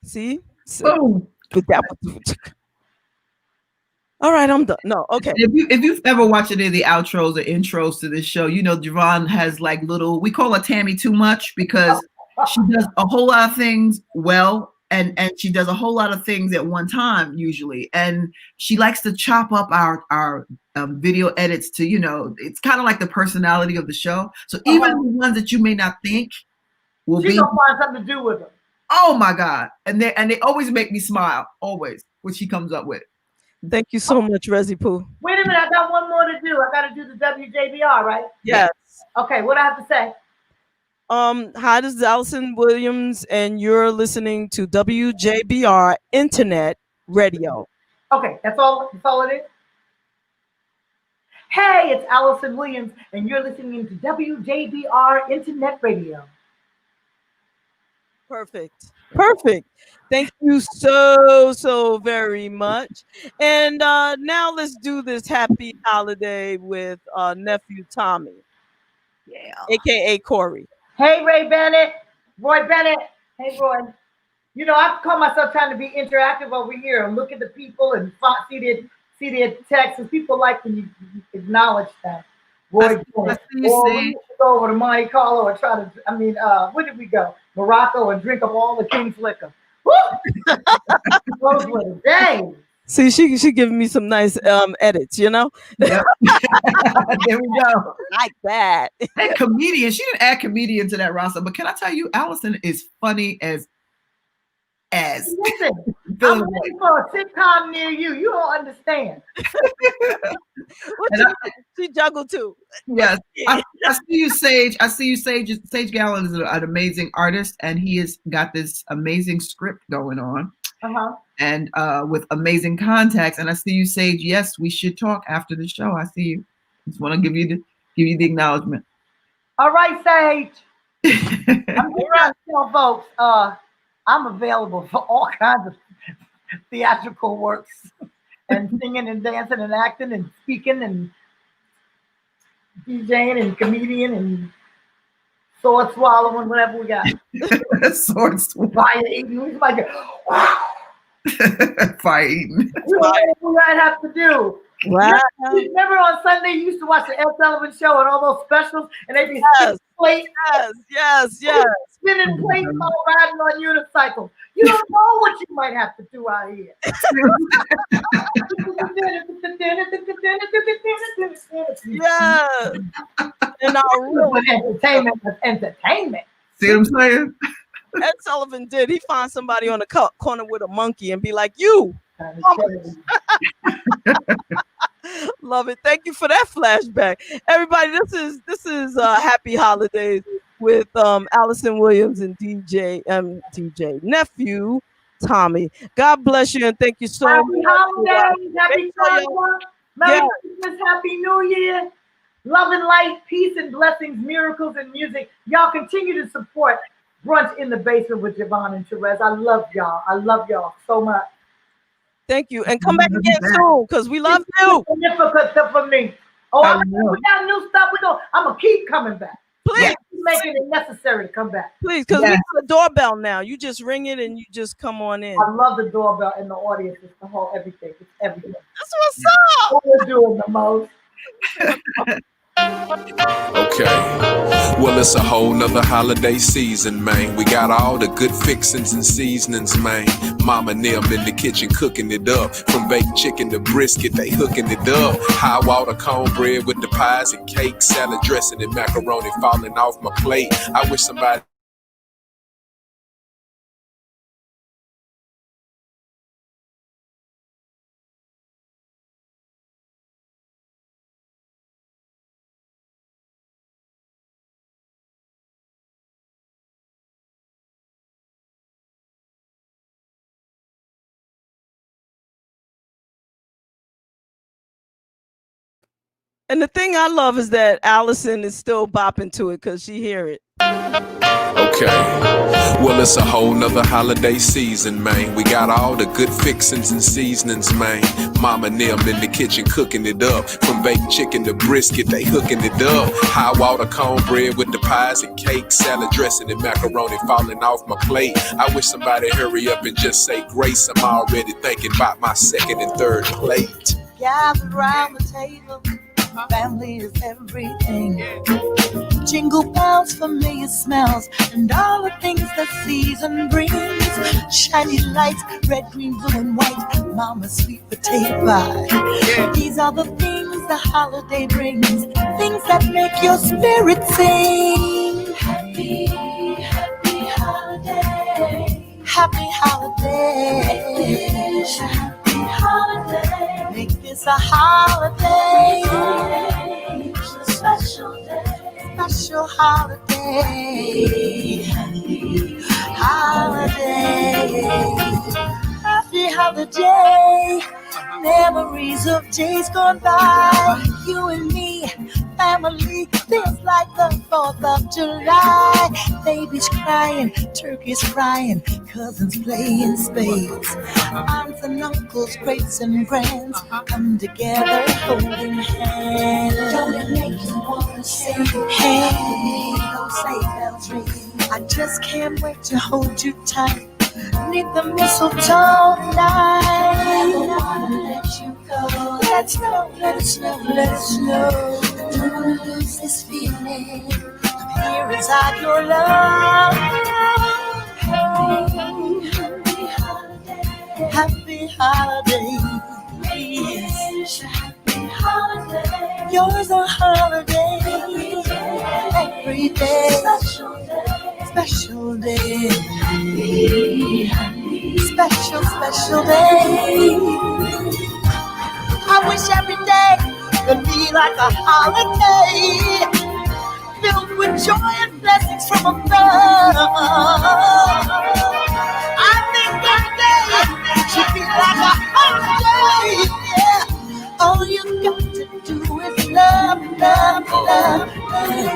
See? So, that was. All right, I'm done. No, okay. If you've ever watched any of the outros or intros to this show, you know JaVonne has like little, we call her Tammy Too Much, because she does a whole lot of things well, and she does a whole lot of things at one time usually, and she likes to chop up our video edits to, it's kind of like the personality of the show. So even the ones that you may not think will She's gonna find something to do with them. Oh my God, and they always make me smile, always, what she comes up with. Thank you so much, Resi Poo. Wait a minute, I got one more to do. I got to do the WJBR, right? Yes. Okay, what do I have to say? Hi, this is Alyson Williams, and you're listening to WJBR Internet Radio. Okay, that's all it is? Hey, it's Alyson Williams, and you're listening to WJBR Internet Radio. Perfect. Thank you so very much. And now let's do this happy holiday with nephew Tommy. Yeah. AKA Corey. Hey, Roy Bennett. Hey, Roy. I call myself trying to be interactive over here and look at the people and see their texts. And people like when you acknowledge that. Roy Bennett. Or we used to go over to Monte Carlo and where did we go? Morocco, and drink up all the King's liquor. Woo! Those were the days. See, she giving me some nice edits, you know? Yep. There we go. Like that. And comedian. She didn't add comedian to that roster, but can I tell you, Alyson is funny as. Listen, I'm looking for a sitcom near you. You don't understand. She juggled too. Yes, I see you, Sage. I see you, Sage. Sage Gallen is an amazing artist, and he has got this amazing script going on, and with amazing contacts. And I see you, Sage. Yes, we should talk after the show. I see you. Just want to give you the acknowledgement. All right, Sage. I'm just trying to tell folks, I'm available for all kinds of theatrical works and singing and dancing and acting and speaking and DJing and comedian and sword swallowing, whatever we got. Sword swallowing. Fire eating. We like, fire eating. Whatever we might have to do. Wow. Remember on Sunday you used to watch the Ed Sullivan Show and all those specials, and they'd be spinning plates. Yes. Spinning plates all riding on unicycles. You don't know what you might have to do out here. Yeah. And our real entertainment. See what I'm saying? Ed Sullivan did. He find somebody on the corner with a monkey and be like, you. Love it. Thank you for that flashback. Everybody, this is Happy Holidays with Alyson Williams and DJ nephew Tommy. God bless you and thank you so much. Happy holidays, happy Kwanzaa, Merry Christmas, Happy New Year. Love and light, peace and blessings, miracles and music. Y'all continue to support Brunch in the Basement with JaVonne and Terez. I love y'all. I love y'all so much. Thank you. And come back again soon because we love you. Significant for me. Oh, we got new stuff. I'm going to keep coming back. Please. Making it necessary to come back. Please, because we have a doorbell now. You just ring it and you just come on in. I love the doorbell and the audience. It's the whole everything. It's everything. That's what's up. What we're doing the most. Okay, well it's a whole nother holiday season, man. We got all the good fixings and seasonings, man. Mama and them in the kitchen cooking it up. From baked chicken to brisket, they hooking it up. High water cornbread with the pies and cake, salad dressing and macaroni falling off my plate. I wish somebody And the thing I love is that Alyson is still bopping to it because she hear it. Okay, well it's a whole nother holiday season, man. We got all the good fixings and seasonings, man. Mama and them in the kitchen cooking it up. From baked chicken to brisket, they hooking it up. High water cornbread with the pies and cake, salad dressing and macaroni falling off my plate. I wish somebody hurry up and just say grace. I'm already thinking about my second and third plate. Gathered around the table, family is everything. Jingle bells, familiar smells, and all the things the season brings. Shiny lights, red, green, blue, and white. Mama's sweet potato pie. These are the things the holiday brings. Things that make your spirit sing. Happy, happy holiday. Happy holiday. Happy holiday. Make this a holiday. A special day. Special holiday. Holiday. Happy holiday. Memories of days gone by. You and me, family, feels like the 4th of July. Babies crying, turkeys frying, cousins playing spades. Aunts and uncles, greats and grands come together holding hands. Don't it make you want to say, hey, don't say bells ring. I just can't wait to hold you tight. Need the mistletoe tonight. I don't wanna let you go. Let it snow, let it snow, let it snow. I don't wanna lose this feeling. I'm here inside your love. Happy, happy holiday. Happy holiday. Yours a holiday. Every day. Special day. Special day. I wish every day could be like a holiday, filled with joy and blessings from above. I think that day should be like a holiday. Yeah. All you got to do is love, love, love.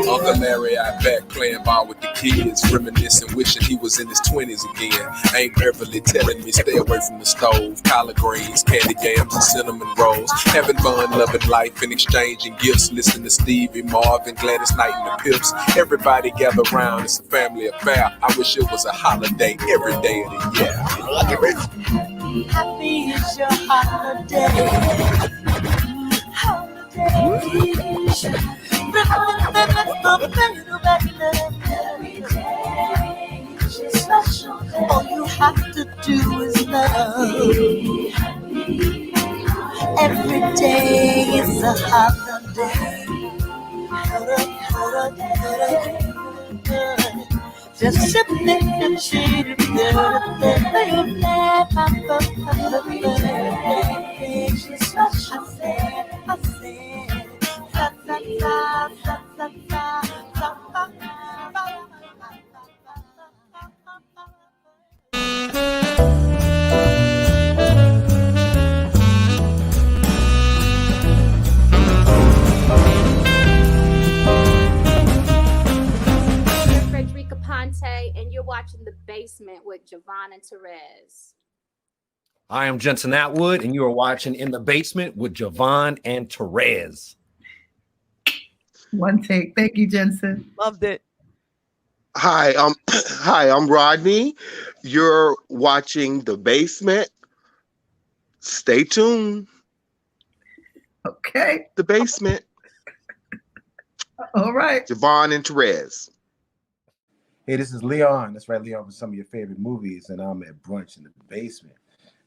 Uncle Larry out back playing ball with the kids, reminiscing, wishing he was in his 20s again. Aunt Beverly telling me stay away from the stove, collard greens, candy yams, and cinnamon rolls. Having fun, loving life, and exchanging gifts. Listening to Stevie, Marvin, Gladys Knight, and the Pips. Everybody gather round, it's a family affair. I wish it was a holiday every day of the year. Happy is your holiday. All you have to do is love. Every day is a holiday. Just sip it and shade it. And you're watching The Basement with JaVonne and Terez. I am Jensen Atwood, and you are watching In the Basement with JaVonne and Terez. One take. Thank you, Jensen. Loved it. Hi, I'm Rodney. You're watching The Basement. Stay tuned. Okay. The Basement. All right. JaVonne and Terez. Hey, this is Leon. That's right, Leon, for some of your favorite movies, and I'm at Brunch in the Basement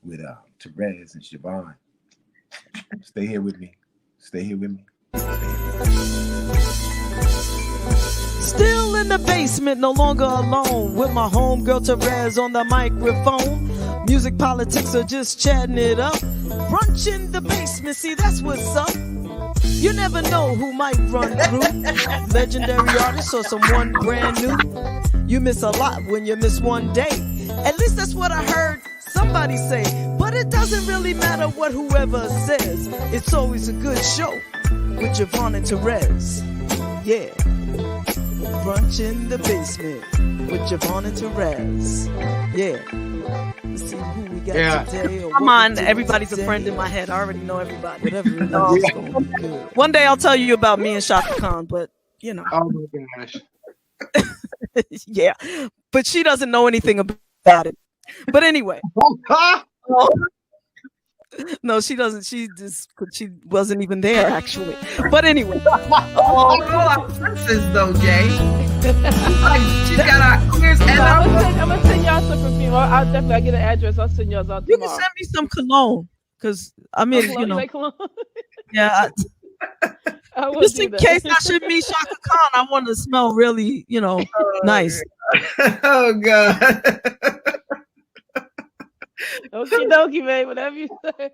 with Terez and JaVonne. Stay here with me. Stay here with me. Still in the basement, no longer alone, with my homegirl Terez on the microphone. Music, politics, or just chatting it up. Brunch in the basement, see, that's what's up. You never know who might run through. Legendary artist or someone brand new. You miss a lot when you miss one day. At least that's what I heard somebody say. But it doesn't really matter what whoever says. It's always a good show with JaVonne and Terez. Yeah. Brunch in the basement with JaVonne and Terez. Yeah. Let's see who we got today. Come on, everybody's a friend in my head. I already know everybody. Whatever it is. One day I'll tell you about me and Shaka Khan, but you know. Oh my gosh. Yeah, but she doesn't know anything about it. But anyway. No, she doesn't. She wasn't even there actually. But anyway. Princess though, Jay. She's got our ears and I'm gonna send y'all some perfume. I'll definitely get an address. I'll send y'all out tomorrow. You can send me some cologne, because I mean, you know. Yeah. Just in case I should meet Shaka Khan, I want to smell really, you know, nice. Oh God. Okie dokie, babe. Whatever you say.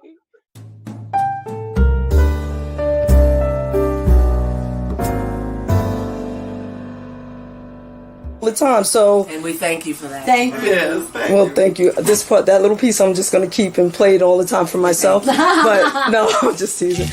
The time, so and we thank you for that. Thank you. Yes, well, thank you. This part, that little piece, I'm just gonna keep and play it all the time for myself. But no, I'm just teasing.